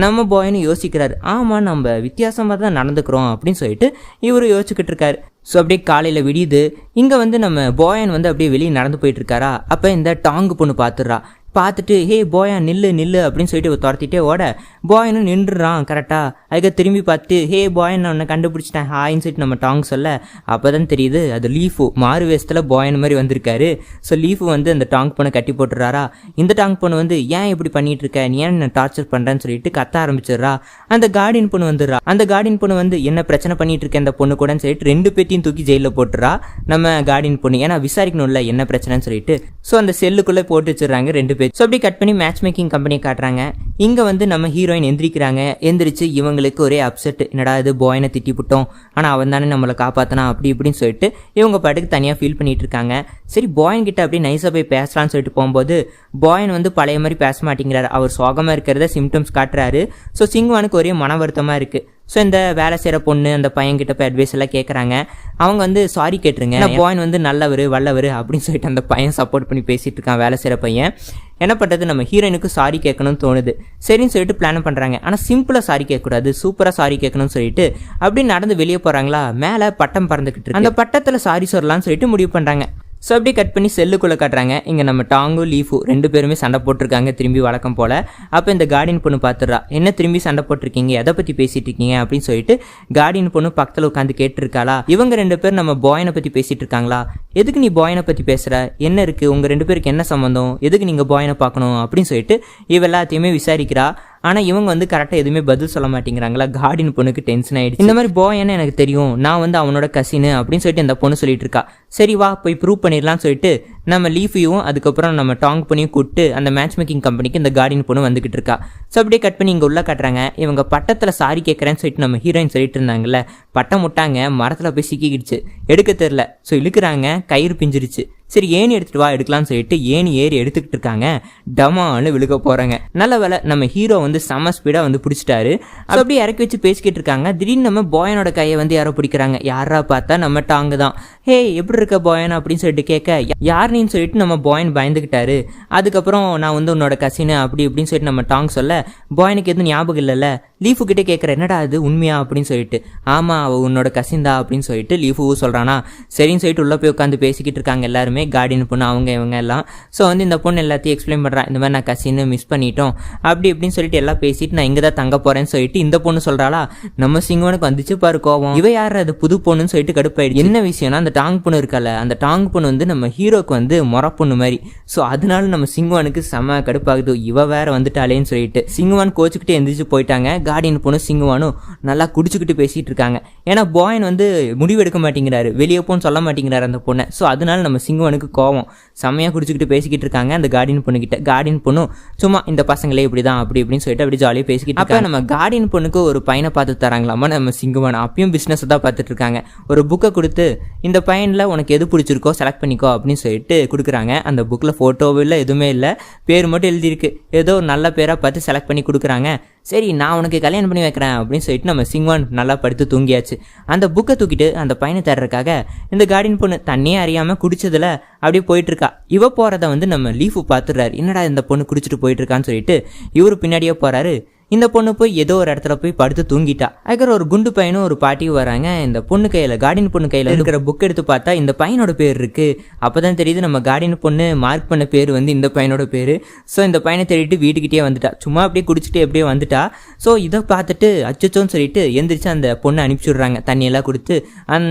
நம்ம பாயனும் யோசிக்கிறாரு, ஆமாம் நம்ம வித்தியாசமாக தான் நடந்துக்கிறோம் அப்படின்னு சொல்லிட்டு இவர் யோசிச்சுக்கிட்டு இருக்காரு. ஸோ அப்படியே காலையில் விடியுது. இங்கே வந்து நம்ம பாயன் வந்து அப்படியே வெளியே நடந்து போயிட்டு இருக்காரா. அப்போ இந்த டாங்கு பொண்ணு பார்த்துடுறா. பார்த்துட்டு ஹே போயா நில்லு அப்படின்னு சொல்லிட்டு துரத்திட்டே ஓட பாயனும் நின்றுறான் கரெக்டாக. அதுக்கு திரும்பி பார்த்துட்டு ஹே பாயன் நான் உன்னை கண்டுபிடிச்சிட்டேன் ஹாயின்னு சொல்லிட்டு நம்ம டாங் சொல்ல அப்போ தான் தெரியுது அது லீஃபு மாறு வேஷத்தில் பாயன் மாதிரி வந்திருக்காரு. ஸோ லீஃபு வந்து அந்த டாங் பொண்ணை கட்டி போட்டுறாரா. இந்த டாங் பொண்ணு வந்து ஏன் இப்படி பண்ணிட்டு இருக்க, நீ ஏன் என்ன டார்ச்சர் பண்ணுறேன்னு சொல்லிட்டு கத்த ஆரம்பிச்சிடுறா. அந்த கார்டியன் பொண்ணு வந்துடுறா. அந்த கார்டியன் பொண்ணு வந்து என்ன பிரச்சனை பண்ணிட்டு இருக்கேன் அந்த பொண்ணு கூடன்னு சொல்லிட்டு 2 பேத்தையும் தூக்கி ஜெயிலில் போட்டுறா நம்ம கார்டியன் பொண்ணு. ஏன்னா விசாரிக்கணும்ல என்ன பிரச்சனைன்னு சொல்லிட்டு. ஸோ அந்த செல்லுக்குள்ளே போட்டு வச்சிடுறாங்க 2 பேர். ஸோ அப்படி கட் பண்ணி மேட்ச் மேக்கிங் கம்பெனியை காட்டுறாங்க. இங்கே வந்து நம்ம ஹீரோயின் எந்திரிக்கிறாங்க. எந்திரிச்சு இவங்களுக்கு ஒரே அப்செட், என்னடா இது பாயனை திட்டிவிட்டோம், ஆனால் அவன் தானே நம்மளை காப்பாற்றினா அப்படி இப்படின்னு சொல்லிட்டு இவங்க பாட்டுக்கு தனியாக ஃபீல் பண்ணிட்டு இருக்காங்க. சரி பாயன் கிட்ட அப்படியே நைஸாக போய் பேசலான்னு சொல்லிட்டு போகும்போது பாயன் வந்து பழைய மாதிரி பேச மாட்டேங்கிறாரு. அவர் சோகமாக இருக்கிறத சிம்டம்ஸ் காட்டுறாரு. ஸோ சிங்குவானுக்கு ஒரே மன வருத்தமாக இருக்குது. ஸோ இந்த வேலை செய்கிற பொண்ணு அந்த பையன்கிட்ட போய் அட்வைஸ் எல்லாம் கேட்குறாங்க. அவங்க வந்து சாரி கேட்டுருங்க, பாயன் வந்து நல்லவர் வல்லவர் அப்படின்னு சொல்லிட்டு அந்த பையன் சப்போர்ட் பண்ணி பேசிகிட்டு இருக்கான் வேலை செய்கிற பையன். என்ன பண்ணுறது, நம்ம ஹீரோயினுக்கு சாரி கேட்கணும்னு தோணுது. சரின்னு சொல்லிட்டு பிளான் பண்ணுறாங்க. ஆனால் சிம்பிளாக சாரி கேட்கக்கூடாது, சூப்பராக சாரி கேட்கணும்னு சொல்லிட்டு அப்படி நடந்து வெளியே போகிறாங்களா. மேலே பட்டம் பறந்துக்கிட்டு இருக்கு. அந்த பட்டத்தில் சாரி சொல்லலாம்னு சொல்லிட்டு முடிவு பண்ணுறாங்க. ஸோ அப்படியே கட் பண்ணி செல்லுக்குள்ளே காட்டுறாங்க. இங்கே நம்ம டாங்கும் லீஃபும் 2 பேருமே சண்டை போட்டிருக்காங்க திரும்பி வழக்கம் போல். அப்போ இந்த கார்டியன் பொண்ணு பார்த்துடுறா, என்ன திரும்பி சண்டை போட்டிருக்கீங்க, எதை பற்றி பேசிகிட்டு இருக்கீங்க அப்படின்னு சொல்லிட்டு கார்டியன் பொண்ணு பக்கத்தில் உட்காந்து கேட்டுருக்காளா. இவங்க 2 பேர் நம்ம பாயனை பற்றி பேசிகிட்டு இருக்காங்களா, எதுக்கு நீ பாயனை பற்றி பேசுகிற, என்ன இருக்குது உங்கள் 2 பேருக்கு என்ன சம்மந்தம், எதுக்கு நீங்கள் பாயனை பார்க்கணும் அப்படின்னு சொல்லிட்டு இவ எல்லாத்தையுமே விசாரிக்கிறா. ஆனால் இவங்க வந்து கரெக்டாக எதுவுமே பதில் சொல்ல மாட்டேங்கிறாங்களா. கார்டியன் பொண்ணுக்கு டென்ஷன் ஆகிடுச்சு. இந்த மாதிரி பாயன்னு எனக்கு தெரியும், நான் வந்து அவனோட கசின்னு அப்படின்னு சொல்லிட்டு இந்த பொண்ணு சொல்லிட்டு இருக்கா. சரி வா போய் ப்ரூவ் பண்ணிடலாம்னு சொல்லிட்டு நம்ம லீஃபையும் அதுக்கப்புறம் நம்ம டாங் பண்ணியும் கூப்பிட்டு அந்த மேட்ச் மேக்கிங் கம்பெனிக்கு இந்த கார்டியன் பொண்ணு வந்துகிட்டு இருக்கா. ஸோ அப்படியே கட் பண்ணி இங்கே உள்ள காட்டுறாங்க. இவங்க பட்டத்தில் சாரி கேட்குறேன்னு சொல்லிட்டு நம்ம ஹீரோயின் சொல்லிட்டு இருந்தாங்கல்ல, பட்டம் முட்டாங்க மரத்தில் போய் சிக்கிக்கிடுச்சு, எடுக்க தெரில. ஸோ இழுக்கிறாங்க, கயிறு பிஞ்சிருச்சு. சரி ஏணி எடுத்துகிட்டு வா எடுக்கலாம்னு சொல்லிட்டு ஏணி ஏறி எடுத்துக்கிட்டு இருக்காங்க. டமான்னு விழுக போகிறாங்க. நல்ல வேலை நம்ம ஹீரோ வந்து செம்ம ஸ்பீடாக வந்து பிடிச்சிட்டாரு. அப்படியே இறக்கி வச்சு பேசிக்கிட்டு இருக்காங்க. திடீர்னு நம்ம பாயனோட கையை வந்து யாரோ பிடிக்கிறாங்க. யாரா பார்த்தா நம்ம டாங்கு தான். ஹே எப்படி இருக்க பாயன் அப்படின்னு சொல்லிட்டு கேட்க, யாருன்னு சொல்லிட்டு நம்ம பாயன் பயந்துக்கிட்டாரு. அதுக்கப்புறம் நான் வந்து உன்னோட கசினு அப்படி இப்படின்னு சொல்லிட்டு நம்ம டாங் சொல்ல, பாயனுக்கு எதுவும் ஞாபகம் இல்லைல்ல. லீஃபு கிட்டே கேட்குற, என்னடா அது உண்மையா அப்படின்னு சொல்லிட்டு. ஆமாம் அவள் உன்னோட கசின்தா அப்படின்னு சொல்லிட்டு லீஃபுவும் சொல்கிறானா. சரின்னு சொல்லிட்டு உள்ளே போய் உட்காந்து பேசிக்கிட்டு இருக்காங்க எல்லாருமே, கார்டியன் பொண்ணு அவங்க இவங்க எல்லாம். ஸோ வந்து இந்த பொண்ணு எல்லாத்தையும் எக்ஸ்பிளைன் பண்ணுறான், இந்த மாதிரி நான் கசின்னு மிஸ் பண்ணிட்டோம் அப்படி இப்படின்னு சொல்லிட்டு எல்லாம் பேசிட்டு நான் இங்கே தான் தங்க போகிறேன்னு சொல்லிட்டு இந்த பொண்ணு சொல்கிறாளா. நம்ம சிங்குவனுக்கு வந்துச்சு பாரு கோவம். இவ யார் அது புது பொண்ணுன்னு சொல்லிட்டு கடுப்பாயிடுச்சு. என்ன விஷயம்னா அந்த டாங் பொண்ணு இருக்கல, அந்த டாங் பொண்ணு வந்து நம்ம ஹீரோக்கு வந்து மொர பொண்ணு மாதிரி. ஸோ அதனால நம்ம சிங்குவானுக்கு செம கடுப்பாகுது, இவ வேற வந்துட்டாலேன்னு சொல்லிட்டு சிங்குவான் கோச்சுக்கிட்டு எந்திரிச்சு போயிட்டாங்க. கார்டியன் பொண்ணு சிங்குவானும் நல்லா குடிச்சுக்கிட்டு பேசிட்டு இருக்காங்க. ஏன்னா பாயன் வந்து முடிவு எடுக்க மாட்டேங்கிறாரு, வெளியே போன்னு சொல்ல மாட்டேங்கிறாரு அந்த பொண்ணை. ஸோ அதனால நம்ம சிங்குவானுக்கு கோவம், செம்மையாக குடிச்சுக்கிட்டு பேசிக்கிட்டு இருக்காங்க அந்த கார்டியன் பொண்ணுக்கிட்ட. கார்டியன் பொண்ணும் சும்மா இந்த பசங்களே இப்படி தான் அப்படி இப்படின்னு சொல்லிட்டு அப்படி ஜாலியாக பேசிக்கிட்டு. அப்போ நம்ம கார்டியன் பொண்ணுக்கு ஒரு பையனை பார்த்து தராங்களாமா நம்ம சிங்குவான். அப்பயும் பிஸ்னஸ் தான் பார்த்துட்டு இருக்காங்க. ஒரு புக்கை கொடுத்து இந்த பையனில் உனக்கு எது பிடிச்சிருக்கோ செலக்ட் பண்ணிக்கோ அப்படின்னு சொல்லிட்டு கொடுக்குறாங்க. அந்த புக்கில் ஃபோட்டோவும் இல்லை எதுவுமே இல்லை, பேர் மட்டும் எழுதியிருக்கு. ஏதோ ஒரு நல்ல பேராக பார்த்து செலக்ட் பண்ணி கொடுக்குறாங்க. சரி நான் உனக்கு கல்யாணம் பண்ணி வைக்கிறேன் அப்படின்னு சொல்லிட்டு நம்ம சிங்குவான் நல்லா படுத்து தூங்கியாச்சு. அந்த புக்கை தூக்கிட்டு அந்த பையனை தர்றதுக்காக இந்த கார்டியன் பொண்ணு தண்ணியே அறியாமல் குடிச்சதில் அப்படியே போயிட்டு இருக்கா. இவ போகிறத வந்து நம்ம லீஃபு பார்த்துடுறாரு. என்னடா இந்த பொண்ணு குடிச்சிட்டு போயிட்டு இருக்கான்னு சொல்லிட்டு இவரு பின்னாடியே போகிறாரு. இந்த பொண்ணு போய் ஏதோ ஒரு இடத்துல போய் படுத்து தூங்கிட்டா. அதுக்கப்புறம் ஒரு குண்டு பையனும் ஒரு பாட்டியும் வராங்க. இந்த பொண்ணு கையில் கார்டியன் பொண்ணு கையில் இருக்கிற புக் எடுத்து பார்த்தா இந்த பையனோட பேர் இருக்குது. அப்போ தான் தெரியுது நம்ம கார்டியன் பொண்ணு மார்க் பண்ண பேர் வந்து இந்த பையனோட பேர். ஸோ இந்த பையனை தேடிட்டு வீட்டுக்கிட்டே வந்துட்டா. சும்மா அப்படியே குடிச்சிட்டு எப்படியே வந்துட்டா. ஸோ இதை பார்த்துட்டு அச்சோன்னு சொல்லிட்டு எந்திரிச்சு அந்த பொண்ணை அனுப்பிச்சி விட்றாங்க தண்ணியெல்லாம் கொடுத்து.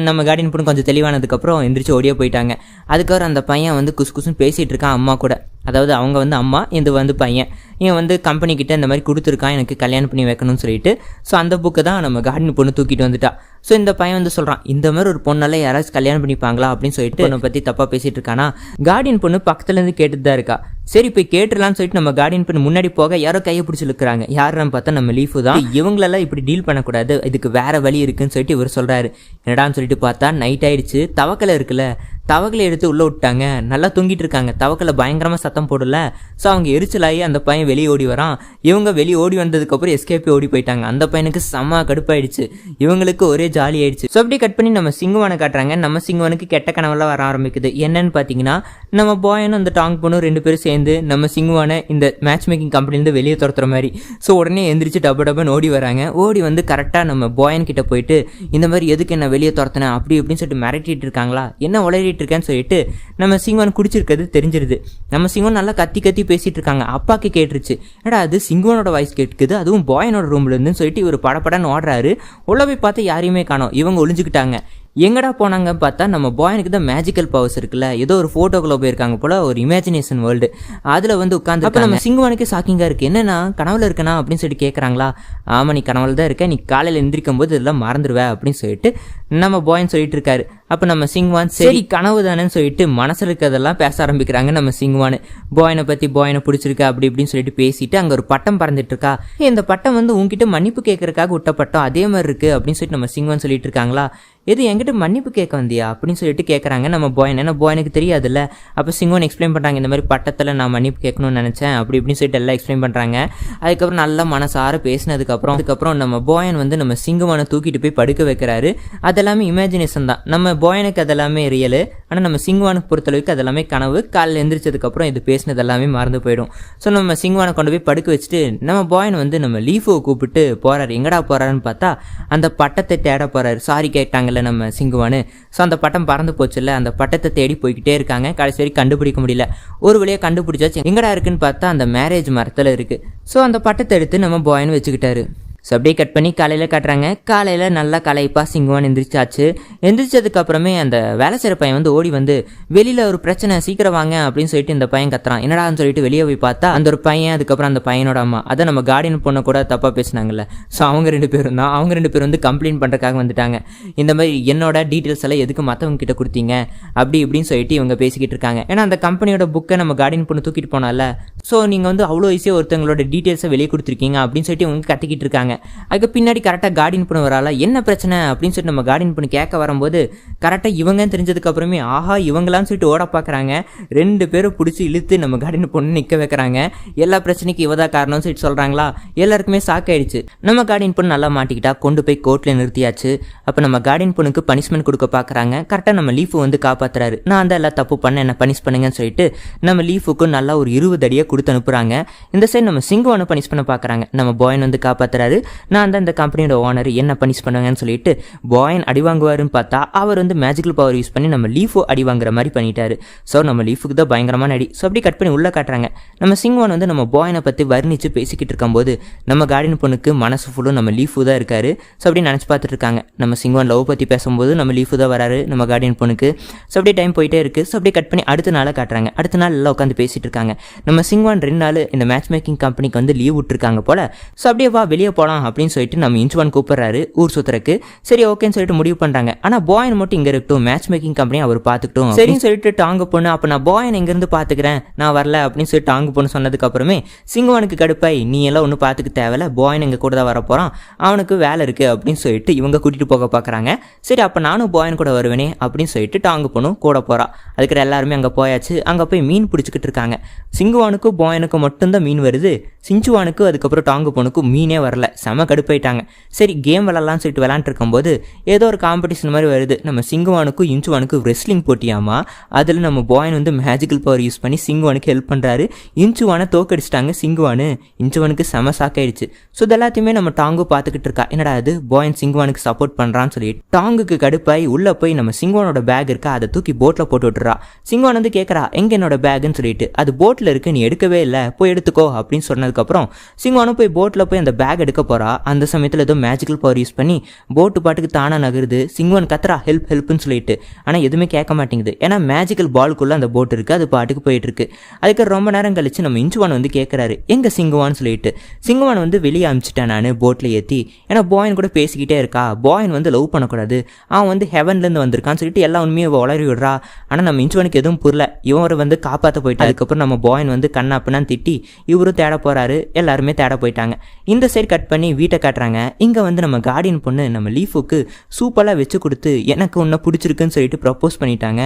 நம்ம கார்டியன் பொண்ணு கொஞ்சம் தெளிவானதுக்கப்புறம் எந்திரிச்சு ஓடியே போயிட்டாங்க. அதுக்கப்புறம் அந்த பையன் வந்து குசு குசுன்னு பேசிகிட்டு இருக்கான் அம்மா கூட. அதாவது அவங்க வந்து அம்மா, இது வந்து பையன். இவன் வந்து கம்பெனிக்கிட்ட இந்த மாதிரி கொடுத்துருக்கான் எனக்கு கல்யாணம் பண்ணி வைக்கணும்னு சொல்லிட்டு. ஸோ அந்த புக்கை தான் நம்ம கார்டியன் பொண்ணு தூக்கிட்டு வந்துட்டா. ஸோ இந்த பையன் வந்து சொல்கிறான், இந்த மாதிரி ஒரு பொண்ணால் யாராச்சும் கல்யாணம் பண்ணிப்பாங்களா அப்படின்னு சொல்லிட்டு பொண்ணை பற்றி தப்பாக பேசிகிட்டு இருக்கானா. கார்டியன் பொண்ணு பக்கத்துலேருந்து கேட்டுட்டு தான் இருக்கா. சரி போய் கேட்டுடலான்னு சொல்லிட்டு நம்ம கார்டியன் பொண்ணு முன்னாடி போக யாரோ கையை பிடிச்சி இழுக்கிறாங்க. யாருன்னு பார்த்தா நம்ம லீஃபு தான். இவங்களெல்லாம் இப்படி டீல் பண்ணக்கூடாது, இதுக்கு வேற வழி இருக்குன்னு சொல்லிட்டு இவர் சொல்கிறாரு. என்னடான்னு சொல்லிட்டு பார்த்தா நைட் ஆயிடுச்சு. தவக்கலை இருக்குல்ல, தவக்கலை எடுத்து உள்ளே விட்டாங்க. நல்லா தூங்கிட்டு இருக்காங்க. தவக்கலை பயங்கரமாக சத்தம் போடல. ஸோ அவங்க எரிச்சலாகி அந்த பையன் வெளியே ஓடி வரான். இவங்க வெளியே ஓடி வந்ததுக்கப்புறம் எஸ்கேப்பே ஓடி போயிட்டாங்க. அந்த பையனுக்கு செம்ம கடுப்பாயிடுச்சு. இவங்களுக்கு ஒரே ஜாலி ஆயிடுச்சு. ஸோ அப்படியே கட் பண்ணி நம்ம சிங்குவானை காட்டுறாங்க. நம்ம சிங்குவானுக்கு கெட்ட கனவெல்லாம் வர ஆரம்பிக்குது. என்னன்னு பார்த்தீங்கன்னா நம்ம பாயனும் அந்த டாங் பொண்ணும் 2 பேரும் சேர்ந்து நம்ம சிங்குவானை இந்த மேட்ச் மேக்கிங் கம்பெனிலேருந்து வெளியே துரத்துற மாதிரி. ஸோ உடனே எந்திரிச்சு டப்புன்னு ஓடி வராங்க. ஓடி வந்து கரெக்டாக நம்ம பாயன் கிட்ட போயிட்டு இந்த மாதிரி எதுக்கு என்ன வெளியே துரத்தினேன் அப்படி இப்படின்னு சொல்லிட்டு மிரட்டிட்டு இருக்காங்களா, என்ன உளறிட்டு இருக்கேன்னு சொல்லிட்டு நம்ம சிங்குவான் குடிச்சிருக்கிறது தெரிஞ்சிருது. நம்ம சிங்குவான் நல்லா கத்தி கத்தி பேசிட்டு இருக்காங்க. அப்பாக்கு கேட்டுருச்சு, ஏடா அது சிங்குவானோட வாய்ஸ் கேட்குது, அதுவும் பாயனோட ரூம்ல இருந்துன்னு சொல்லிட்டு இவர் படப்படன்னு ஓடுறாரு. உள்ள போய் பார்த்து யாரையுமே காணோம். இவங்க ஒளிஞ்சுக்கிட்டாங்க. எங்கடா போனாங்க பார்த்தா நம்ம பாயனுக்கு தான் மேஜிக்கல் பவர்ஸ் இருக்குல்ல, ஏதோ ஒரு ஃபோட்டோக்குள்ள போயிருக்காங்க போல, ஒரு இமேஜினேஷன் வேர்ல்டு. அதில் வந்து உட்காந்து அப்போ நம்ம சிங்குவானுக்கே ஷாக்கிங்காக இருக்குது. என்னன்னா கனவுல இருக்கனா அப்படின்னு சொல்லிட்டு கேட்குறாங்களா. ஆமாம் நீ கனவுல தான் இருக்க, நீ காலையில் எந்திரிக்கும் போது இதெல்லாம் மறந்துடுவ அப்படின்னு சொல்லிட்டு நம்ம பாயன் சொல்லிட்டு இருக்காரு. அப்போ நம்ம சிங்குவான் சரி கனவு தானேன்னு சொல்லிட்டு மனசில் இருக்கிறதெல்லாம் பேச ஆரம்பிக்கிறாங்க. நம்ம சிங்குவான் பாயனை பற்றி, பாயனை பிடிச்சிருக்கா அப்படி இப்படின்னு சொல்லிட்டு பேசிட்டு அங்கே ஒரு பட்டம் பறந்துட்டு இருக்கா. இந்த பட்டம் வந்து உங்ககிட்ட மன்னிப்பு கேட்கறதுக்காக விட்ட பட்டம் அதே மாதிரி இருக்குது அப்படின்னு சொல்லிட்டு நம்ம சிங்குவான் சொல்லிட்டு இருக்காங்களா. எது என்கிட்ட மன்னிப்பு கேட்க வந்தியா அப்படின்னு சொல்லிட்டு கேட்குறாங்க நம்ம பாயன். ஏன்னா பாயனுக்கு தெரியாதுல்ல. அப்போ சிங்குவான் எக்ஸ்பிளைன் பண்ணுறாங்க, இந்த மாதிரி பட்டத்தில் நான் மன்னிப்பு கேட்கணும்னு நினச்சேன் அப்படி இப்படின்னு சொல்லிட்டு எல்லாம் எக்ஸ்பிளைன் பண்ணுறாங்க. அதுக்கப்புறம் நல்லா மனசார பேசினதுக்கப்புறம் நம்ம பாயன் வந்து நம்ம சிங்குவானை தூக்கிட்டு போய் படுக்க வைக்கிறாரு. அதெல்லாமே இமேஜினேஷன் தான். நம்ம பாயனுக்கு அதெல்லாமே ரியலு, ஆனால் நம்ம சிங்குவானுக்கு பொறுத்தளவுக்கு அதெல்லாமே கனவு. காலையில் எந்திரிச்சதுக்கப்புறம் இது பேசினது எல்லாமே மறந்து போயிடும். ஸோ நம்ம சிங்குவானை கொண்டு போய் படுக்க வச்சுட்டு நம்ம பாயன் வந்து நம்ம லீஃபுவை கூப்பிட்டு போகிறாரு. எங்கடா போகிறாருன்னு பார்த்தா அந்த பட்டத்தை தேட போகிறாரு. சாரி கேட்டாங்கல்ல சொன்னார்ல நம்ம சிங்குவானு. ஸோ அந்த பட்டம் பறந்து போச்சுல்ல, அந்த பட்டத்தை தேடி போய்கிட்டே இருக்காங்க. கடைசி வரைக்கும் கண்டுபிடிக்க முடியல. ஒரு வழியாக கண்டுபிடிச்சாச்சு. எங்கடா இருக்குன்னு பார்த்தா அந்த மேரேஜ் மரத்தில் இருக்குது. ஸோ அந்த பட்டத்தை எடுத்து நம்ம பாய்னு வச்சுக்கிட்டாரு. ஸோ அப்படியே கட் பண்ணி காலையில் காட்டுறாங்க. காலையில் நல்லா களைப்பா சிங்குவான் எந்திரிச்சாச்சு. எந்திரிச்சதுக்கப்புறமே அந்த வேலை செய்கிற பையன் வந்து ஓடி வந்து வெளியில் ஒரு பிரச்சனை, சீக்கிரம் வாங்க அப்படின்னு சொல்லிட்டு இந்த பையன் கத்துறான். என்னடான்னு சொல்லிட்டு வெளியே போய் பார்த்தா அந்த ஒரு பையன், அதுக்கப்புறம் அந்த பையனோட அம்மா, அதை நம்ம கார்டியன் பொண்ணை கூட தப்பாக பேசினாங்கல்ல. ஸோ அவங்க 2 பேரும் தான். அவங்க 2 பேர் வந்து கம்ப்ளைண்ட் பண்ணுறதுக்காக வந்துட்டாங்க. இந்த மாதிரி என்னோட டீட்டெயில்ஸ் எல்லாம் எதுக்கு மற்றவங்க கிட்ட கொடுத்தீங்க அப்படி இப்படின்னு சொல்லிட்டு இவங்க பேசிக்கிட்டு இருக்காங்க. ஏன்னா அந்த கம்பெனியோட புக்கை நம்ம கார்டியன் பொண்ணு தூக்கிட்டு போனால. ஸோ நீங்கள் வந்து அவ்வளோ ஈஸியாக ஒருத்தவங்களோட டீட்டெயில்ஸை வெளியே கொடுத்துருக்கீங்க அப்படின்னு சொல்லிட்டு இவங்க கட்டிக்கிட்டு இருக்காங்க. அதுக்கு பின்னாடி கரெக்டாக கார்டியன் பண்ண வரால, என்ன பிரச்சனை அப்படின்னு சொல்லிட்டு நம்ம கார்டியன் பண்ணி கேட்க வரும்போது கரெக்டாக இவங்கன்னு தெரிஞ்சதுக்கு அப்புறமே ஆஹா இவங்களான்னு சொல்லிட்டு ஓட பார்க்குறாங்க. 2 பேரும் பிடிச்சி இழுத்து நம்ம கார்டியன் பொண்ணு நிற்க வைக்கிறாங்க. எல்லா பிரச்சனைக்கும் இவதான் காரணம்னு சொல்லிட்டு சொல்கிறாங்களா. எல்லாருக்குமே ஷாக் ஆயிடுச்சு. நம்ம கார்டியன் பொண்ணு நல்லா மாட்டிக்கிட்டா கொண்டு போய் கோர்ட்டில் நிறுத்தியாச்சு. அப்போ நம்ம கார்டியன் பொண்ணுக்கு பனிஷ்மெண்ட் கொடுக்க பார்க்குறாங்க. கரெக்டாக நம்ம லீஃபு வந்து காப்பாற்றுறாரு. நான் தான் எல்லாம் தப்பு பண்ண என்ன பனிஷ் பண்ணுங்கன்னு சொல்லிட்டு நம்ம லீஃபுக்கு நல்லா ஒரு 20 அடியாக கொடுத்து அனுப்புகிறாங்க. இந்த சைடு நம்ம சிங்குவானை பனிஷ் பண்ண பார்க்குறாங்க. நம்ம பாயன் வந்து காப்பாற்றுறாரு. நான் தான் இந்த கம்பெனியோட ஓனர், என்ன பனிஷ் பண்ணுவாங்கன்னு சொல்லிட்டு பாயன் அடி வாங்குவாருன்னு பார்த்தா அவர் வந்து மேஜிக்கல் பவர் யூஸ் பண்ணி நம்ம லீஃபோ அடி வாங்குற மாதிரி பண்ணிட்டாரு. ஸோ நம்ம லீஃபுக்கு தான் பயங்கரமான அடி. ஸோ அப்படி கட் பண்ணி உள்ளே காட்டுறாங்க. நம்ம சிங்குவான் வந்து நம்ம பாயனை பற்றி வர்ணித்து பேசிக்கிட்டு இருக்கும்போது நம்ம கார்டியன் பொண்ணுக்கு மனசு ஃபுல்லும் நம்ம லீஃபு தான் இருக்காரு. ஸோ அப்படி நினச்சி பார்த்துட்டு இருக்காங்க. நம்ம சிங்குவான் லவ் பற்றி பேசும்போது நம்ம லீஃபு தான் வராரு நம்ம கார்டியன் பொண்ணுக்கு. ஸோ அப்படியே டைம் போயிட்டே இருக்குது. ஸோ அப்படியே கட் பண்ணி அடுத்த நாளை காட்டுறாங்க. அடுத்த நாள் எல்லாம் உட்காந்து பேசிட்டு இருக்காங்க. நம்ம சிங்குவான் 2 நாள் இந்த மேட்ச் மேக்கிங் கம்பெனிக்கு வந்து லீவ் விட்டுருக்காங்க போல. ஸோ அப்படியே வா வெளியே போகலாம் அப்படின்னு சொல்லிட்டு நம்ம இன்ச்சுவான் கூப்பிட்றாரு ஊர் சுத்துறக்கு. சரி ஓகேன்னு சொல்லிட்டு முடிவு பண்ணுறாங்க. ஆனால் பாயன் மட்டும் இங்கே இருக்கட்டும், மேட்ச் மேக்கிங் கம்பெனி அவர் பார்த்துக்கிட்டோம் சரின்னு சொல்லிட்டு டாங்கு பொண்ணு, அப்போ நான் பாயன் எங்கேருந்து பார்த்துக்கிறேன், நான் வரல அப்படின்னு சொல்லிட்டு டாங்கு பொண்ணு சொன்னதுக்கு அப்புறமே சிங்குவானுக்கு கடுப்பாய், நீ எல்லாம் ஒன்றும் பார்த்துக்க தேவையில்ல, பாயன் எங்கள் கூட தான் வரப்போகிறான், அவனுக்கு வேலை இருக்குது அப்படின்னு சொல்லிட்டு இவங்க கூட்டிகிட்டு போக பார்க்குறாங்க. சரி அப்போ நானும் பாயன் கூட வருவேனே அப்படின்னு சொல்லிட்டு டாங்கு பொண்ணும் கூட போகிறா. அதுக்கிற எல்லாருமே அங்கே போயாச்சு. அங்கே போய் மீன் பிடிச்சிக்கிட்டு இருக்காங்க. சிங்குவானுக்கும் பாயனுக்கும் மட்டும்தான் மீன் வருது. சிஞ்சுவானுக்கு அதுக்கப்புறம் டாங்கு பொண்ணுக்கும் மீனே வரல. செம கடுப்பாயிட்டாங்க. சரி கேம் விளாட்லான்னு சொல்லிட்டு விளாண்டுட்டு இருக்கும்போது ஏதோ ஒரு காம்படிஷன் மாதிரி வருது. நம்ம சிங்குவானுக்கும் இன்ச்சுவானுக்கும் ரெஸ்லிங் போட்டியாமா. அதில் நம்ம பாயன் வந்து மேஜிக்கல் பவர் யூஸ் பண்ணி சிங்குவானுக்கு ஹெல்ப் பண்ணுறாரு. இன்ச்சுவானை தோக்கடிச்சிட்டாங்க சிங்குவானு. இன்ச்சுவானுக்கு செம சாக்காயிடுச்சு. ஸோ இது எல்லாத்தையுமே நம்ம டாங்கு பார்த்துக்கிட்டு இருக்கா. என்னடா அது பாயன் சிங்குவானுக்கு சப்போர்ட் பண்ணுறான்னு சொல்லிட்டு டாங்குக்கு கடுப்பாய் உள்ளே போய் நம்ம சிங்குவானோட பேக் இருக்கா அதை தூக்கி போட்டில் போட்டு விட்டுறா. சிங்குவான் வந்து கேட்குறா எங்கே என்னோட பேக்குன்னு சொல்லிட்டு. அது போட்டில் இருக்குது, நீ எடுக்கவே இல்லை, போய் எடுத்துக்கோ அப்படின்னு சொன்னதுக்கப்புறம் சிங்குவானும் போய் போட்டில் போய் அந்த பேக் எடுக்க போகிறா. அந்த சமயத்தில் ஏதோ மேஜிக்கல் பவர் யூஸ் பண்ணி போட்டு பாட்டுக்கு தானாக நகருது. சிங்குவான் கத்துறா ஹெல்ப் ஹெல்ப்னு சொல்லிட்டு. ஆனால் எதுவுமே கேட்க மாட்டேங்குது. ஏன்னா மேஜிக்கல் பாலுக்குள்ளே அந்த போட் இருக்குது, அது பாட்டுக்கு போயிட்டு இருக்கு. அதுக்கு ரொம்ப நேரம் கழிச்சு நம்ம இன்ச்சுவான் வந்து கேட்குறாரு எங்கே சிங்குவான்னு சொல்லிட்டு. சிங்குவான் வந்து வெளியே அனுப்பிச்சிட்டேன் நான் போட்டில் ஏற்றி. ஏன்னா பாயன் கூட பேசிக்கிட்டே இருக்கா. பாயன் வந்து லவ் பண்ணக்கூடாது, அவன் வந்து ஹெவன்லேருந்து வந்திருக்கான்னு சொல்லிட்டு எல்லா உண்மையை வளரி விடுறா. ஆனால் நம்ம இன்ச்சுவானுக்கு எதுவும் புரியல. இவரை வந்து காப்பாற்ற போயிட்டா. அதுக்கப்புறம் நம்ம பாயன் வந்து கண்ணாப்புன்னு திட்டி இவரும் தேட போகிறாரு. எல்லாருமே தேட போயிட்டாங்க. இந்த சைடு கட் பண்ணி வீட்டை காட்டுறாங்க. இங்கே வந்து நம்ம கார்டியன் பொண்ணு நம்ம லீஃபுக்கு சூப்பராக வச்சு கொடுத்து எனக்கு உன்னை பிடிச்சிருக்குன்னு சொல்லிட்டு ப்ரப்போஸ் பண்ணிட்டாங்க.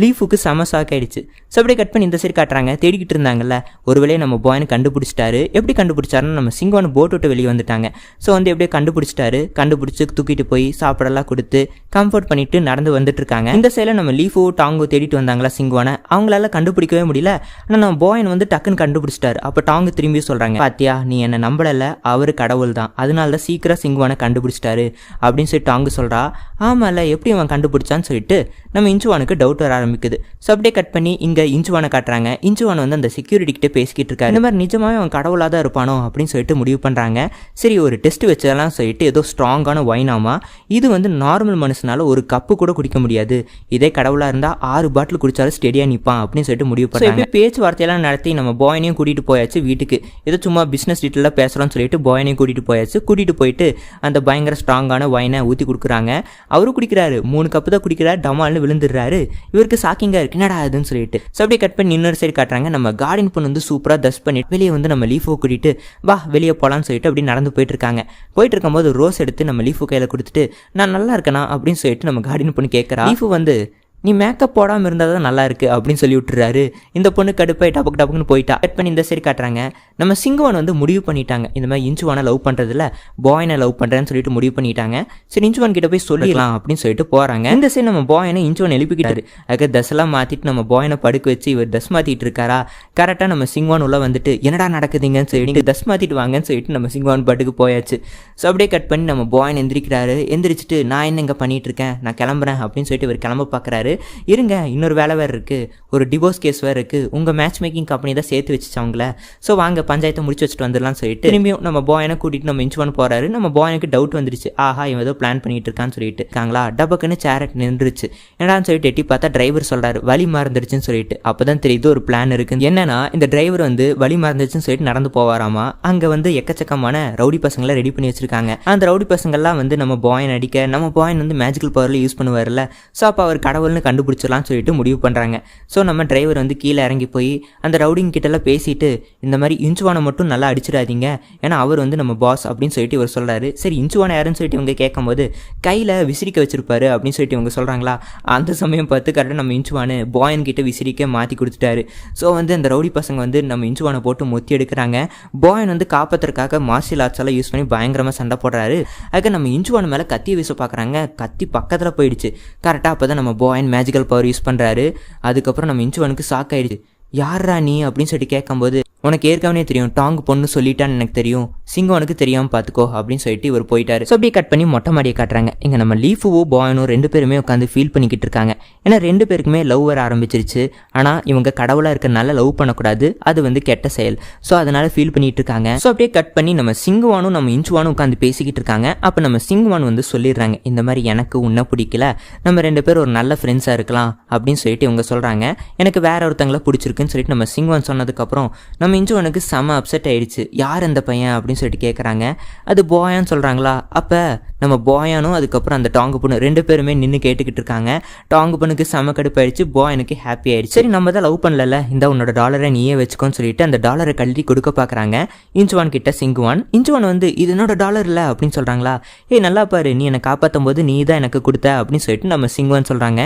லீஃபுக்கு செம ஷாக் ஆயிடுச்சு. ஸோ அப்படியே கட் பண்ணி இந்த சைடு காட்டுறாங்க. தேடிக்கிட்டு இருந்தாங்கல்ல, ஒரு வேளையை நம்ம பாயனை கண்டுபிடிச்சிட்டாரு. எப்படி கண்டுபிடிச்சாருன்னு நம்ம சிங்குவான் போட் விட்டு வெளியே வந்துட்டாங்க. ஸோ வந்து எப்படியே கண்டுபிடிச்சிட்டாரு. கண்டுபிடிச்சி தூக்கிட்டு போய் சாப்பிடலாம் கொடுத்து கம்ஃபர்ட் பண்ணிட்டு நடந்து வந்துட்டு இருக்காங்க. இந்த சைடில் நம்ம லீஃபு டாங்கு தேடிட்டு வந்தாங்களா சிங்குவானை, அவங்களால கண்டுபிடிக்கவே முடியல. ஆனால் நம்ம பாயன் வந்து டக்குன்னு கண்டுபிடிச்சிட்டாரு. அப்போ டாங்கு திரும்பி சொல்கிறாங்க பாத்தியா நீ என்னை நம்பலை, அவரு கடவுள் தான், அதனால தான் சீக்கிரம் சிங்குவானை கண்டுபிடிச்சிட்டாரு அப்படின்னு சொல்லிட்டு டாங்கு சொல்கிறா. ஆமாம்ல எப்படி அவன் கண்டுபிடிச்சான்னு சொல்லிட்டு நம்ம இன்ச்சுவானுக்கு டவுட் வர ஆரம்பிக்குது. ஸோ அப்படியே கட் பண்ணி இங்கே இன்ச்சுவானை காட்டுறாங்க. இன்ச்சுவான் வந்து அந்த செக்யூரிட்டி கிட்டே பேசிக்கிட்டு இருக்காரு. இந்த மாதிரி நிஜமாவே அவன் கடவுளாக தான் இருப்பானோ அப்படின்னு சொல்லிட்டு முடிவு பண்ணுறாங்க. சரி ஒரு டெஸ்ட் வச்சதெல்லாம் சொல்லிட்டு ஏதோ ஸ்ட்ராங்கான ஒயினாமா, இது வந்து நார்மல் மனுஷனால ஒரு கப்பு கூட குடிக்க முடியாது, இதே கடவுளாக இருந்தால் 6 பாட்டில் குடிச்சாலும் ஸ்டெடியாக நிற்பான் அப்படின்னு சொல்லிட்டு முடிவு பண்ணுறாங்க. பேச்சுவார்த்தையெல்லாம் நடத்தி நம்ம பாயனையும் கூட்டிகிட்டு போயாச்சு வீட்டுக்கு. ஏதோ சும்மா பிஸ்னஸ் டீட்டெயிலாக பேசலாம்னு சொல்லிட்டு பாயனையும் கூட்டிகிட்டு போயாச்சு. கூட்டிகிட்டு போயிட்டு அந்த பயங்கர ஸ்ட்ராங்கான ஒயினை ஊற்றி கொடுக்குறாங்க. அவரும் குடிக்கிறாரு. 3 கப்பு தான் குடிக்கிறாரு. டமால்னு விழுந்துடுறாரு. இவருக்கு ஷாக்கிங்காக இருக்கு என்னடா அதுன்னு சொல்லிட்டு. ஸோ அப்படியே கட் பண்ணி இன்னொரு சைடு காட்டுறாங்க. நம்ம கார்டியன் பொண்ணு வந்து சூப்பராக டஸ்ட் பண்ணிட்டு வெளியே வந்து நம்ம லீஃபோ கூட்டிட்டு வா வெளியே போகலான்னு சொல்லிட்டு அப்படி நடந்து போயிட்டு இருக்காங்க. போயிட்டு இருக்கும்போது ரோஸ் எடுத்து நம்ம லீஃபு கையில் கொடுத்துட்டு நான் நல்லா இருக்கேனா அப்படின்னு சொல்லிட்டு நம்ம கார்டியன் பொண்ணு கேட்குறா. லீஃபு வந்து நீ மேக்கப் போடாமல் இருந்தால் தான் நல்லா இருக்குது அப்படின்னு சொல்லி விட்டுறாரு. இந்த பொண்ணு கடுப்பாய் டபக்கு டபக்குன்னு போயிட்டா. கட் பண்ணி இந்த சரி காட்டுறாங்க. நம்ம சிங்குவான் வந்து முடிவு பண்ணிட்டாங்க, இந்த மாதிரி இன்ச்சுவானை லவ் பண்ணுறதுல பாயினை லவ் பண்ணுறேன்னு சொல்லிட்டு முடிவு பண்ணிட்டாங்க. சரி இன்ச்சுவான் கிட்ட போய் சொல்லிடலாம் அப்படின்னு சொல்லிட்டு போகிறாங்க. இந்த சரி நம்ம பாயினை இன்ச்சுவான் எழுப்பிக்கிட்டாரு. அதுக்கு ட்ரெஸ்ஸெல்லாம் மாற்றிட்டு நம்ம பாயினை படுக்க வச்சு இவர் ட்ரெஸ் மாற்றிட்டு இருக்காரா. கரெக்டாக நம்ம சிங்குவான் உள்ள வந்துட்டு என்னடா நடக்குதுங்கன்னு சொல்லிட்டு ட்ரெஸ் மாற்றிட்டு வாங்கன்னு சொல்லிட்டு நம்ம சிங்குவான் பட்டுக்கு போயாச்சு. ஸோ அப்படியே கட் பண்ணி நம்ம பாயின் எந்திரிக்கிறாரு. எந்திரிச்சிட்டு நான் என்ன இங்கே பண்ணிட்டு இருக்கேன், நான் கிளம்புறேன் அப்படின்னு சொல்லிட்டு இவர் கிளம்ப பார்க்குறாரு. இருங்க இன்னொரு வேலை வேறு இருக்குது, ஒரு டிவோர்ஸ் கேஸ் வேறு இருக்குது, உங்கள் மேட்ச் மேக்கிங் கம்பெனி தான் சேர்த்து வச்சுச்சு அவங்கள. ஸோ வாங்க பஞ்சாயத்தை முடிச்சு வச்சுட்டு வந்துடலாம்னு சொல்லிட்டு திரும்பியும் நம்ம பாயனை கூட்டிகிட்டு நம்ம இன்ச்சுவான் போகிறாரு. நம்ம பாயனுக்கு டவுட் வந்துருச்சு, ஆஹா இவன் ஏதோ பிளான் பண்ணிட்டு இருக்கான்னு சொல்லிட்டு இருக்காங்களா. டபக்குன்னு சேரட் நின்றுச்சு. என்னடான்னு சொல்லிட்டு எட்டி பார்த்தா டிரைவர் சொல்கிறாரு வழி மறந்துடுச்சுன்னு சொல்லிட்டு. அப்போ தான் தெரியுது ஒரு பிளான் இருக்குது. என்னன்னா இந்த டிரைவர் வந்து வழி மறந்துடுச்சுன்னு சொல்லிட்டு நடந்து போவாராமா. அங்கே வந்து எக்கச்சக்கமான ரவுடி பசங்களை ரெடி பண்ணி வச்சிருக்காங்க. அந்த ரவுடி பசங்கள்லாம் வந்து நம்ம பாயன் அடிக்க, நம்ம பாயன் வந்து மேஜிக்கல் பவரில் யூஸ் பண்ணுவார்ல. ஸோ அப்போ அவர் கடவுள்னு கண்டுபிடிச்சிடலாம்னு சொல்லிட்டு முடிவு பண்ணுறாங்க. ஸோ நம்ம டிரைவர் வந்து கீழே இறங்கி போய் அந்த ரவுடிங் கிட்டலாம் பேசிட்டு இந்த மாதிரி இன்ச்சுவானை மட்டும் நல்லா அடிச்சிடாதீங்க, ஏன்னா அவர் வந்து நம்ம பாஸ் அப்படின்னு சொல்லிட்டு இவர் சொல்கிறாரு. சரி இன்ச்சுவானை யாருன்னு சொல்லிட்டு இவங்க கேட்கும்போது கையில் விசிறிக்க வச்சிருப்பாரு அப்படின்னு சொல்லிட்டு இவங்க சொல்கிறாங்களா. அந்த சமயம் பார்த்து கரெக்டாக நம்ம இன்ச்சுவானு பாயன் கிட்ட விசிறிக்க மாற்றி கொடுத்துட்டாரு. ஸோ வந்து அந்த ரவுடி பசங்க வந்து நம்ம இன்ச்சுவானை போட்டு மொத்தி எடுக்கிறாங்க. பாயன் வந்து காப்பாற்றுறதுக்காக மார்ஷியல் ஆர்ட்ஸ் எல்லாம் யூஸ் பண்ணி பயங்கரமாக சண்டை போடுறாரு. அதுக்கு நம்ம இன்ச்சுவான் மேலே கத்தியை வீச பார்க்குறாங்க. கத்தி பக்கத்தில் போயிடுச்சு. கரெக்டாக அப்போ தான் நம்ம பாயன் மேஜிக்கல் பவர் யூஸ் பண்ணுறாரு. அதுக்கப்புறம் நம்ம இன்ச்சுவானுக்கு ஷாக் ஆயிடுச்சு. யாரா நீ அப்படின்னு சொல்லிட்டு கேட்கும்போது உனக்கு ஏற்கனவே தெரியும், டாங் பொண்ணு சொல்லிட்டான்னு எனக்கு தெரியும், சிங்கோனுக்கு தெரியாமல் பார்த்துக்கோ அப்படின்னு சொல்லிட்டு இவர் போயிட்டாரு. ஸோ அப்படியே கட் பண்ணி மொட்டை மாடியை காட்டுறாங்க. இங்கே நம்ம லீஃபுவோ பாயனும் ரெண்டு பேருமே உட்காந்து ஃபீல் பண்ணிக்கிட்டு இருக்காங்க. ஏன்னா ரெண்டு பேருக்குமே லவ் வர ஆரம்பிச்சிருச்சு. ஆனால் இவங்க கடவுளாக இருக்கிறனால லவ் பண்ணக்கூடாது, அது வந்து கெட்ட செயல். ஸோ அதனால ஃபீல் பண்ணிட்டு இருக்காங்க. ஸோ அப்படியே கட் பண்ணி நம்ம சிங்குவானும் நம்ம இன்ச்சுவானும் உட்காந்து பேசிக்கிட்டு இருக்காங்க. அப்போ நம்ம சிங்குவான் வந்து சொல்லிடுறாங்க, இந்த மாதிரி எனக்கு உன்னை பிடிக்கல, நம்ம ரெண்டு பேரும் ஒரு நல்ல ஃப்ரெண்ட்ஸாக இருக்கலாம் அப்படின்னு சொல்லிட்டு இவங்க சொல்கிறாங்க. எனக்கு வேற ஒருத்தங்களை பிடிச்சிருக்குன்னு சொல்லிட்டு நம்ம சிங்குவான் சொன்னதுக்கப்புறம் நம்ம இன்ச்சுவானுக்கு செம அப்செட் ஆயிடுச்சு. யார் அந்த பையன் அப்படின்னு சொல்லிட்டு கேட்குறாங்க. அது போயான்னு சொல்கிறாங்களா. அப்போ நம்ம போயானும் அதுக்கப்புறம் அந்த டாங்கு பொண்ணு ரெண்டு பேருமே நின்று கேட்டுக்கிட்டு இருக்காங்க. டாங்கு பொண்ணுக்கு செம கடுப்பாயிடுச்சு, போயனுக்கு ஹாப்பி ஆயிடுச்சு. சரி நம்ம தான் லவ் பண்ணல, இந்த உன்னோட டாலரை நீயே வச்சுக்கோன்னு சொல்லிட்டு அந்த டாலரை கழட்டி கொடுக்க பார்க்குறாங்க இன்ச்சுவான் கிட்ட சிங்குவான். இன்ச்சுவான் வந்து இது என்னோட டாலர் இல்லை அப்படின்னு சொல்கிறாங்களா. ஏய் நல்லா பாரு, நீ என்னை காப்பாற்றும் போது நீ தான் எனக்கு கொடுத்த அப்படின்னு சொல்லிட்டு நம்ம சிங்குவான் சொல்கிறாங்க.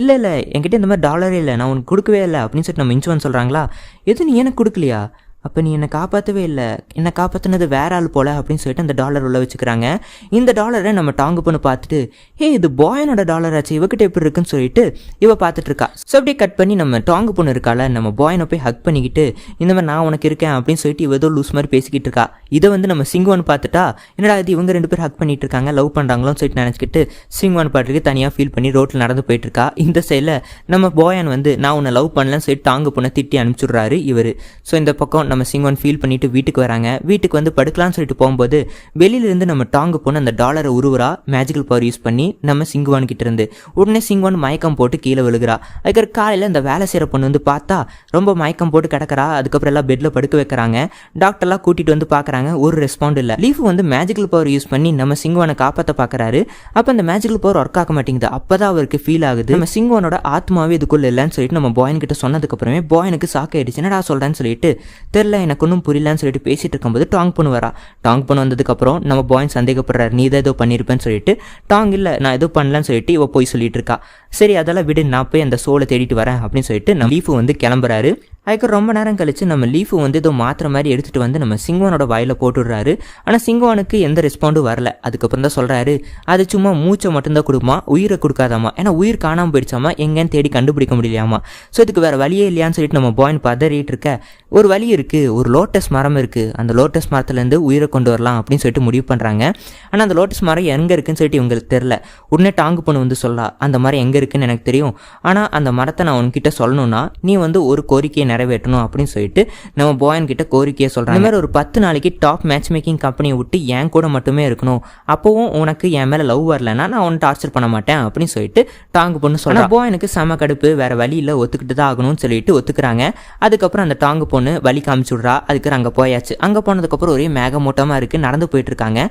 இல்லை இல்லை என்கிட்ட இந்த மாதிரி டாலரே இல்லை, நான் உனக்கு கொடுக்கவே இல்லை அப்படின்னு சொல்லிட்டு நம்ம இன்ச்சுவான் சொல்கிறாங்களா. எது நீ எனக்கு கொடுக்கலையா, அப்போ நீ என்னை காப்பாற்றவே இல்லை, என்னை காப்பாற்றினது வேற ஆள் போல அப்படின்னு சொல்லிட்டு அந்த டாலர் உள்ள வச்சுக்கிறாங்க. இந்த டாலரை நம்ம டாங்கு பொண்ணு பார்த்துட்டு இது பாயனோட டாலர் ஆச்சு, இவகிட்ட எப்படி இருக்குன்னு சொல்லிட்டு இவ பார்த்துட்டு இருக்கா. ஸோ அப்படியே கட் பண்ணி நம்ம டாங்கு பொண்ணு இருக்கால, நம்ம பாயனை போய் ஹக் பண்ணிக்கிட்டு இந்த மாதிரி நான் உனக்கு இருக்கேன் அப்படின்னு சொல்லிட்டு இவ ஏதோ லூஸ் மாதிரி பேசிக்கிட்டு இருக்கா. இதை வந்து நம்ம சிங்குவான் பார்த்துட்டா என்னடா இது இவங்க ரெண்டு பேர் ஹக் பண்ணிட்டு இருக்காங்க, லவ் பண்ணுறாங்களோன்னு சொல்லிட்டு நினச்சிக்கிட்டு சிங்குவான் பாட்டுக்கு தனியாக ஃபீல் பண்ணி ரோட்டில் நடந்து போயிட்டு இருக்கா. இந்த சைடில் நம்ம பாயன் வந்து நான் உன்னை லவ் பண்ணலன்னு சொல்லிட்டு டாங்கு பொண்ணை திட்டி அனுப்பிச்சுடுறாரு இவர். ஸோ இந்த பக்கம் நம்ம சிங்குவான் ஃபீல் பண்ணிட்டு வீட்டுக்கு வராங்க. வீட்டுக்கு வந்து படுக்கலாம்னு சொல்லிட்டு போகும்போது வெளியிலிருந்து நம்ம டாங்கு பொண்ணு அந்த டாலரை உருவரா மேஜிக்கல் பவர் யூஸ் பண்ணி நம்ம சிங்குவான் கிட்ட இருந்து உடனே சிங்குவான் மயக்கம் போட்டு கீழே விழுகிறா. அதுக்கு காலையில் இந்த வேலை செய்கிற பொண்ணு வந்து பார்த்தா ரொம்ப மயக்கம் போட்டு கிடக்கிறா. அதுக்கப்புறம் எல்லாம் பெட்டில் படுக்க வைக்கிறாங்க. டாக்டர்லாம் கூட்டிகிட்டு வந்து பார்க்குறாங்க, ஒரு ரெஸ்பாண்ட் இல்லை. லீஃப் வந்து மேஜிக்கல் பவர் யூஸ் பண்ணி நம்ம சிங்குவானை காப்பாற்ற பார்க்குறாரு. அப்போ அந்த மேஜிக்கல் பவர் ஒர்க் ஆக மாட்டேங்குது. அப்போ தான் அவருக்கு ஃபீல் ஆகுது நம்ம சிங்குவானோட ஆத்மாவே இதுக்குள்ள இல்லைன்னு சொல்லிட்டு நம்ம பாயன் கிட்ட சொன்னதுக்கப்புறமே பாயனுக்கு ஷாக் ஆயிடுச்சு. என்னடா சொல்கிறேன்னு சொல்லிட்டு தெரில எனக்கு ஒன்றும் புரியலன்னு சொல்லிட்டு பேசிட்டு இருக்கும்போது டாங் பொண்ணு வரா. டாங் பொண்ணு வந்ததுக்கப்புறம் நம்ம பாயன் சந்தேகப்படுறாரு, நீ தான் ஏதோ பண்ணியிருப்பேன்னு சொல்லிட்டு. டாங் இல்லை நான் எதுவும் பண்ணலன்னு சொல்லிட்டு இவ போய் சொல்லிட்டு இருக்கா. சரி அதெல்லாம் விடு, நான் போய் அந்த சோலை தேடிட்டு வரேன் அப்படின்னு சொல்லிட்டு நம்ம லீஃபு வந்து கிளம்புறாரு. அதுக்கு ரொம்ப நேரம் கழிச்சு நம்ம லீஃபு வந்து ஏதோ மாத்திரை மாதிரி எடுத்துகிட்டு வந்து நம்ம சிங்குவானோட வாயில் போட்டுடுறாரு. ஆனால் சிங்குவானுக்கு எந்த ரெஸ்பாண்டும் வரல. அதுக்கப்புறம் தான் சொல்கிறாரு, அது சும்மா மூச்சை மட்டும்தான் கொடுக்குமா, உயிரை கொடுக்காதாமா, ஏன்னா உயிர் காணாமல் போயிடுச்சாமா, எங்கேன்னு தேடி கண்டுபிடிக்க முடியலையாமா. ஸோ இதுக்கு வேறு வழியே இல்லையான்னு சொல்லிட்டு நம்ம பாயின் பதறிட்டு இருக்க, ஒரு வழி இருக்குது, ஒரு லோட்டஸ் மரம் இருக்குது, அந்த லோட்டஸ் மரத்துலேருந்து உயிரை கொண்டு வரலாம் அப்படின்னு சொல்லிட்டு முடிவு பண்ணுறாங்க. ஆனால் அந்த லோட்டஸ் மரம் எங்கே இருக்குன்னு சொல்லிட்டு இவங்களுக்கு தெரில. உடனே டாங்கு பொண்ணு வந்து சொல்லலாம், அந்த மரம் எங்கே இருக்குன்னு எனக்கு தெரியும், ஆனால் அந்த மரத்தை நான் உன்கிட்ட சொல்லணும்னா நீ வந்து ஒரு கோரிக்கையை நிறைவேற்றணும் அப்படின்னு சொல்லிட்டு நம்ம பாயன் கிட்ட கோரிக்கையை சொல்கிறாங்க. இந்த மாதிரி ஒரு 10 நாளைக்கு டாப் மேட்ச் மேக்கிங் கம்பெனியை விட்டு என் கூட மட்டுமே இருக்கணும், அப்போவும் உனக்கு என் மேலே லவ் வரலன்னா நான் உன்னை டார்ச்சர் பண்ண மாட்டேன் அப்படின்னு சொல்லிட்டு டாங்கு பொண்ணு சொல்கிறேன். பாயனுக்கு செம கடுப்பு, வேறு வழி இல்லை, ஒத்துக்கிட்டு தான் ஆகணும்னு சொல்லிட்டு ஒத்துக்கிறாங்க. அதுக்கப்புறம் அந்த டாங்கு பொண்ணு வழி காமிச்சுடுறா. அதுக்கு அங்கே போயாச்சு. அங்கே போனதுக்கப்புறம் ஒரே மேகமூட்டமாக இருக்குது, நடந்து போயிட்டு இருக்காங்க.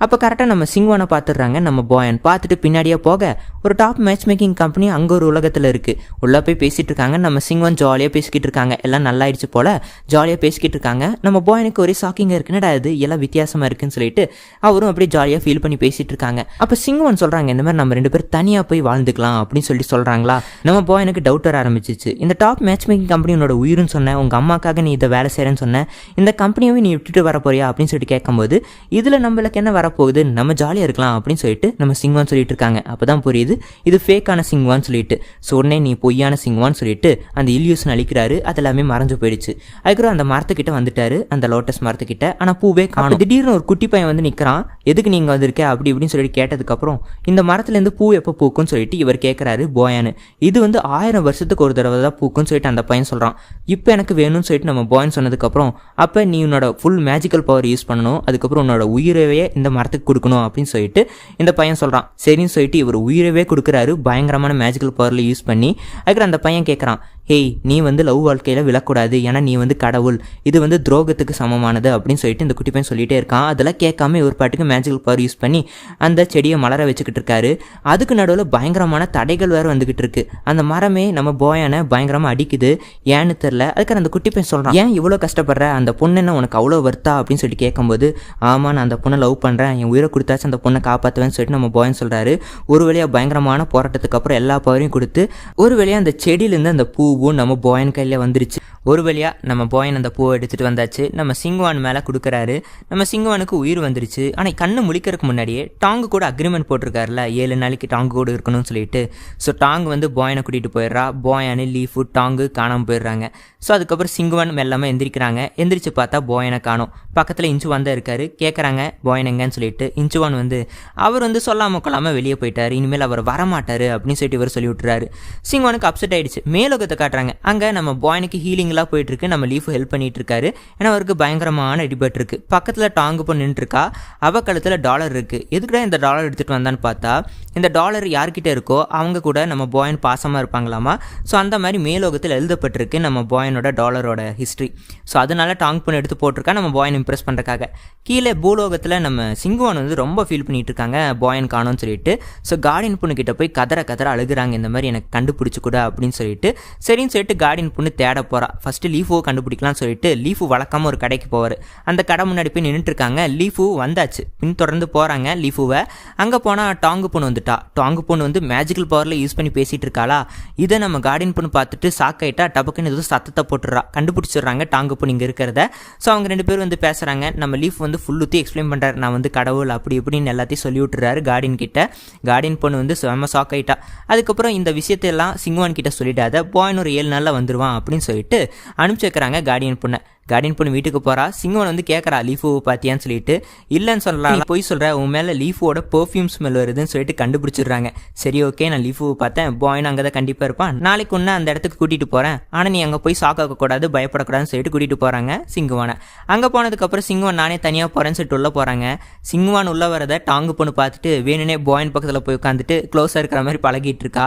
அப்போ கரெக்டாக நம்ம சிங்வானை பார்த்துடுறாங்க நம்ம பாயன். பார்த்துட்டு பின்னாடியே போக ஒரு டாப் மேட்ச் மேக்கிங் கம்பெனி அங்கே ஒரு உலகத்தில் இருக்குது. உள்ளே போய் பேசிகிட்டு இருக்காங்க. நம்ம சிங்வான் ஜாலியாக பேசிக்கிட்டு இருக்காங்க. எல்லாம் நல்லாயிடுச்சு போல் ஜாலியாக பேசிக்கிட்டு இருக்காங்க. நம்ம பாயனுக்கு ஒரே ஷாக்கிங்காக இருக்குன்னடா இது எல்லாம் வித்தியாசமாக இருக்குன்னு சொல்லிட்டு அவரும் அப்படியே ஜாலியாக ஃபீல் பண்ணி பேசிகிட்டு இருக்காங்க. அப்போ சிங்வான் சொல்கிறாங்க, இந்த மாதிரி நம்ம 2 பேர் தனியாக போய் வாழ்ந்துக்கலாம் அப்படின்னு சொல்லி சொல்கிறாங்களா. நம்ம பாயனுக்கு டவுட் வர ஆரம்பிச்சிச்சு. இந்த டாப் மேட்ச் மேக்கிங் கம்பெனியோட உயிருன்னு சொன்னேன், உங்கள் அம்மாக்காக நீ இதை வேலை செய்கிறேன்னு சொன்னேன், இந்த கம்பெனியாவே நீ விட்டுட்டு வர போறியா அப்படின்னு சொல்லிட்டு கேட்கும்போது இதில் நம்மளுக்கு என்ன வரப்போகுது, நம்ம ஜாலியாக இருக்கலாம் அப்படின்னு சொல்லிட்டு நம்ம சிங்வான் சொல்லிட்டு இருக்காங்க. அப்போ தான் புரியுது இது ஃபேக்கான சிங்வான் சொல்லிட்டு. ஸோ உடனே நீ பொய்யான சிங்வான் சொல்லிட்டு அந்த இல்யூஷன் அழிக்கிறாரு. அது எல்லாமே மறைஞ்சு போயிடுச்சு. அதுக்கப்புறம் அந்த மரத்துக்கிட்ட வந்துட்டாரு, அந்த லோட்டஸ் மரத்துக்கிட்ட. ஆனால் பூவே காணும். திடீர்னு ஒரு குட்டி பையன் வந்து நிற்கிறான். எதுக்கு நீங்கள் வந்திருக்க அப்படி இப்படின்னு சொல்லிட்டு கேட்டதுக்கப்புறம் இந்த மரத்துலேருந்து பூ எப்போ பூக்குன்னு சொல்லிட்டு இவர் கேட்குறாரு பாயானு. இது வந்து 1000 வருஷத்துக்கு ஒரு தடவை தான் பூக்குன்னு சொல்லிட்டு அந்த பையன் சொல்கிறான். இப்போ எனக்கு வேணும்னு சொல்லிட்டு நம்ம பாயன் சொன்னதுக்கப்புறம் அப்போ நீ உன்னோட ஃபுல் மேஜிக்கல் பவர் யூஸ் பண்ணணும், அதுக்கப்புறம் உன்னோட உயிரவே இந்த மரத்துக்கு கொடுக்கணும் அப்படின்னு சொல்லிட்டு இந்த பையன் சொல்கிறான். சரின்னு சொல்லிட்டு இவர் உயிரவே கொடுக்குறாரு பயங்கரமான மேஜிக்கல் பவரில் யூஸ் பண்ணி. அதுக்கப்புறம் அந்த பையன் கேட்குறான், ஹேய் நீ வந்து லவ் வாழ்க்கையில் விழக்கூடாது, ஏன்னா நீ வந்து கடவுள், இது வந்து துரோகத்துக்கு சமமானது அப்படின்னு சொல்லிட்டு இந்த குட்டி பையன் சொல்லிகிட்டே இருக்கான். அதெல்லாம் கேட்காம ஒரு பாட்டுக்கு மேஜிக்கல் பவர் யூஸ் பண்ணி அந்த செடியை மலர வச்சுக்கிட்டு இருக்காரு. அதுக்கு நடுவில் பயங்கரமான தடைகள் வேறு வந்துக்கிட்டு இருக்கு. அந்த மரமே நம்ம பாயானை பயங்கரமாக அடிக்குது, ஏன்னு தெரில. அதுக்கு அந்த குட்டி பையன் சொல்கிறான், ஏன் இவ்வளோ கஷ்டப்படுற, அந்த பொண்ணு என்ன உனக்கு அவ்வளோ வர்த்தா அப்படின்னு சொல்லிட்டு கேட்கும்போது ஆமாம் நான் அந்த பொண்ணை லவ் பண்ணுறேன், என் உயிரை கொடுத்தாச்சு அந்த பொண்ணை காப்பாற்றுவேன்னு சொல்லிட்டு நம்ம பாயன் சொல்கிறாரு. ஒரு வழியாக பயங்கரமான போராட்டத்துக்கு அப்புறம் எல்லா பவரையும் கொடுத்து ஒரு வழியாக அந்த செடியிலேருந்து அந்த பூவும் நம்ம பாயன் கையில் வந்துருச்சு. ஒரு வழியாக நம்ம பாயன் அந்த பூவை எடுத்துகிட்டு வந்தாச்சு. நம்ம சிங்வான் மேலே கொடுக்குறாரு. நம்ம சிங்வானுக்கு உயிர் வந்துருச்சு. ஆனால் கண்ணு முழிக்கிறதுக்கு முன்னாடியே டாங்கு கூட அக்ரிமெண்ட் போட்டிருக்காருல 7 நாளைக்கு டாங்கு கூட இருக்கணும்னு சொல்லிட்டு. ஸோ டாங்கு வந்து பாயனை கூட்டிகிட்டு போயிடுறா. பாயானு லீஃபு டாங்கு காணாமல் போயிடுறாங்க. ஸோ அதுக்கப்புறம் சிங்வான் எல்லாமே எந்திரிக்கிறாங்க. எந்திரிச்சு பார்த்தா பாயனை காணோம். பக்கத்தில் இன்ச்சுவான் தான் இருக்காரு. கேட்குறாங்க பாயன் எங்கன்னு சொல்லிட்டு. இன்ச்சுவான் வந்து அவர் வந்து சொல்லாமல் கொள்ளாமல் வெளியே போயிட்டார், இனிமேல் அவர் வரமாட்டார் அப்படின்னு சொல்லிட்டு இவர் சொல்லி விட்டுறாரு. சிங்வானுக்கு அப்செட் ஆயிடுச்சு. மேலோகத்தை காட்டுறாங்க. அங்கே நம்ம பாயனுக்கு ஹீலிங்லாம் போயிட்டு இருக்கு. நம்ம லீஃபு ஹெல்ப் பண்ணிட்டு இருக்காரு. ஏன்னா அவருக்கு பயங்கரமான அடிபட்டு இருக்கு. பக்கத்தில் டாங்கு பொண்ணு நின்று இருக்கா. அவ கழுத்தில் டாலர் இருக்கு. எதுக்குடா இந்த டாலர் எடுத்துகிட்டு வந்தான்னு பார்த்தா இந்த டாலர் யார்கிட்ட இருக்கோ அவங்க கூட நம்ம பாயன் பாசமாக இருப்பாங்களாமா. ஸோ அந்த மாதிரி மேலோகத்தில் எழுதப்பட்டிருக்கு நம்ம பாயனோட டாலரோட ஹிஸ்ட்ரி. ஸோ அதனால டாங் பொண்ணு எடுத்து போட்டிருக்கா நம்ம பாயன் இம்ப்ரெஸ் பண்ணுறக்காக. கீழே பூலோகத்தில் நம்ம சிங்குவான் வந்து ரொம்ப ஃபீல் பண்ணிட்டு இருக்காங்க பாயன் காணோன்னு சொல்லிட்டு. ஸோ கார்டியன் பொண்ணு கிட்ட போய் கதற அழுகுறாங்க, இந்த மாதிரி எனக்கு கண்டுபிடிச்சி கூட அப்படின்னு சொல்லிட்டு. சரின்னு சொல்லிட்டு கார்டியன் பொண்ணு தேட போகிறா. ஃபஸ்ட்டு லீஃபோ கண்டுபிடிக்கலாம்னு சொல்லிட்டு லீஃபு வழக்கமாக ஒரு கடைக்கு போவார். அந்த கடை முன்னாடி போய் நின்றுட்டு இருக்காங்க. லீஃபு வந்தாச்சு. பின் தொடர்ந்து போகிறாங்க லீஃபுவை. அங்கே போனால் டாங்கு பொண்ணு வந்துட்டா. டாங்கு பொண்ணு வந்து மேஜிக்கல் பவரில் யூஸ் பண்ணி பேசிகிட்டு இருக்காளா. இதை நம்ம கார்டியன் பொண்ணு பார்த்துட்டு சாக்காயிட்டா. டபக்குன்னு எதுவும் சத்தத்தை போட்டுடுறா. கண்டுபிடிச்சிடுறாங்க டாங்கு பொண்ணு இங்கே இருக்கிறத. ஸோ அவங்க 2 பேரும் வந்து பேசுகிறாங்க. நம்ம லீஃப் வந்து ஃபுல்லுத்தி எக்ஸ்பிளைன் பண்ணுறாரு, நான் வந்து கடவுள் அப்படி இப்படின்னு எல்லாத்தையும் சொல்லி விட்டுறாரு கார்டியன் கிட்ட. கார்டியன் பொண்ணு வந்து செம்ம ஷாக் ஆகிட்டா. அதுக்கப்புறம் இந்த விஷயத்தையெல்லாம் சிங்குவான் கிட்ட சொல்லிட்டாத, பாயின் ஒரு 7 நாளில் வந்துடுவான் அப்படின்னு சொல்லிட்டு அனுப்பிச்சு வைக்கிறாங்க கார்டியன் பொண்ணை. கார்டியன் பொண்ணு வீட்டுக்கு போகிறா. சிங்குவன் வந்து கேட்குறா லீஃபு பார்த்தியான்னு சொல்லிட்டு. இல்லைன்னு சொல்லலாம், போய் சொல்கிற, உன் மேலே லீஃபோட பெர்ஃப்யூம் ஸ்மெல் வருதுன்னு சொல்லிட்டு கண்டுபிடிச்சிடுறாங்க. சரி ஓகே நான் லீஃபு பார்த்தேன், பாயின் அங்கே தான் கண்டிப்பாக இருப்பான், நாளைக்கு ஒன்று அந்த இடத்துக்கு கூட்டிகிட்டு போகிறேன், ஆனால் நீ அங்கே போய் ஷாக் ஆகக்கூடாது பயப்படக்கூடாதுன்னு சொல்லிட்டு கூட்டிகிட்டு போகிறாங்க சிங்குவானை. அங்கே போனதுக்கப்புறம் சிங்குவான் நானே தனியாக போகிறேன்னு சொல்லிட்டு உள்ளே போகிறாங்க. சிங்குவான் உள்ளே வரதை டாங்கு பொண்ணு பார்த்துட்டு வேணுனே பாயின் பக்கத்தில் போய் உட்காந்துட்டு க்ளோஸாக இருக்கிற மாதிரி பழகிட்டு இருக்கா.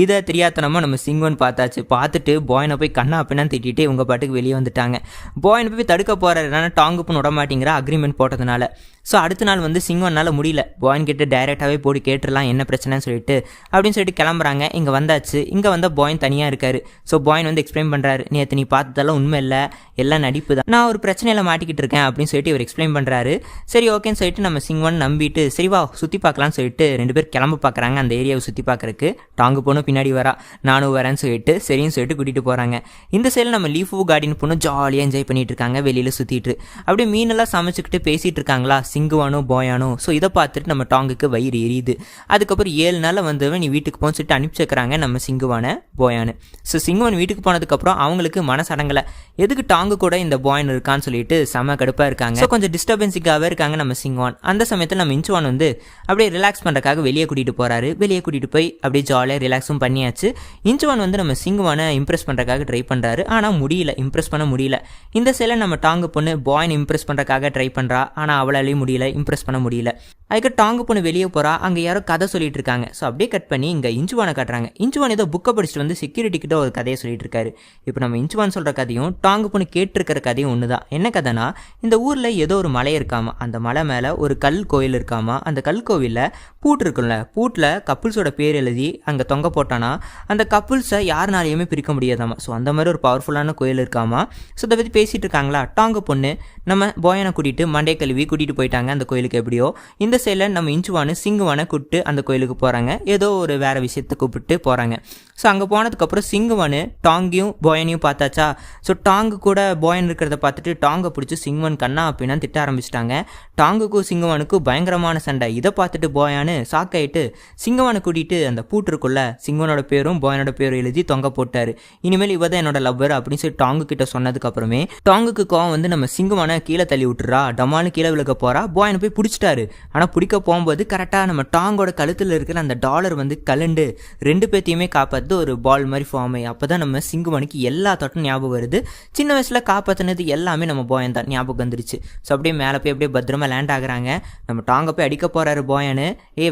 இதை தெரியாதனமாக நம்ம சிங்குவன் பார்த்தாச்சு. பார்த்துட்டு பாயினை போய் கண்ணா அப்படின்னா திட்டிட்டு இவங்க பாட்டுக்கு வெளியே வந்துட்டாங்க. பாயின் போய் தடுக்க போகிறாரு, என்னன்னா டாங்கு பொண்ணு விட மாட்டேங்கிற அக்ரிமெண்ட் போட்டதுனால. ஸோ அடுத்த நாள் வந்து சிங்குவனால் முடியல, பாயின் கிட்ட டைரெக்டாகவே போட்டு கேட்டுடலாம் என்ன பிரச்சனைன்னு சொல்லிட்டு அப்படின்னு சொல்லிட்டு கிளம்புறாங்க. இங்கே வந்தாச்சு. இங்கே வந்தால் பாயின் தனியாக இருக்காரு. ஸோ பாயின் வந்து எக்ஸ்பிளைன் பண்ணுறாரு, நேற்று நீ பார்த்ததெல்லாம் உண்மை இல்லை, எல்லாம் நடிப்பு தான், நான் ஒரு பிரச்சனையில் மாட்டிக்கிட்டு இருக்கேன் அப்படின்னு சொல்லிட்டு இவர் எக்ஸ்பிளைன் பண்ணுறாரு. சரி ஓகேன்னு சொல்லிட்டு நம்ம சிங்குவன் நம்பிட்டு சரி வா சுற்றி பார்க்கலான்னு சொல்லிட்டு 2 பேர் கிளம்ப பார்க்குறாங்க அந்த ஏரியாவை சுற்றி பார்க்குறக்கு. டாங்கு பொண்ணு பின்னாடி வரா, நானும் வரேன்னு சொல்லிட்டு சரின்னு சொல்லிட்டு கூட்டிகிட்டு போகிறாங்க. இந்த சைடில் நம்ம லீஃபு கார்டியன் பொண்ணு ஜாலியாக என்ஜாய் பண்ணிட்டு இருக்காங்க, வெளியில் சுற்றிட்டு அப்படியே மீனெல்லாம் சமைச்சிக்கிட்டு பேசிகிட்டு இருக்காங்களா சிங்குவானோ பாயானோ. ஸோ இதை பார்த்துட்டு நம்ம டாங்குக்கு வயிறு எரியுது. அதுக்கப்புறம் 7 நாளில் வந்தவன் நீ வீட்டுக்கு போன்னு சொல்லிட்டு அனுப்பிச்சு வைக்கிறாங்க நம்ம சிங்குவானை பாயானு. ஸோ சிங்குவான் வீட்டுக்கு போனதுக்கப்புறம் அவங்களுக்கு மனசடங்கலை, எதுக்கு டாங்கு கூட இந்த பாயின் இருக்கான்னு சொல்லிட்டு செம கடுப்பாக இருக்காங்க. ஸோ கொஞ்சம் டிஸ்டர்பன்ஸுக்காகவே இருக்காங்க நம்ம சிங்குவான். அந்த சமயத்தில் நம்ம இன்ச்சுவான் வந்து அப்படியே ரிலாக்ஸ் பண்ணுறதுக்காக வெளியே கூட்டிகிட்டு போகிறாரு. வெளியே கூட்டிகிட்டு போய் அப்படியே ஜாலியாக ரிலாக்ஸும் பண்ணியாச்சு. இன்ச்சுவான் வந்து நம்ம சிங்குவானை இம்ப்ரெஸ் பண்ணுறதுக்காக ட்ரை பண்ணுறாரு, ஆனால் முடியல, இம்ப்ரெஸ் பண்ண முடியல. இந்த சைடில் நம்ம டாங்கு பொண்ணு பாயின் இம்ப்ரெஸ் பண்ணுறதுக்காக ட்ரை பண்ணுறா, ஆனால் அவளாலேயும் முடியல, இம்ப்ரெஸ் பண்ண முடியல. அதுக்கு டாங்கு பொண்ணு வெளியே போகிறா, அங்கே யாரோ கதை சொல்லிட்டு இருக்காங்க. ஸோ அப்படியே கட் பண்ணி இங்கே இன்ச்சுவானை காட்டுறாங்க. இன்ச்சுவான் ஏதோ புக்கை படிச்சுட்டு வந்து செக்யூரிட்டி கிட்ட ஒரு கதையை சொல்லிட்டு இருக்காரு. இப்போ நம்ம இன்ச்சுவான் சொல்கிற கதையும் டாங்கு பொண்ணு கேட்டிருக்கிற கதையும் ஒன்று தான். என்ன கதைனா, இந்த ஊரில் ஏதோ ஒரு மலை இருக்காமா, அந்த மலை மேலே ஒரு கல் கோயில் இருக்காமா, அந்த கல் கோவிலில் பூட்டு இருக்குல்ல, பூட்டில் கப்புள்ஸோட பேர் எழுதி அங்கே தொங்க போட்டானா அந்த கப்புள்ஸை யாருனாலையுமே பிரிக்க முடியாதாமா. ஸோ அந்த மாதிரி ஒரு பவர்ஃபுல்லான கோயில் இருக்காமா. ஸோ இதை பற்றி பேசிகிட்டு இருக்காங்களா, டாங்கு பொண்ணு நம்ம போயனை கூட்டிகிட்டு மண்டே கழுவி கூட்டிகிட்டு போயிட்டாங்க அந்த கோயிலுக்கு. எப்படியோ இந்த சைடில் நம்ம இன்ச்சுவானு சிங்குவானை கூப்பிட்டு அந்த கோயிலுக்கு போகிறாங்க. ஏதோ ஒரு வேறு விஷயத்தை கூப்பிட்டு போகிறாங்க. ஸோ அங்கே போனதுக்கப்புறம் சிங்குவானு டாங்கையும் போயனையும் பார்த்தாச்சா. ஸோ டாங்கு கூட போயன் இருக்கிறத பார்த்துட்டு டாங்கை பிடிச்சி சிங்குவன் கண்ணா அப்படின்னா திட்ட ஆரம்பிச்சிட்டாங்க. டாங்குக்கும் சிங்குவானுக்கும் பயங்கரமான சண்டை. இதை பார்த்துட்டு போயானு சாக்காயிட்டு சிங்குவானை கூட்டிகிட்டு அந்த பூட்டு இருக்குள்ள சிங்குவனோட பேரும் போயனோட பேரும் எழுதி தொங்க போட்டார். இனிமேல் இவ தான் என்னோட லவ்வர் அப்படின்னு சொல்லி டாங்கு கிட்ட சொன்னதுக்கப்புறமே டாங்குக்கு கோவம் வந்து நம்ம சிங்குவானை கீழே தள்ளி விட்டுறா. டமானு கீழே விழுக்க போகிறா. போயனை போய் பிடிச்சிட்டாரு. ஆனால் பிடிக்க போகும்போது கரெக்டாக நம்ம டாங்கோட கழுத்தில் இருக்கிற அந்த டாலர் வந்து கலண்டு ரெண்டு பேத்தையுமே காப்பாற்று ஒரு பால் மாதிரி ஃபார்ம் ஆகி அப்போ தான் நம்ம சிங்குவானுக்கு எல்லா தொட்டும் ஞாபகம் வருது. சின்ன வயசில் காப்பாற்றினது எல்லாமே நம்ம போயன் தான் ஞாபகம் வந்துருச்சு. ஸோ அப்படியே மேலே போய் அப்படியே பத்திரமா லேண்ட் ஆகுறாங்க. நம்ம டாங்கை போய் அடிக்க போகிறாரு போயனு.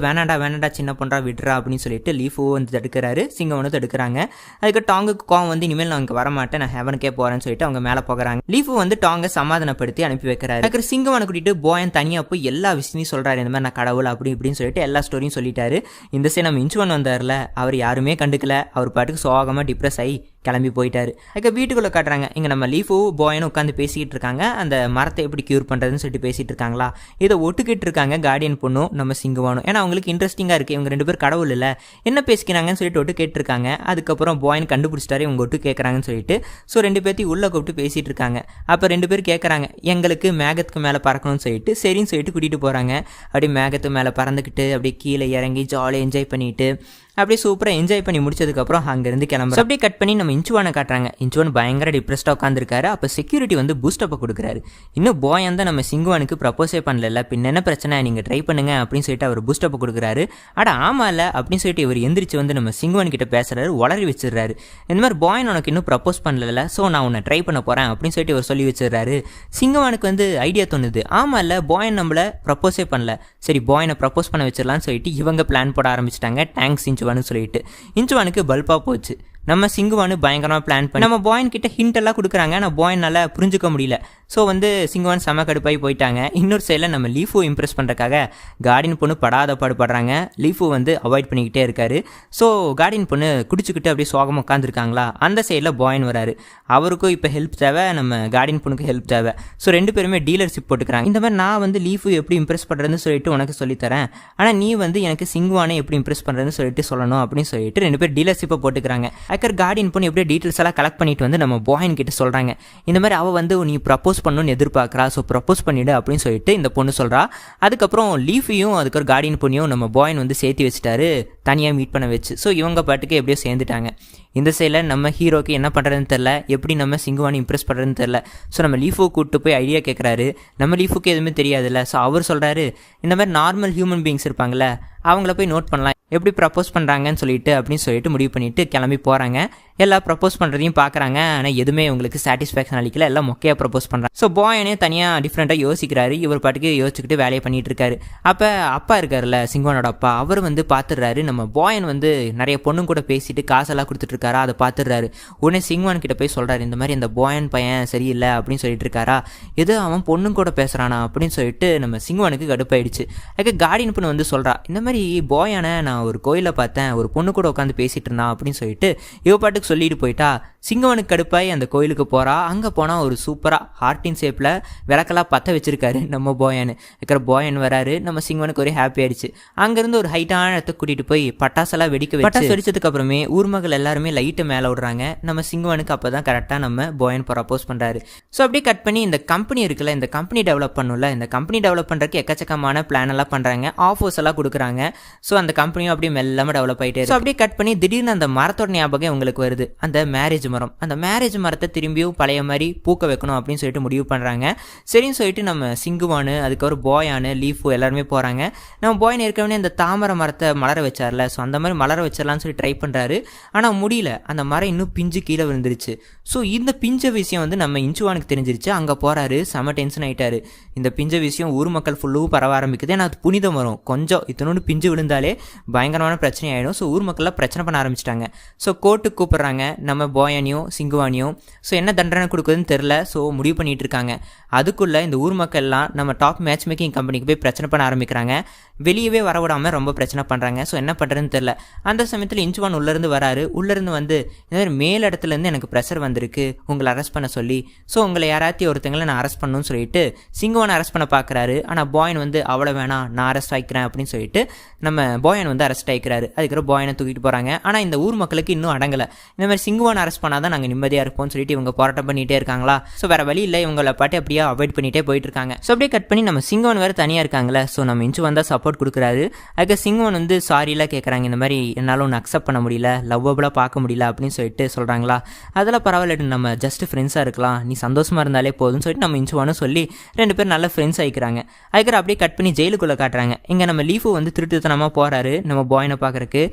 வேணாண்டா சின்ன பொண்ணா விட்டுறா அப்படின்னு சொல்லிட்டு லீஃபோ வந்து தடுக்கிறாரு. சிங்குவனும் தடுக்கிறாங்க. அதுக்கு டாங்குக்கு கோவம் வந்து இனிமேல் நான் இங்கே வரமாட்டேன், நான் ஹெவனுக்கே போகிறேன்னு சொல்லிட்டு அவங்க மேலே போகிறாங்க. லீஃபோ வந்து டாங்கை சமாதானப்படுத்தி அனுப்பி வைக்கிறாரு. அதுக்கு சிங்குவனை கூட்டிட்டு போயன் தனியாக போய் எல்லா விஷயத்தையும் சொல்கிறாரு. இந்த மாதிரி நான் கடவுள் அப்படி இப்படின்னு சொல்லிட்டு எல்லா ஸ்டோரியும் சொல்லிட்டாரு. இந்த சைடு நம்ம இன்ச்சுவன் வந்தார்ல, அவர் யாருமே கண்டுக்கல. அவர் பாட்டுக்கு சோகமாக டிப்ரெஸ் ஆகி கிளம்பி போயிட்டாரு. அதுக்கு வீட்டுக்குள்ளே காட்டுறாங்க. இங்கே நம்ம லீஃபோ போயனும் உட்காந்து பேசிக்கிட்டு இருக்காங்க. அந்த மரத்தை எப்படி க்யூர் பண்ணுறதுன்னு சொல்லிட்டு பேசிகிட்டு இருக்காங்களா. இதை ஒட்டுக்கிட்டு இருக்காங்க கார்டியன் பொண்ணும் நம்ம சிங்குவானும். ஏன்னா அவங்களுக்கு இன்ட்ரெஸ்டிங்காக இருக்குது. இவங்க ரெண்டு பேர் கடவுள் இல்லை, என்ன பேசிக்கிறாங்கன்னு சொல்லிட்டு ஒட்டு கேட்டிருக்காங்க. அதுக்கப்புறம் போயன் கண்டுபிடிச்சிட்டாரு இவங்க ஒட்டு கேட்குறாங்கன்னு சொல்லிட்டு. ஸோ ரெண்டு பேர்த்தையும் உள்ளே கூப்பிட்டு பேசிகிட்டு இருக்காங்க. அப்போ ரெண்டு பேர் கேட்குறாங்க, எங்களுக்கு மேகத்துக்கு மேலே பறக்கணும்னு சொல்லிட்டு சரின்னு சொல்லிட்டு கூட்டிகிட்டு போகிறாங்க. அப்படியே மேகத்து மேலே பறந்துக்கிட்டு அப்படியே கீழே இறங்கி ஜாலியாக என்ஜாய் பண்ணிட்டு அப்படியே சூப்பராக என்ஜாய் பண்ணி முடிச்சதுக்கப்புறம் அங்கேருந்து கிளம்புறோம். அப்படியே கட் பண்ணி நம்ம இன்ச்சுவானை காட்டுறாங்க. இன்ச்சுவான் பயங்கர டிப்ரெஸ்டாக உட்காந்துருக்காரு. அப்போ செக்யூரிட்டி வந்து பூஸ்டப்பை கொடுக்குறாரு. இன்னும் போயன் தான் நம்ம சிங்குவானுக்கு ப்ரப்போஸே பண்ணல, பின் என்ன பிரச்சனை, நீங்கள் ட்ரை பண்ணுங்க அப்படின்னு சொல்லிட்டு அவர் பூஸ்டப்பை கொடுக்குறாரு. ஆமாம் இல்லை அப்படின்னு சொல்லிட்டு இவர் எந்திரிச்சு வந்து நம்ம சிங்குவான் கிட்ட பேசுறாரு, உளறி வச்சிடுறாரு. இந்த மாதிரி போயன் உனக்கு இன்னும் ப்ரப்போஸ் பண்ணல, ஸோ நான் உன்னை ட்ரை பண்ண போகிறேன் அப்படின்னு சொல்லிட்டு இவர் சொல்லி வச்சிடுறாரு. சிங்குவானுக்கு வந்து ஐடியா தோணுது, ஆமாம் இல்லை போயன் நம்மளை ப்ரப்போஸே பண்ணல, சரி போயனை ப்ரப்போஸ் பண்ண வச்சிடலான்னு சொல்லிட்டு இவங்க பிளான் போட ஆரம்பிச்சிட்டாங்க. தேங்க்ஸ் இன்ச்சுவானு சொல்லிட்டு. இன்ச்சுவானுக்கு பல்பா போச்சு. நம்ம சிங்குவானு பயங்கரமாக பிளான் பண்ணி நம்ம போயன் கிட்ட ஹிண்ட் எல்லாம் கொடுக்குறாங்க. ஆனால் போயன் நல்லா புரிஞ்சுக்க முடியல. ஸோ வந்து சிங்குவான் செம கடுப்பாகி போயிட்டாங்க. இன்னொரு சைடில் நம்ம லீஃபோ இம்ப்ரெஸ் பண்ணுறக்காக கார்டியன் பொண்ணு படாத பாடுபடுறாங்க. லீஃபோ வந்து அவாய்ட் பண்ணிக்கிட்டே இருக்காரு. ஸோ கார்டியன் பொண்ணு குடிச்சுக்கிட்டு அப்படியே சோகமாக உட்காந்துருக்காங்களா. அந்த சைடில் போயன் வராரு. அவருக்கும் இப்போ ஹெல்ப் தேவை, நம்ம கார்டியன் பொண்ணுக்கு ஹெல்ப் தேவை. ஸோ ரெண்டு பேருமே டீலர்ஷிப் போட்டுக்கிறாங்க. இந்த மாதிரி நான் வந்து லீஃபோ எப்படி இம்ப்ரெஸ் பண்ணுறதுன்னு சொல்லிட்டு உனக்கு சொல்லித்தரேன், ஆனால் நீ வந்து எனக்கு சிங்குவானை எப்படி இம்ப்ரெஸ் பண்ணுறதுன்னு சொல்லிட்டு சொல்லணும் அப்படின்னு சொல்லிட்டு ரெண்டு பேர் டீலர்ஷிப்பை போட்டுக்கிறாங்க. அதுக்கு கார்டியன் பொண்ணு எப்படியே டீட்டெயில்ஸ் எல்லாம் கலெக்ட் பண்ணிட்டு வந்து நம்ம போயன் கிட்ட சொல்கிறாங்க. இந்த மாதிரி அவள் வந்து நீ ப்ரப்போஸ் பண்ணணும்னு எதிர்பார்க்குறா, ஸோ ப்ரப்போஸ் பண்ணிவிடு அப்படின்னு சொல்லிட்டு இந்த பொண்ணு சொல்கிறா. அதுக்கப்புறம் லீஃபையும் அதுக்கு ஒரு கார்டியன் பொண்ணையும் நம்ம போயன் வந்து சேர்த்து வச்சுட்டாரு, தனியாக மீட் பண்ண வச்சு. ஸோ இவங்க பாட்டுக்கு எப்படியோ சேர்ந்துட்டாங்க. இந்த சைடில் நம்ம ஹீரோக்கு என்ன பண்ணுறதுன்னு தெரில, எப்படி நம்ம சிங்குவானை இம்ப்ரெஸ் பண்ணுறதுன்னு தெரில. ஸோ நம்ம லீஃபோ கூப்பிட்டு போய் ஐடியா கேட்குறாரு. நம்ம லீஃபுக்கு எதுவுமே தெரியாதுல்ல. ஸோ அவர் சொல்கிறாரு, இந்த மாதிரி நார்மல் ஹியூமன் பீயிங்ஸ் இருப்பாங்கள்ல, அவங்கள போய் நோட் பண்ணலாம் எப்படி ப்ரப்போஸ் பண்ணுறாங்கன்னு சொல்லிட்டு அப்படின்னு சொல்லிட்டு முடிவு பண்ணிவிட்டு கிளம்பி போகிறாங்க. எல்லாம் ப்ரப்போஸ் பண்ணுறதையும் பார்க்குறாங்க. ஆனால் எதுவுமே உங்களுக்கு சாட்டிஸ்ஃபேக்ஷன் அளிக்கல, எல்லாம் மொக்கையாக ப்ரப்போஸ் பண்ணுறாங்க. ஸோ போயனே தனியாக டிஃப்ரெண்ட்டாக யோசிக்கிறாரு. இவர் பாட்டுக்கு யோசிச்சுக்கிட்டு வேலையை பண்ணிகிட்டு இருக்காரு. அப்போ அப்பா இருக்கார்ல சிங்குவானோட அப்பா, அவர் வந்து பார்த்துடுறாரு. நம்ம போயன் வந்து நிறைய பொண்ணு கூட பேசிட்டு காசெல்லாம் கொடுத்துட்ருக்காரா, அதை பார்த்துடுறாரு. உடனே சிங்குவான் கிட்ட போய் சொல்கிறாரு, இந்த மாதிரி இந்த போயன் பையன் சரியில்லை அப்படின்னு சொல்லிட்டு இருக்காரா, எது அவன் பொண்ணு கூட பேசுகிறானா அப்படின்னு சொல்லிட்டு நம்ம சிங்குவானுக்கு கடுப்பாயிடுச்சு. அதுக்கு கார்டியன் பொண்ணு வந்து சொல்கிறா, இந்த மாதிரி போயானை நான் ஒரு கோயிலை பார்த்தேன், ஒரு பொண்ணு கூட உட்காந்து பேசிகிட்டு இருந்தான் அப்படின்னு சொல்லிட்டு இவ பாட்டுக்கு சொல்லிட்டு போயிட்டா. சிங்குவனுக்கு கடுப்பாய் அந்த கோயிலுக்கு போகிறா. அங்கே போனால் ஒரு சூப்பராக ஹார்ட்டின் ஷேப்பில் விளக்கெல்லாம் பற்ற வச்சிருக்காரு நம்ம போயன். இருக்கிற போயன் வராரு. நம்ம சிங்குவனுக்கு ஒரே ஹாப்பி ஆயிடுச்சு. அங்கேருந்து ஒரு ஹைட்டான இடத்துக்கு கூட்டிகிட்டு போய் பட்டாசெல்லாம் பட்டாசு வெடிச்சதுக்கு அப்புறமே ஊர்மகள் எல்லாருமே லைட்டு மேலே விடுறாங்க. நம்ம சிங்குவனுக்கு அப்போ தான் கரெக்டாக நம்ம போயன் ப்ரப்போஸ் பண்ணுறாரு. ஸோ அப்படியே கட் பண்ணி இந்த கம்பெனி இருக்குல்ல, இந்த கம்பெனி டெவலப் பண்ணல, இந்த கம்பெனி டெவலப் பண்ணுறதுக்கு எக்கச்சக்கமான பிளான் எல்லாம் பண்ணுறாங்க, ஆஃபர்ஸ் எல்லாம் கொடுக்குறாங்க. ஸோ அந்த கம்பெனியும் அப்படியே மெல்லாமல் டெவலப் ஆகிட்டே. ஸோ அப்படியே கட் பண்ணி திடீர்னு அந்த மரத்தோட ஞாபகம் உங்களுக்கு வருது. வருது அந்த மேரேஜ் மரம். அந்த மேரேஜ் மரத்தை திரும்பியும் பழைய மாதிரி பூக்க வைக்கணும் அப்படின்னு சொல்லிட்டு முடிவு பண்ணுறாங்க. சரின்னு சொல்லிட்டு நம்ம சிங்குவானு அதுக்கப்புறம் போயானு லீஃபு எல்லாருமே போகிறாங்க. நம்ம போயான் ஏற்கனவே இந்த தாமரை மரத்தை மலர வச்சார்ல, ஸோ அந்த மாதிரி மலர வச்சிடலான்னு சொல்லி ட்ரை பண்ணுறாரு. ஆனால் முடியல, அந்த மரம் இன்னும் பிஞ்சு கீழே விழுந்துருச்சு. ஸோ இந்த பிஞ்ச விஷயம் வந்து நம்ம இன்ச்சுவானுக்கு தெரிஞ்சிருச்சு. அங்கே போகிறாரு, செம டென்ஷன் ஆகிட்டாரு. இந்த பிஞ்ச விஷயம் ஊர் மக்கள் ஃபுல்லும் பரவ ஆரம்பிக்குது. ஏன்னா அது புனிதம் வரும், கொஞ்சம் இத்தனோடு பிஞ்சு விழுந்தாலே பயங்கரமான பிரச்சனை ஆகிடும். ஸோ ஊர் மக்கள்லாம் பிரச்சனை பண்ண ஆரம்பிச்சிட்டாங்க. ஸோ கோர்ட்டுக்கு கூப்பிட்றாங்க நம்ம போயானியும் சிங்குவானியும். ஸோ என்ன தண்டனை கொடுக்குதுன்னு தெரில. ஸோ முடிவு பண்ணிகிட்டு இருக்காங்க. அதுக்குள்ளே இந்த ஊர் மக்கள்லாம் நம்ம டாப் மேட்ச் மேக்கிங் கம்பெனிக்கு போய் பிரச்சனை பண்ண ஆரம்பிக்கிறாங்க. வெளியவே வரவிடாமல் ரொம்ப பிரச்சனை பண்ணுறாங்க. ஸோ என்ன பண்ணுறதுன்னு தெரில. அந்த சமயத்தில் இன்ச்சுவான் உள்ளேருந்து வராரு. உள்ளேருந்து வந்து இந்த மாதிரி மேல் இடத்துலேருந்து எனக்கு ப்ரெஷர் வந்திருக்கு உங்களை அரெஸ்ட் பண்ண சொல்லி. ஸோ உங்களை யாராத்தையும் ஒருத்தங்களை நான் அரெஸ்ட் பண்ணணும்னு சொல்லிட்டு சிங்குவானை அரெஸ்ட் பண்ண பார்க்குறாரு. ஆனால் போயன் வந்து அவ்வளோ வேணாம், நான் அரெஸ்ட் ஆகிக்கிறேன் அப்படின்னு சொல்லிட்டு நம்ம போயன் வந்து அரெஸ்ட் ஆகிக்கிறாரு. அதுக்கப்புறம் போயனை தூக்கிட்டு போகிறாங்க. ஆனால் இந்த ஊர் மக்களுக்கு இன்னும் அடங்கலை. இந்த மாதிரி சிங்குவானை அரெஸ்ட் பண்ணால் தான் நாங்கள் நிம்மதியாக இருப்போம்னு சொல்லிட்டு இவங்க போராட்டம் பண்ணிகிட்டே இருக்காங்களா. ஸோ வேறு வழி இல்லை, இவங்களை பாட்டு அப்படியே அவாய்ட் பண்ணிகிட்டே போயிட்டு இருக்காங்க. ஸோ அப்படியே கட் பண்ணி நம்ம சிங்குவான் வேறு தனியாக இருக்காங்களே. ஸோ நம்ம இன்ச்சுவான் தான் சப்போர்ட் கொடுக்குறாரு. அதுக்கு சிங்குவான் வந்து சாரிலாம் கேட்குறாங்க. இந்த மாதிரி என்னால் ஒன்று அக்செப்ட் பண்ண முடியல, லவ்வபுளாக பார்க்க முடியல அப்படின்னு சொல்லிட்டு சொல்கிறாங்களா. அதெல்லாம் பரவாயில்ல, நம்ம ஜஸ்ட் ஃப்ரெண்ட்ஸாக இருக்கலாம், நீ சந்தோஷமாக இருந்தாலே போதும்னு சொல்லிட்டு நம்ம இன்ச்சுவானும் சொல்லி 2 பேர் நல்ல ஃப்ரெண்ட்ஸ் ஆகிக்கிறாங்க. அதுக்கப்புறம் அப்படியே கட் பண்ணி ஜெயிலுக்குள்ளே காட்டுறாங்க. இங்கே நம்ம லீஃபு வந்து திருட்டுத்தனமாக போகிறாரு நம்ம பாயினை பார்க்குறக்கு.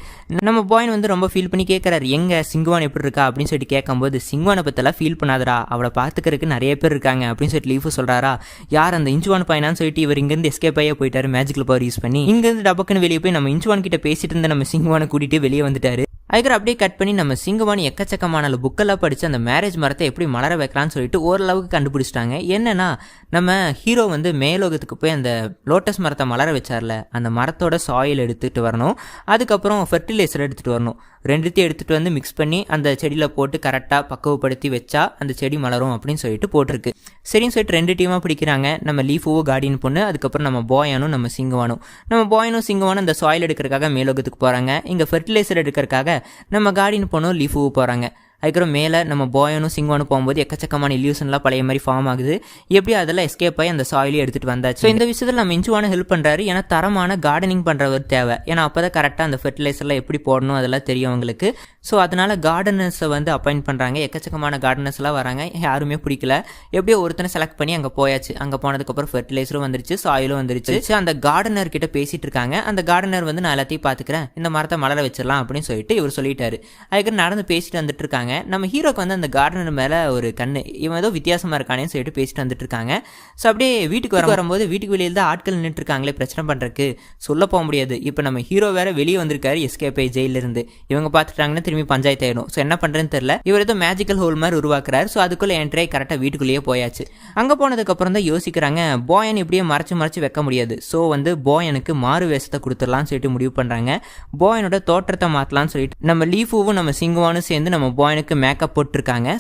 நம்ம பாயின் வந்து ரொம்ப ஃபீல் பண்ணி கேட்குறாரு, எங்கே சிங்குவான் எப்படி இருக்கா அப்படின்னு சொல்லிட்டு கேட்கும்போது, சிங்குவானை பற்றிலாம் ஃபீல் பண்ணாதரா, அவளை பார்த்துக்கிறதுக்கு நிறைய பேர் இருக்காங்க அப்படின்னு சொல்லிட்டு லீஃபு சொல்கிறாரா. யார் அந்த இன்ச்சுவான் பையனான்னு சொல்லிட்டு இவர் இங்கேருந்து எஸ்கேப் ஆகியே போயிட்டாரு மேஜிக்கல் பவர் யூஸ் பண்ணி. இங்கேருந்து டபக்குன்னு வெளியே போய் நம்ம இன்ச்சுவான் கிட்ட பேசிட்டு இருந்த நம்ம சிங்குவானை கூட்டிகிட்டு வெளியே வந்துட்டாரு. அதுக்கப்புறம் அப்படியே கட் பண்ணி நம்ம சிங்குவான் எக்கச்சக்கமான புக்கெல்லாம் படித்து அந்த மேரேஜ் மரத்தை எப்படி மலர வைக்கலான்னு சொல்லிட்டு ஓரளவுக்கு கண்டுபிடிச்சிட்டாங்க. என்னன்னா நம்ம ஹீரோ வந்து மேலோகத்துக்கு போய் அந்த லோட்டஸ் மரத்தை மலர வச்சார்ல, அந்த மரத்தோட சாயில் எடுத்துகிட்டு வரணும். அதுக்கப்புறம் ஃபெர்டிலைசர் எடுத்துகிட்டு வரணும். ரெண்டுத்தையும் எடுத்துகிட்டு வந்து மிக்ஸ் பண்ணி அந்த செடியில் போட்டு கரெக்டாக பக்குவப்படுத்தி வச்சா அந்த செடி மலரும் அப்படின்னு சொல்லிட்டு போட்டிருக்கு. சரின்னு சொல்லிட்டு 2 டீமாக பிடிக்கிறாங்க. நம்ம லீஃபுவோ கார்டியன் பொண்ணு, அதுக்கப்புறம் நம்ம போயானும் நம்ம சிங்குவானும். நம்ம போயனும் சிங்குவானும் அந்த சாயில் எடுக்கிறதுக்காக மேலோகத்துக்கு போகிறாங்க. இங்கே ஃபெர்டிலைசர் எடுக்கிறதுக்காக நம்ம கார்டியன் பொண்ணும் லீஃபுவோ போகிறாங்க. அதுக்கப்புறம் மேலே நம்ம போயனும் சிங்குவானும் போகும்போது எக்கச்சக்கமான இல்யூஷன்லாம் பழைய மாதிரி ஃபார்ம் ஆகுது. எப்படி அதெல்லாம் எஸ்கேப் ஆகி அந்த சாயிலே எடுத்துகிட்டு வந்தாச்சு. ஸோ இந்த விஷயத்தில் நம்ம இன்ச்சுவான ஹெல்ப் பண்ணுறாரு. ஏன்னா தரமான கார்டனிங் பண்ணுறவர் தேவை. ஏன்னா அப்போ தான் கரெக்டாக அந்த ஃபெர்டிலைசர்லாம் எப்படி போடணும் அதெல்லாம் தெரியும் அவங்களுக்கு. ஸோ அதனால் கார்டனர்ஸை வந்து அப்பாயிண்ட் பண்ணுறாங்க. எக்கச்சக்கமான கார்டனர்ஸ்லாம் வராங்க. யாருமே பிடிக்கல. எப்படியோ ஒருத்தனை செலக்ட் பண்ணி அங்கே போயாச்சு. அங்கே போனதுக்கப்புறம் ஃபெர்டிலைசரும் வந்துருச்சு, சாயிலும் வந்துருச்சு. அந்த கார்டனர் கிட்ட பேசிட்டு இருக்காங்க. அந்த கார்டனர் வந்து நான் எல்லாத்தையும் பார்த்துக்கிறேன், இந்த மரத்தை மலர வச்சிடலாம் அப்படின்னு சொல்லிட்டு இவர் சொல்லிட்டாரு. அதுக்கு நடந்து பேசிட்டு வந்துட்டு இருக்காங்க. நம்ம ஹீரோக்கு வந்து அந்த கார்டனர் மேலே ஒரு கண்ணு, இவன் ஏதோ வித்தியாசமாக இருக்கானேன்னு சொல்லிட்டு பேசிட்டு வந்துட்டு இருக்காங்க. ஸோ அப்படியே வீட்டுக்கு வரும்போது வீட்டுக்கு வெளியில் தான் ஆட்கள் நின்றுட்டு இருக்காங்களே பிரச்சனை பண்ணுறதுக்கு. சொல்ல போக முடியாது. இப்போ நம்ம ஹீரோ வேற வெளியே வந்திருக்காரு எஸ்கேப் ஆகி ஜெயிலிருந்து. இவங்க பார்த்துட்டாங்கன்னா திரும்பி பஞ்சாயத்து ஆயிடும். ஸோ என்ன பண்ணுறதுன்னு தெரியல. இவர் ஏதோ மேஜிக்கல் ஹோல் மாதிரி உருவாக்குறாரு. ஸோ அதுக்குள்ளே என்ட்ரி கரெக்டாக வீட்டுக்குள்ளேயே போயாச்சு. அங்கே போனதுக்கப்புறம் தான் யோசிக்கிறாங்க, போயன் இப்படியே மறைச்சு வைக்க முடியாது. ஸோ வந்து போயனுக்கு மாறு வேஷத்தை கொடுத்துடலாம்னு சொல்லிட்டு முடிவு பண்ணுறாங்க. போயனோட தோற்றத்தை மாற்றலாம்னு சொல்லிட்டு நம்ம லீஃபுவும் நம்ம சிங்குவானும் சேர்ந்து நம்ம போயனுக்கு மேக்கப் போட்டிருக்காங்க.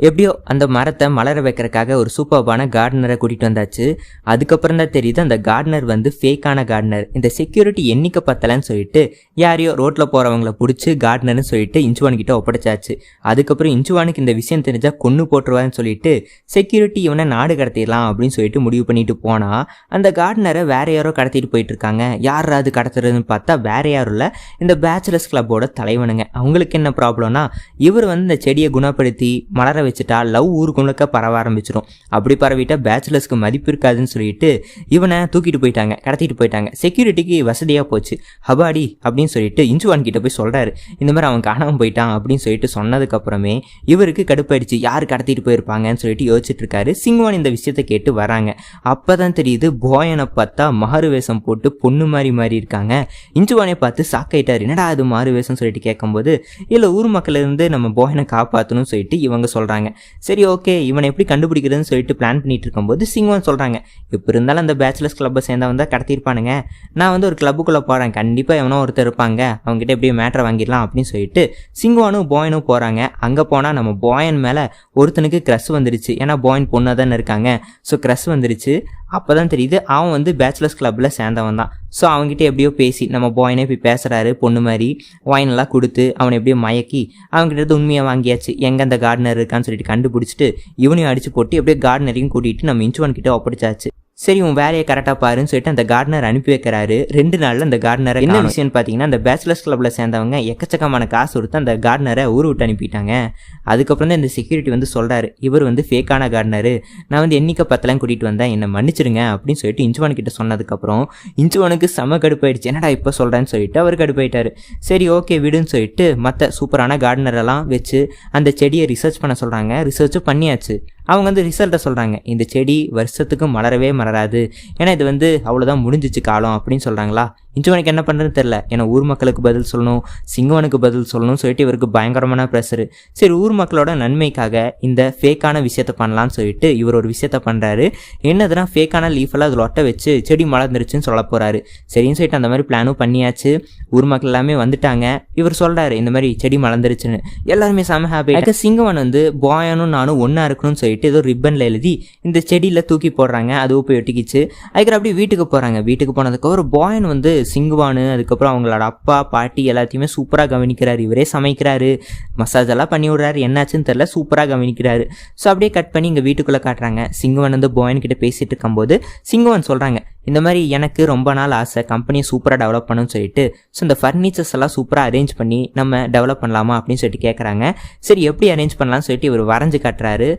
எப்படியோ அந்த மரத்தை மலர வைக்கிறதுக்காக ஒரு சூப்பர்பான கார்டனரை கூட்டிகிட்டு வந்தாச்சு. அதுக்கப்புறம் தான் தெரியுது அந்த கார்டனர் வந்து ஃபேக்கான கார்டனர். இந்த செக்யூரிட்டி எண்ணிக்கை பத்தலைன்னு சொல்லிட்டு யாரையோ ரோட்டில் போகிறவங்கள பிடிச்சி கார்டனர்னு சொல்லிட்டு இன்ச்சுவான் கிட்ட ஒப்படைச்சாச்சு. அதுக்கப்புறம் இன்ச்சுவானுக்கு இந்த விஷயம் தெரிஞ்சால் கொன்று போட்டுருவான்னு சொல்லிட்டு செக்யூரிட்டி இவனை நாடு கடத்திடலாம் அப்படின்னு சொல்லிட்டு முடிவு பண்ணிட்டு போனால் அந்த கார்டனரை வேற யாரோ கடத்திட்டு போயிட்டு இருக்காங்க. யார் அது கடத்துறதுன்னு பார்த்தா வேற யாரும் இல்லை, இந்த பேச்சுலர்ஸ் கிளப்போட தலைவனுங்க. அவங்களுக்கு என்ன ப்ராப்ளம்னா, இவர் வந்து இந்த செடியை குணப்படுத்தி மலர வச்சுட்டா லவ் ஊருக்குள்ளக்க பரவ ஆரம்பிச்சிடும். அப்படி பரவிட்டா பேச்சுலர்ஸ்க்கு மதிப்பு இருக்காதுன்னு சொல்லிட்டு இவனை தூக்கிட்டு போயிட்டாங்க, கடத்திட்டு போயிட்டாங்க. செக்யூரிட்டிக்கு வசதியாக போச்சு. ஹபாடி அப்படின்னு சொல்லிட்டு இன்ச்சுவான் கிட்ட போய் சொல்கிறாரு, இந்த மாதிரி அவன் காணாமல் போயிட்டான் அப்படின்னு சொல்லிட்டு சொன்னதுக்கப்புறமே இவருக்கு கடுப்பாயிடுச்சு. யார் கடத்திட்டு போயிருப்பாங்கன்னு சொல்லிட்டு யோசிச்சுட்டு இருக்காரு. சிங்குவான் இந்த விஷயத்தை கேட்டு வராங்க. அப்போ தான் தெரியுது போயனை பார்த்தா மாறு வேஷம் போட்டு பொண்ணு மாதிரி இருக்காங்க. இன்ச்சுவானை பார்த்து சாக்காயிட்டார். என்னடா அது மாறு வேஷம் சொல்லிட்டு கேட்கும்போது, இல்லை ஊர் மக்கள் இருந்து நம்ம போயனை காப்பாற்றணும்னு சொல்லிட்டு இவங்க சொல்கிறாங்க. சரி ஓகே, இவனை எப்படி கண்டுபிடிக்கிறதுன்னு சொல்லிட்டு பிளான் பண்ணிட்டு இருக்கும்போது சிங்குவான் சொல்கிறாங்க, இப்போ இருந்தாலும் அந்த பேச்சுலர்ஸ் கிளப்பை சேர்ந்தவன் தான் கடத்திருப்பானுங்க. நான் வந்து ஒரு கிளப்புக்குள்ளே போகிறேன், கண்டிப்பாக எவனோ ஒருத்தர் இருப்பாங்க, அவங்ககிட்ட எப்படியும் மேட்டரை வாங்கிடலாம் அப்படின்னு சொல்லிட்டு சிங்குவானும் போயனும் போகிறாங்க. அங்கே போனால் நம்ம போயன் மேலே ஒருத்தனுக்கு க்ரஷ் வந்துருச்சு. ஏன்னா போயன் பொண்ணாக தானே இருக்காங்க. ஸோ க்ரஷ் வந்துருச்சு. அப்போ தான் தெரியுது அவன் வந்து பேச்சுலர்ஸ் கிளப்பில் சேர்ந்தவன் தான். ஸோ அவங்ககிட்ட எப்படியோ பேசி நம்ம போயனே போய் பேசுகிறாரு. பொண்ணு மாதிரி வாயினெல்லாம் கொடுத்து அவனை எப்படியோ மயக்கி அவங்ககிட்ட உண்மையாக வாங்கியாச்சு. எங்கே அந்த கார்டனர் இருக்கான்னு சொல்லிட்டு கண்டுபிடிச்சிட்டு இவனையும் அடிச்சு போட்டு எப்படியோ கார்டனரையும் கூட்டிகிட்டு நம்ம இன்ச்சுவான் கிட்ட ஒப்படைச்சாச்சு. சரி உன் வேலையை கரெக்டாக பாருன்னு சொல்லிட்டு அந்த கார்டனர் அனுப்பி வைக்கிறாரு. 2 நாளில் அந்த கார்டனரை என்ன விஷயம்னு பார்த்தீங்கன்னா, அந்த பேச்சுலர்ஸ் கிளப்பில் சேர்ந்தவங்க எக்கச்சக்கமான காசு கொடுத்து அந்த கார்டனரை ஊர் விட்டு அனுப்பிட்டாங்க. அதுக்கப்புறம் தான் இந்த செக்யூரிட்டி வந்து சொல்கிறாரு, இவர் வந்து ஃபேக்கான கார்டனரு, நான் வந்து எண்ணிக்கை 10 கூட்டிகிட்டு வந்தேன், என்னை மன்னிச்சிருங்க அப்படின்னு சொல்லிட்டு இன்ச்சுவான் கிட்ட சொன்னதுக்கப்புறம் இன்ச்சுவானுக்கு செம கடுப்பாயிடுச்சு. என்னடா இப்போ சொல்கிறேன்னு சொல்லிட்டு அவர் கடுப்பாயிட்டார். சரி ஓகே விடுன்னு சொல்லிட்டு மற்ற சூப்பரான கார்டனரெல்லாம் வச்சு அந்த செடியை ரிசர்ச் பண்ண சொல்கிறாங்க. ரிசர்ச்சும் பண்ணியாச்சு. அவங்க வந்து ரிசல்ட்டை சொல்கிறாங்க, இந்த செடி வருஷத்துக்கு மலரவே மலராது, ஏன்னா இது வந்து அவ்வளோதான் முடிஞ்சிச்சு காலம் அப்படின்னு சொல்கிறாங்களா. இன்ச்சுவனுக்கு என்ன பண்ணுறதுன்னு தெரில, ஏன்னா ஊர் மக்களுக்கு பதில் சொல்லணும், சிங்கவனுக்கு பதில் சொல்லணும்னு சொல்லிட்டு இவருக்கு பயங்கரமான ப்ரெஷரு. சரி ஊர் மக்களோட நன்மைக்காக இந்த ஃபேக்கான விஷயத்தை பண்ணலான்னு சொல்லிட்டு இவர் ஒரு விஷயத்த பண்ணுறாரு. என்னதுன்னா ஃபேக்கான லீஃபெல்லாம் அதில் ஒட்ட வச்சு செடி மலர்ந்துருச்சுன்னு சொல்ல போகிறாரு. சரின்னு சொல்லிட்டு அந்த மாதிரி பிளானும் பண்ணியாச்சு. ஊர் மக்கள் எல்லாமே வந்துட்டாங்க. இவர் சொல்கிறாரு இந்த மாதிரி செடி மலர்ந்துருச்சுன்னு. எல்லாருமே செம ஹாப்பி. சிங்கவன் வந்து பாயனும் நானும் ஒன்றா இருக்கணும்னு சொல்லிட்டு ஏதோ ரிப்பனில் எழுதி இந்த செடியில் தூக்கி போடுறாங்க. அதுவும் போய் ஒட்டிக்கிச்சு. அதுக்கப்புறம் அப்படியே வீட்டுக்கு போகிறாங்க. வீட்டுக்கு போனதுக்கப்புறம் பாயன் வந்து சிங்குவானு அதுக்கப்புறம் அவங்களோட அப்பா பாட்டி எல்லாத்தையுமே சூப்பராக கவனிக்கிறாரு. இவரே சமைக்கிறாரு, மசாஜ் எல்லாம் பண்ணி விடுறாரு. என்னாச்சுன்னு தெரில, சூப்பராக கவனிக்கிறாரு. ஸோ அப்படியே கட் பண்ணி இங்கே வீட்டுக்குள்ளே காட்டுறாங்க. சிங்குவன் வந்து பாயன் கிட்ட பேசிட்டு இருக்கும்போது சிங்குவன் சொல்கிறாங்க, இந்த மாதிரி எனக்கு ரொம்ப நாள் ஆசை கம்பெனியை சூப்பராக டெவலப் பண்ணணும்னு சொல்லிட்டு, ஸோ இந்த ஃபர்னிச்சர்ஸ் எல்லாம் சூப்பராக அரேஞ்ச் பண்ணி நம்ம டெவலப் பண்ணலாமா அப்படின்னு சொல்லிட்டு கேட்குறாங்க. சரி எப்படி அரேஞ்ச் பண்ணலாம்னு சொல்லிட்டு இவர் வரைஞ்சி காட்டுறாரு.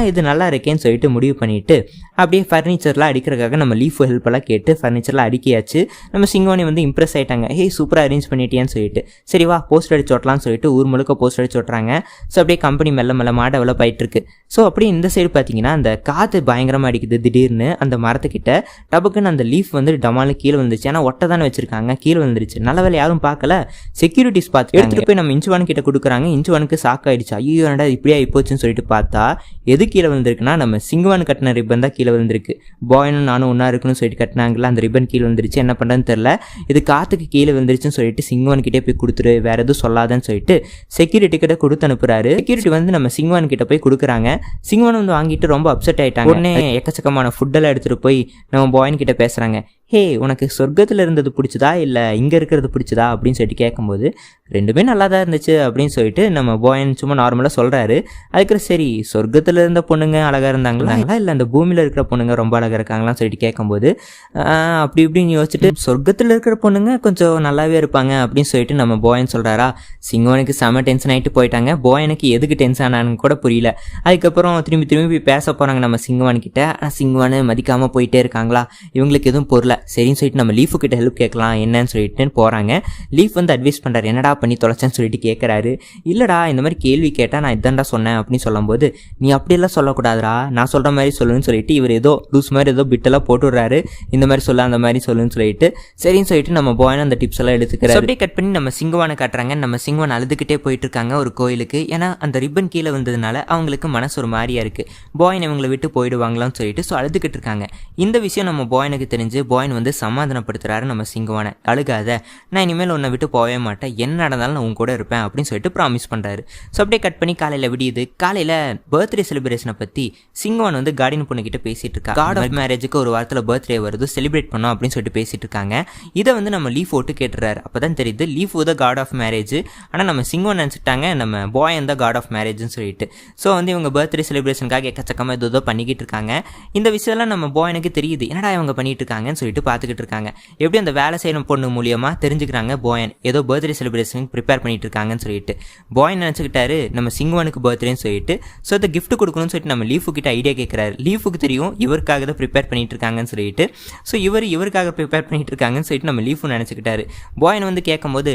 இது நல்லா இருக்கேன்னு சொல்லிட்டு முடிவு பண்ணிவிட்டு அப்படியே ஃபர்னிச்சர்லாம் அடிக்கிறதுக்காக நம்ம லீஃப் ஹெல்ப்பெல்லாம் கேட்டு ஃபர்னிச்சர்லாம் அடிக்கியாச்சு. நம்ம சிங்கோனி வந்து இம்ப்ரெஸ் ஆகிட்டாங்க. சூப்பராக அரேஞ்ச் பண்ணிட்டேன்னு சொல்லிட்டு, சரி வா போஸ்ட் அடிச்சு ஓட்டலாம்னு சொல்லிட்டு ஊர் முழுக்க போஸ்ட் அடிச்சு ஓட்டுறாங்க. ஸோ அப்படியே கம்பெனி மெல்லமாக டெவலப் ஆகிட்டு இருக்கு. ஸோ அப்படியே இந்த சைடு பார்த்தீங்கன்னா அந்த காற்று பயங்கரமாக அடிக்குது. திடீர்னு அந்த மரத்துக்கிட்ட டபுக்குன்னு அந்த லீஃப் வந்து டமாலு கீழே வந்துச்சு. ஏன்னா ஒட்டை தானே வச்சிருக்காங்க, கீழே வந்துருச்சு. நல்ல வேலை யாரும் பார்க்கல. செக்யூரிட்டிஸ் பார்த்து எடுத்துகிட்டு போய் நம்ம இன்ச்சுவான் கிட்ட கொடுக்குறாங்க. இன்ச்சுவானுக்கு ஷாக் ஆயிடுச்சு. ஐயோ என்னடா இப்படியே ஆயிப்போச்சுன்னு சொல்லிட்டு பார்த்தா எது கீழே வந்திருக்குன்னா நம்ம சிங்குவான் கட்டின ரிப்பன் தான் கீழே வந்திருக்கு. பாயனும் நானும் ஒன்றா இருக்குன்னு சொல்லிட்டு கட்டினாங்களா, அந்த ரிப்பன் கீழே வந்துருச்சு. என்ன பண்ணுறதுன்னு தெரில, இது காற்றுக்கு கீழே வந்துருச்சுன்னு சொல்லிட்டு சிங்குவான் கிட்டே போய் கொடுத்துரு, வேற எதுவும் சொல்லாதன்னு சொல்லிட்டு செக்யூரிட்டி கிட்ட கொடுத்து அனுப்புறாரு. செக்யூரிட்டி வந்து நம்ம சிங்குவான் கிட்ட போய் கொடுக்குறாங்க. சிங்குவான் வந்து வாங்கிட்டு ரொம்ப அப்செட் ஆயிட்டாங்க. உடனே எக்கச்சக்கமான ஃபுட்டெல்லாம் எடுத்துகிட்டு போய் நம்ம பாயன் கிட்ட பேசுகிறாங்க. உனக்கு சொர்க்கத்தில் இருந்தது பிடிச்சதா இல்லை இங்கே இருக்கிறது பிடிச்சதா அப்படின்னு சொல்லிட்டு கேட்கும்போது ரெண்டுமே நல்லா தான் இருந்துச்சு அப்படின்னு சொல்லிட்டு நம்ம பாயன் சும்மா நார்மலாக சொல்கிறாரு. அதுக்கப்புறம் சரி சொர்க்கத்தில் இருந்த பொண்ணுங்க அழகாக இருந்தாங்களா இல்லை அந்த பூமியில் இருக்கிற பொண்ணுங்க ரொம்ப அழகாக இருக்காங்களான்னு சொல்லிட்டு கேட்கும்போது அப்படி இப்படின்னு யோசிச்சுட்டு சொர்க்கத்தில் இருக்கிற பொண்ணுங்க கொஞ்சம் நல்லாவே இருப்பாங்க அப்படின்னு சொல்லிட்டு நம்ம பாயன் சொல்கிறாரா. சிங்கோனுக்கு செம டென்ஷன் ஆகிட்டு போயிட்டாங்க. பாயனுக்கு எதுக்கு டென்ஷன் ஆனான்னு கூட புரியல. அதுக்கப்புறம் திரும்பி பேச போகிறாங்க நம்ம சிங்குவான் கிட்ட. ஆனால் சிங்குவானு மதிக்காமல் போயிட்டே இருக்காங்களா, இவங்களுக்கு எதுவும் பொருளை. சரின்னு சொல்லிட்டு நம்ம லீஃபு கிட்ட ஹெல்ப் கேட்கலாம் என்னன்னு சொல்லிட்டு போகிறாங்க. லீஃப் வந்து அட்வைஸ் பண்ணுறாரு, என்னடா பண்ணி தொலைச்சேன்னு சொல்லிட்டு கேட்குறாரு. இல்லைடா இந்த மாதிரி கேள்வி கேட்டால் நான் இதான்டா சொன்னேன் அப்படின்னு சொல்லும்போது நீ அப்படியெல்லாம் சொல்லக்கூடாதுடா, நான் சொல்கிற மாதிரி சொல்லுன்னு சொல்லிட்டு இவர் ஏதோ லூஸ் மாதிரி ஏதோ பிட்டெல்லாம் போட்டு விட்றாரு. இந்த மாதிரி சொல்ல அந்த மாதிரி சொல்லுன்னு சொல்லிட்டு சரின்னு சொல்லிட்டு நம்ம பாயன் அந்த டிப்ஸ் எல்லாம் எடுத்துக்கிறாரு. அப்படியே கட் பண்ணி நம்ம சிங்குவானை காட்டுறாங்க. நம்ம சிங்குவான் அழுதுகிட்டே போயிட்டு இருக்காங்க ஒரு கோயிலுக்கு. ஏன்னா அந்த ரிப்பன் கீழே வந்ததுனால அவங்களுக்கு மனசு ஒரு மாதிரியா இருக்குது. பாயன் இவங்களை விட்டு போயிடுவாங்களான்னு சொல்லிட்டு ஸோ அழுதுகிட்டு இருக்காங்க. இந்த விஷயம் நம்ம பாயனுக்கு தெரிஞ்சு பாயன் வந்து சமாதானப்படுத்துறாரு நம்ம சிங்குவானை. அழுகாத, நான் இனிமேல் உன்னை விட்டு போகவே மாட்டேன், என்ன நடந்தாலும் நான் உன் கூட இருப்பேன் அப்படின்னு சொல்லிட்டு ப்ராமிஸ் பண்ணுறாரு. ஸோ அப்படியே கட் பண்ணி காலையில் விடியுது. காலையில் பர்த்டே செலிப்ரேஷனை பற்றி சிங்குவான் வந்து கார்டியன் பொண்ணுக்கிட்ட பேசிட்டு இருக்கா. கார்ட் ஆஃப் மேரேஜுக்கு ஒரு வாரத்தில் பர்த்டே வருது, செலிப்ரேட் பண்ணோம் அப்படின்னு சொல்லிட்டு பேசிட்டு இருக்காங்க. இதை வந்து நம்ம லீஃப் ஓட்டு கேட்டுறாரு. அப்போ தான் தெரியுது leaf the card of marriage. ஆனால் நம்ம சிங்குவான் நினச்சிட்டாங்க நம்ம பாயன் தான் கார்ட் ஆஃப் மேரேஜ்னு சொல்லிட்டு. ஸோ வந்து இவங்க பர்த்டே செலிப்ரேஷனுக்காக எக்கச்சக்கமாக ஏதோ பண்ணிக்கிட்டு இருக்காங்க. இந்த விஷயம்லாம் நம்ம பாயனுக்கு தெரியுது. என்னடா இவங்க பண்ணிட்டு இருக்காங்கன்னு சொல்லிட்டு பார்த்துக்கிட்டு இருக்காங்க. எப்படி அந்த வேலை செய்யணும் பொண்ணு மூலியமாக தெரிஞ்சுக்கிறாங்க பாயன் ஏதோ பர்த்டே செலிப்ரேஷனுக்கு ப்ரிப்பேர் பண்ணிட்டு இருக்காங்கன்னு சொல்லிட்டு. பாயன் நினச்சிக்கிட்டாரு நம்ம சிங்குவானுக்கு பர்த்டேன்னு சொல்லிட்டு. ஸோ அதை கிஃப்ட் கொடுக்கணும்னு சொல்லிட்டு நம்ம லீஃபு கிட்ட ஐடியா கேட்குறாரு. லீஃபுக்கு தெரியும் இவருக்காக தான் ப்ரிப்பேர் பண்ணிட்டு இருக்காங்கன்னு சொல்லிட்டு. ஸோ இவருக்காக ப்ரிப்பேர் பண்ணிட்டு இருக்காங்கன்னு சொல்லிட்டு நம்ம லீஃபு நினச்சிக்கிட்டாரு. பாயன் வந்து கேட்கும்போது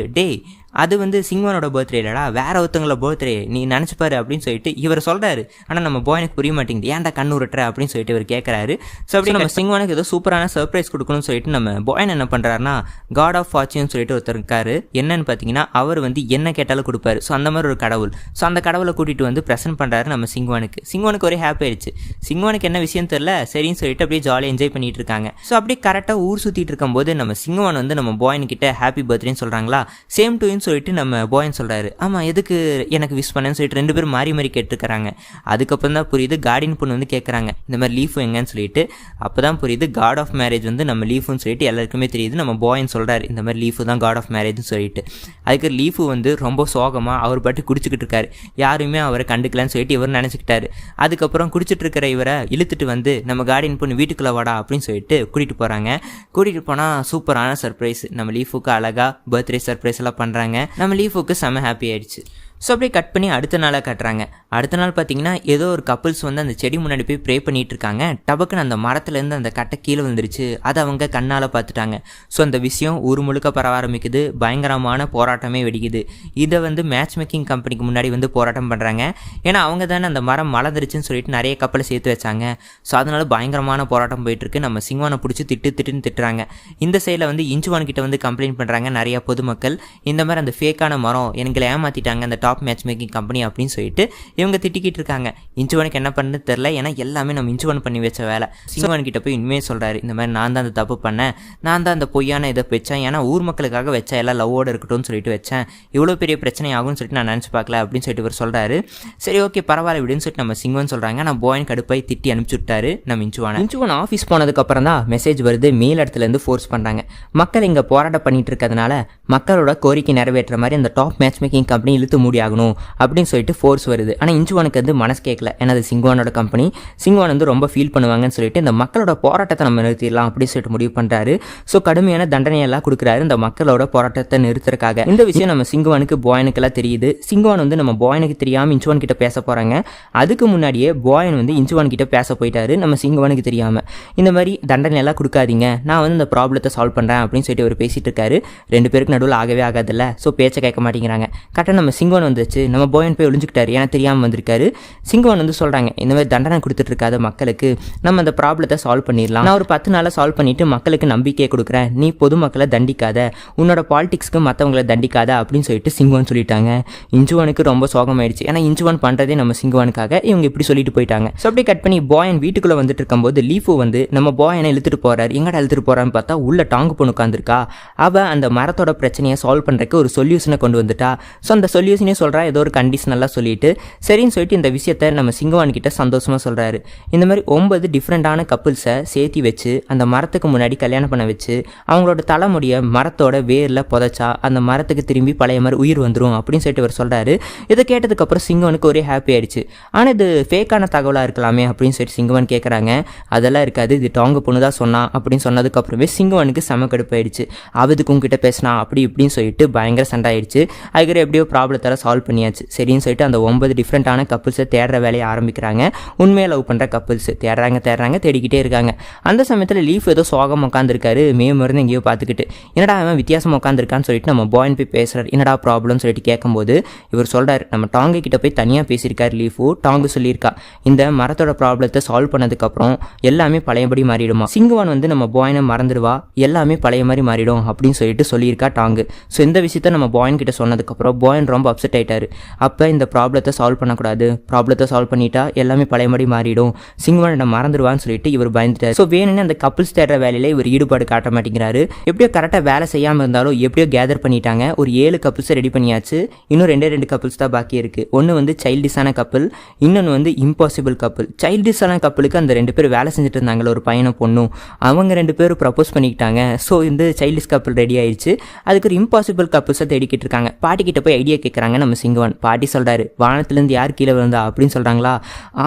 அது வந்து சிங்குவானோட பர்த்டே இல்லடா, வேற ஒருத்தவங்களோட பர்த்டே, நீ நினச்சிப்பாரு அப்படின்னு சொல்லிட்டு இவர் சொல்கிறாரு. ஆனால் நம்ம பாயனுக்கு புரிய மாட்டேங்குது, ஏன்டா கண்ணு உருட்டுற அப்படின்னு சொல்லிட்டு இவர் கேட்குறாரு. ஸோ அப்படி நம்ம சிங்குவானுக்கு ஏதோ சூப்பரான சர்ப்ரைஸ் கொடுக்கணும்னு சொல்லிட்டு நம்ம பாயன் என்ன பண்ணுறாருனா காட் ஆஃப் ஃபார்ச்சூன் சொல்லிட்டு ஒருத்தர் இருக்காரு. என்னன்னு பார்த்தீங்கன்னா அவர் வந்து என்ன கேட்டாலும் கொடுப்பாரு. ஸோ அந்த மாதிரி ஒரு கடவுள். ஸோ அந்த கடவுளை கூட்டிகிட்டு வந்து ப்ரெசென்ட் பண்ணுறாரு நம்ம சிங்குவானுக்கு. சிங்குவானுக்கு ஒரே ஹாப்பி ஆயிடுச்சு. சிங்குவானுக்கு என்ன விஷயம் தெரியல, சரின்னு சொல்லிட்டு அப்படியே ஜாலியாக என்ஜாய் பண்ணிட்டு இருக்காங்க. ஸோ அப்படியே கரெக்டாக ஊர் சுற்றிட்டு இருக்கும்போது நம்ம சிங்குவான் வந்து நம்ம பாயன்கிட்ட ஹாப்பி பர்த்டேன்னு சொல்கிறாங்களா. சேம் டு சொல்லிட்டு நம்ம பாயன் சொல்கிறாரு, ஆமாம் எதுக்கு எனக்கு விஷ் பண்ணேன்னு சொல்லிட்டு ரெண்டு பேரும் மாறி கேட்டுருக்காங்க. அதுக்கப்புறம் தான் புரியுது கார்டியன் பொண்ணு வந்து கேட்குறாங்க இந்த மாதிரி லீஃப் எங்கன்னு சொல்லிட்டு. அப்போ தான் புரியுது காட் ஆஃப் மேரேஜ் வந்து நம்ம நம்ம லீஃபுன்னு சொல்லிட்டு எல்லாருக்குமே தெரியுது. நம்ம பாய்ன்னு சொல்கிறாரு இந்த மாதிரி லீஃபு தான் காட் ஆஃப் மேரேஜ்னு சொல்லிட்டு. அதுக்கு லீஃபு வந்து ரொம்ப சோகமாக அவர் பாட்டு குடிச்சிக்கிட்டு இருக்காரு. யாருமே அவரை கண்டுக்கலான்னு சொல்லிட்டு இவர் நினச்சிக்கிட்டாரு. அதுக்கப்புறம் குடிச்சிட்டு இருக்கிற இவரை இழுத்துட்டு வந்து நம்ம கார்டியன் பொண்ணு வீட்டுக்குள்ளே வாடா அப்படின்னு சொல்லிட்டு கூட்டிகிட்டு போகிறாங்க. கூட்டிகிட்டு போனால் சூப்பரான சர்ப்ரைஸ். நம்ம லீஃபுக்கு அழகாக பர்த்டே சர்ப்ரைஸ் எல்லாம் பண்ணுறாங்க. நம்ம லீஃபுக்கு செம்ம ஹாப்பி ஆயிடுச்சு. ஸோ அப்படியே கட் பண்ணி அடுத்த நாளாக காட்டுறாங்க. அடுத்த நாள் பார்த்தீங்கன்னா ஏதோ ஒரு கப்புள்ஸ் வந்து அந்த செடி முன்னாடி போய் ப்ரே பண்ணிகிட்டு இருக்காங்க. டபக்குன்னு அந்த மரத்துலேருந்து அந்த கட்டை கீழே வந்துருச்சு. அதை அவங்க கண்ணால் பார்த்துட்டாங்க. ஸோ அந்த விஷயம் ஊர் முழுக்க பரவ ஆரம்பிக்குது. பயங்கரமான போராட்டமே வெடிக்குது. இதை வந்து மேட்ச் மேக்கிங் கம்பெனிக்கு முன்னாடி வந்து போராட்டம் பண்ணுறாங்க. ஏன்னா அவங்க தானே அந்த மரம் மலர்ந்துருச்சுன்னு சொல்லிட்டு நிறைய கப்பலை சேர்த்து வச்சாங்க. ஸோ அதனால பயங்கரமான போராட்டம் போயிட்டுருக்கு. நம்ம சிங்குவானை பிடிச்சி திட்டுன்னு திட்டுறாங்க. இந்த சைடில் வந்து இஞ்சுவான் கிட்ட வந்து கம்ப்ளைண்ட் பண்ணுறாங்க நிறைய பொதுமக்கள். இந்த மாதிரி அந்த ஃபேக்கான மரம் எங்களை ஏமாற்றிட்டாங்க அந்த டாப் மேட்ச் மேக்கிங் கம்பெனி அப்படின்னு சொல்லிட்டு இவங்க திட்டிக்கிட்டு இருக்காங்க. இஞ்சுவானுக்கு என்ன பண்ணுறது தெரில. ஏன்னா எல்லாமே நம்ம இஞ்சுவான் பண்ணி வச்ச வேலை. சிங்குவான் கிட்ட போய் உண்மையே சொல்கிறாரு. இந்த மாதிரி நான் தான் அந்த தப்பு பண்ணேன், நான் தான் அந்த பொய்யான இதை வச்சேன், ஏன்னா ஊர் மக்களுக்காக வச்சா எல்லாம் லவ்வோடு இருக்கட்டும்னு சொல்லிட்டு வச்சேன், இவ்வளோ பெரிய பிரச்சனை ஆகும்னு சொல்லிட்டு நான் நினச்சி பார்க்கல அப்படின்னு சொல்லிட்டு இவர் சொல்கிறாரு. சரி ஓகே பரவாயில்ல விடுன்னு சொல்லிட்டு நம்ம சிங்குவான் சொல்கிறாங்க. நான் பாயின் கடுப்பாய் திட்டி அனுப்பிச்சு விட்டாரு நம்ம இஞ்சுவான் ஆஃபீஸ் போனதுக்கப்புறம் தான் மெசேஜ் வருது. மேல் இடத்துலேருந்து ஃபோர்ஸ் பண்ணுறாங்க. மக்கள் இங்கே போராட்டம் பண்ணிட்டு இருக்கிறதுனால மக்களோட கோரிக்கை நிறைவேற்ற மாதிரி அந்த டாப் மேட்ச் மேக்கிங் கம்பெனி இழுத்து மூடியாகணும் அப்படின்னு சொல்லிட்டு ஃபோர்ஸ் வருது. ஆனால் இஞ்சுவானுக்கு வந்து மனசு கேட்கல. ஏன்னா அது சிங்குவானோட கம்பெனி. சிங்குவான் வந்து ரொம்ப ஃபீல் பண்ணுவாங்கன்னு சொல்லிட்டு இந்த மக்களோட போராட்டத்தை நம்ம நிறுத்திடலாம் அப்படின்னு சொல்லிட்டு முடிவு பண்ணுறாரு. ஸோ கடுமையான தண்டனையெல்லாம் கொடுக்குறாரு இந்த மக்களோட போராட்டத்தை நிறுத்துறதுக்காக. இந்த விஷயம் நம்ம சிங்குவானுக்கு பாயனுக்கெல்லாம் தெரியுது. சிங்குவான் வந்து நம்ம பாயனுக்கு தெரியாமல் இஞ்சுவான் கிட்ட பேச போகிறாங்க. அதுக்கு முன்னாடியே பாயன் வந்து இஞ்சுவான் கிட்ட பேச போயிட்டாரு நம்ம சிங்குவானுக்கு தெரியாமல். இந்த மாதிரி தண்டனையெல்லாம் கொடுக்காதீங்க, நான் வந்து இந்த ப்ராப்ளத்தை சால்வ் பண்ணுறேன் அப்படின்னு சொல்லிட்டு அவர் பேசிட்டு இருக்காரு. ரெண்டு பேருக்கு நடுவில் ஆகவே ஆகாதில்ல. ஸோ பேச்சை கேட்க மாட்டேங்கிறாங்க. கரெக்டாக நம்ம சிங்குவான் வந்துச்சு. நம்ம பாயன் போய் ஒளிஞ்சுக்கிட்டாரு. ஏன்னா தெரியாமல் வந்திருக்காரு. சிங்குவான் வந்து சொல்கிறாங்க இந்த மாதிரி தண்டனை கொடுத்துட்டு இருக்காத மக்களுக்கு நம்ம அந்த ப்ராப்ளத்தை சால்வ் பண்ணிடலாம். நான் ஒரு 10 நாளில் சால்வ் பண்ணிட்டு மக்களுக்கு நம்பிக்கையை கொடுக்குறேன். நீ பொதுமக்களை தண்டிக்காத, உன்னோட பாலிடிக்ஸ்க்கு மற்றவங்களை தண்டிக்காத அப்படின்னு சொல்லிட்டு சிங்குவான் சொல்லிட்டாங்க. இஞ்சுவானுக்கு ரொம்ப சோகமாயிடுச்சு. ஏன்னா இஞ்சுவான் பண்ணுறதே நம்ம சிங்குவானுக்காக. இவங்க இப்படி சொல்லிட்டு போயிட்டாங்க. ஸோ அப்படியே கட் பண்ணி பாயன் வீட்டுக்குள்ளே வந்துட்டு இருக்கும்போது லீஃபு வந்து நம்ம பாயனை இழுத்துட்டு போறாரு. எங்கடா இழுத்துட்டு போறான்னு பார்த்தா உள்ள டாங்கு பொண்ணு உட்காந்துருக்கா. அவள் அந்த மரத்தோட பிரச்சனையை சால்வ் பண்ணுறதுக்கு ஒரு சொல்யூஷனை கொண்டு வந்துட்டா. ஸோ அந்த சொல்யூஷனே சொல்கிறா ஏதோ ஒரு கண்டிஷனெல்லாம் சொல்லிட்டு சரின்னு சொல்லிட்டு இந்த விஷயத்த நம்ம சிங்குவான் கிட்ட சந்தோஷமாக சொல்கிறாரு. இந்த மாதிரி 9 டிஃப்ரெண்டான கப்புள்ஸை சேர்த்தி வச்சு அந்த மரத்துக்கு முன்னாடி கல்யாணம் பண்ண வச்சு அவங்களோட தலைமுடியை மரத்தோட வேரில் புதைச்சா அந்த மரத்துக்கு திரும்பி பழைய மாதிரி உயிர் வந்துடும் அப்படின்னு சொல்லிட்டு அவர் சொல்கிறாரு. இதை கேட்டதுக்கப்புறம் சிங்குவானுக்கு ஒரே ஹாப்பி ஆயிடுச்சு. ஆனால் இது ஃபேக்கான தகவலாக இருக்கலாமே அப்படின்னு சொல்லிட்டு சிங்குவான் கேட்குறாங்க. அதெல்லாம் இருக்காது, இது டாங்கு பொண்ணு தான் சொன்னா அப்படின்னு சொன்னதுக்கப்புறமே சிங்குவானுக்கு செம கடுப்பாயிடுச்சு. அவதுக்கு உங்ககிட்ட பேசினா அப்படி இப்படின்னு சொல்லிட்டு பயங்கர சண்டை ஆயிடுச்சு. அதுக்கு எப்படியோ ப்ராப்ளத்தால் சால்வ் பண்ணியாச்சு. சரின்னு சொல்லிட்டு அந்த 9 டிஃப்ரெண்ட்டான கப்புள்ஸை தேடுற வேலையை ஆரம்பிக்கிறாங்க. உண்மையை லவ் பண்ணுற கப்புள்ஸ் தேடுறாங்க தேடிக்கிட்டே இருக்காங்க. அந்த சமயத்தில் லீஃப் ஏதோ சோகம் உட்காந்துருக்காரு. மருந்து எங்கேயோ பார்த்துக்கிட்டு என்னடா அவன் வித்தியாசமாக உட்காந்துருக்கான்னு சொல்லிட்டு நம்ம பாயின் போய் பேசுகிறார். என்னடா ப்ராப்ளம்னு சொல்லிட்டு கேட்கும்போது இவர் சொல்கிறார் நம்ம டாங்கு கிட்ட போய் தனியாக பேசியிருக்காரு லீஃபு. டாங்கு சொல்லியிருக்கா இந்த மரத்தோட ப்ராப்ளத்தை சால்வ் பண்ணதுக்கப்புறம் எல்லாமே பழையபடி மாறிடுமா. சிங்குவான் வந்து நம்ம பாயினை மறந்துடுவா, எல்லாமே பழைய மாதிரி மாறிடும் அப்படின்னு சொல்லிட்டு சொல்லியிருக்கா டாங்கு. ஸோ இந்த விஷயத்த நம்ம பாயின் கிட்ட சொன்னதுக்கப்புறம் பாயின் ரொம்ப அப்செட் ஆயிட்டாரு. அப்போ இந்த ப்ராப்ளத்தை சால்வ் பண்ணக்கூடாது, ப்ராப்ளத்தை சால்வ் பண்ணிட்டா எல்லாமே பழையபடி மாறிடும், சிங்குவானை மறந்துடுவான்னு சொல்லிட்டு இவர் பயந்துட்டார். ஸோ வேணும்னு அந்த கப்புள்ஸ் தேடுற வேலையில் இவர் ஈடுபாடு காட்ட மாட்டேங்கிறாரு. எப்படியோ கரெக்டாக வேலை செய்யாமல் இருந்தாலும் எப்படியோ கேதர் பண்ணிட்டாங்க. ஒரு 7 கப்புள்ஸை ரெடி பண்ணியாச்சு. இன்னும் 2 கப்புள்ஸ் தான் பாக்கி இருக்குது. ஒன்று வந்து சைல்டிஷான கப்புள், இன்னொன்று வந்து இம்பாசிபிள் கப்புள். சைல்டிஷான கப்புளுக்கு அந்த 2 பேர் வேலை செஞ்சுட்டு இருந்தாங்களே ஒரு பையனும் பொண்ணும், அவங்க 2 பேரும் ப்ரப்போஸ் பண்ணிக்கிட்டாங்க. ஸோ இந்த சைல்டிஷ் கப்புள் ரெடி ஆயிடுச்சு. அதுக்கு ஒரு இம்பாசிபிள் கப்புள்ஸை தேடிக்கிட்டு இருக்காங்க. பாட்டி கிட்ட போய் ஐடியா கேட்குறாங்க நம்ம சிங்குவான். பாட்டி சொல்கிறாரு வானத்துலேருந்து யார் கீழே விழுந்தா அப்படின்னு சொல்கிறாங்களா.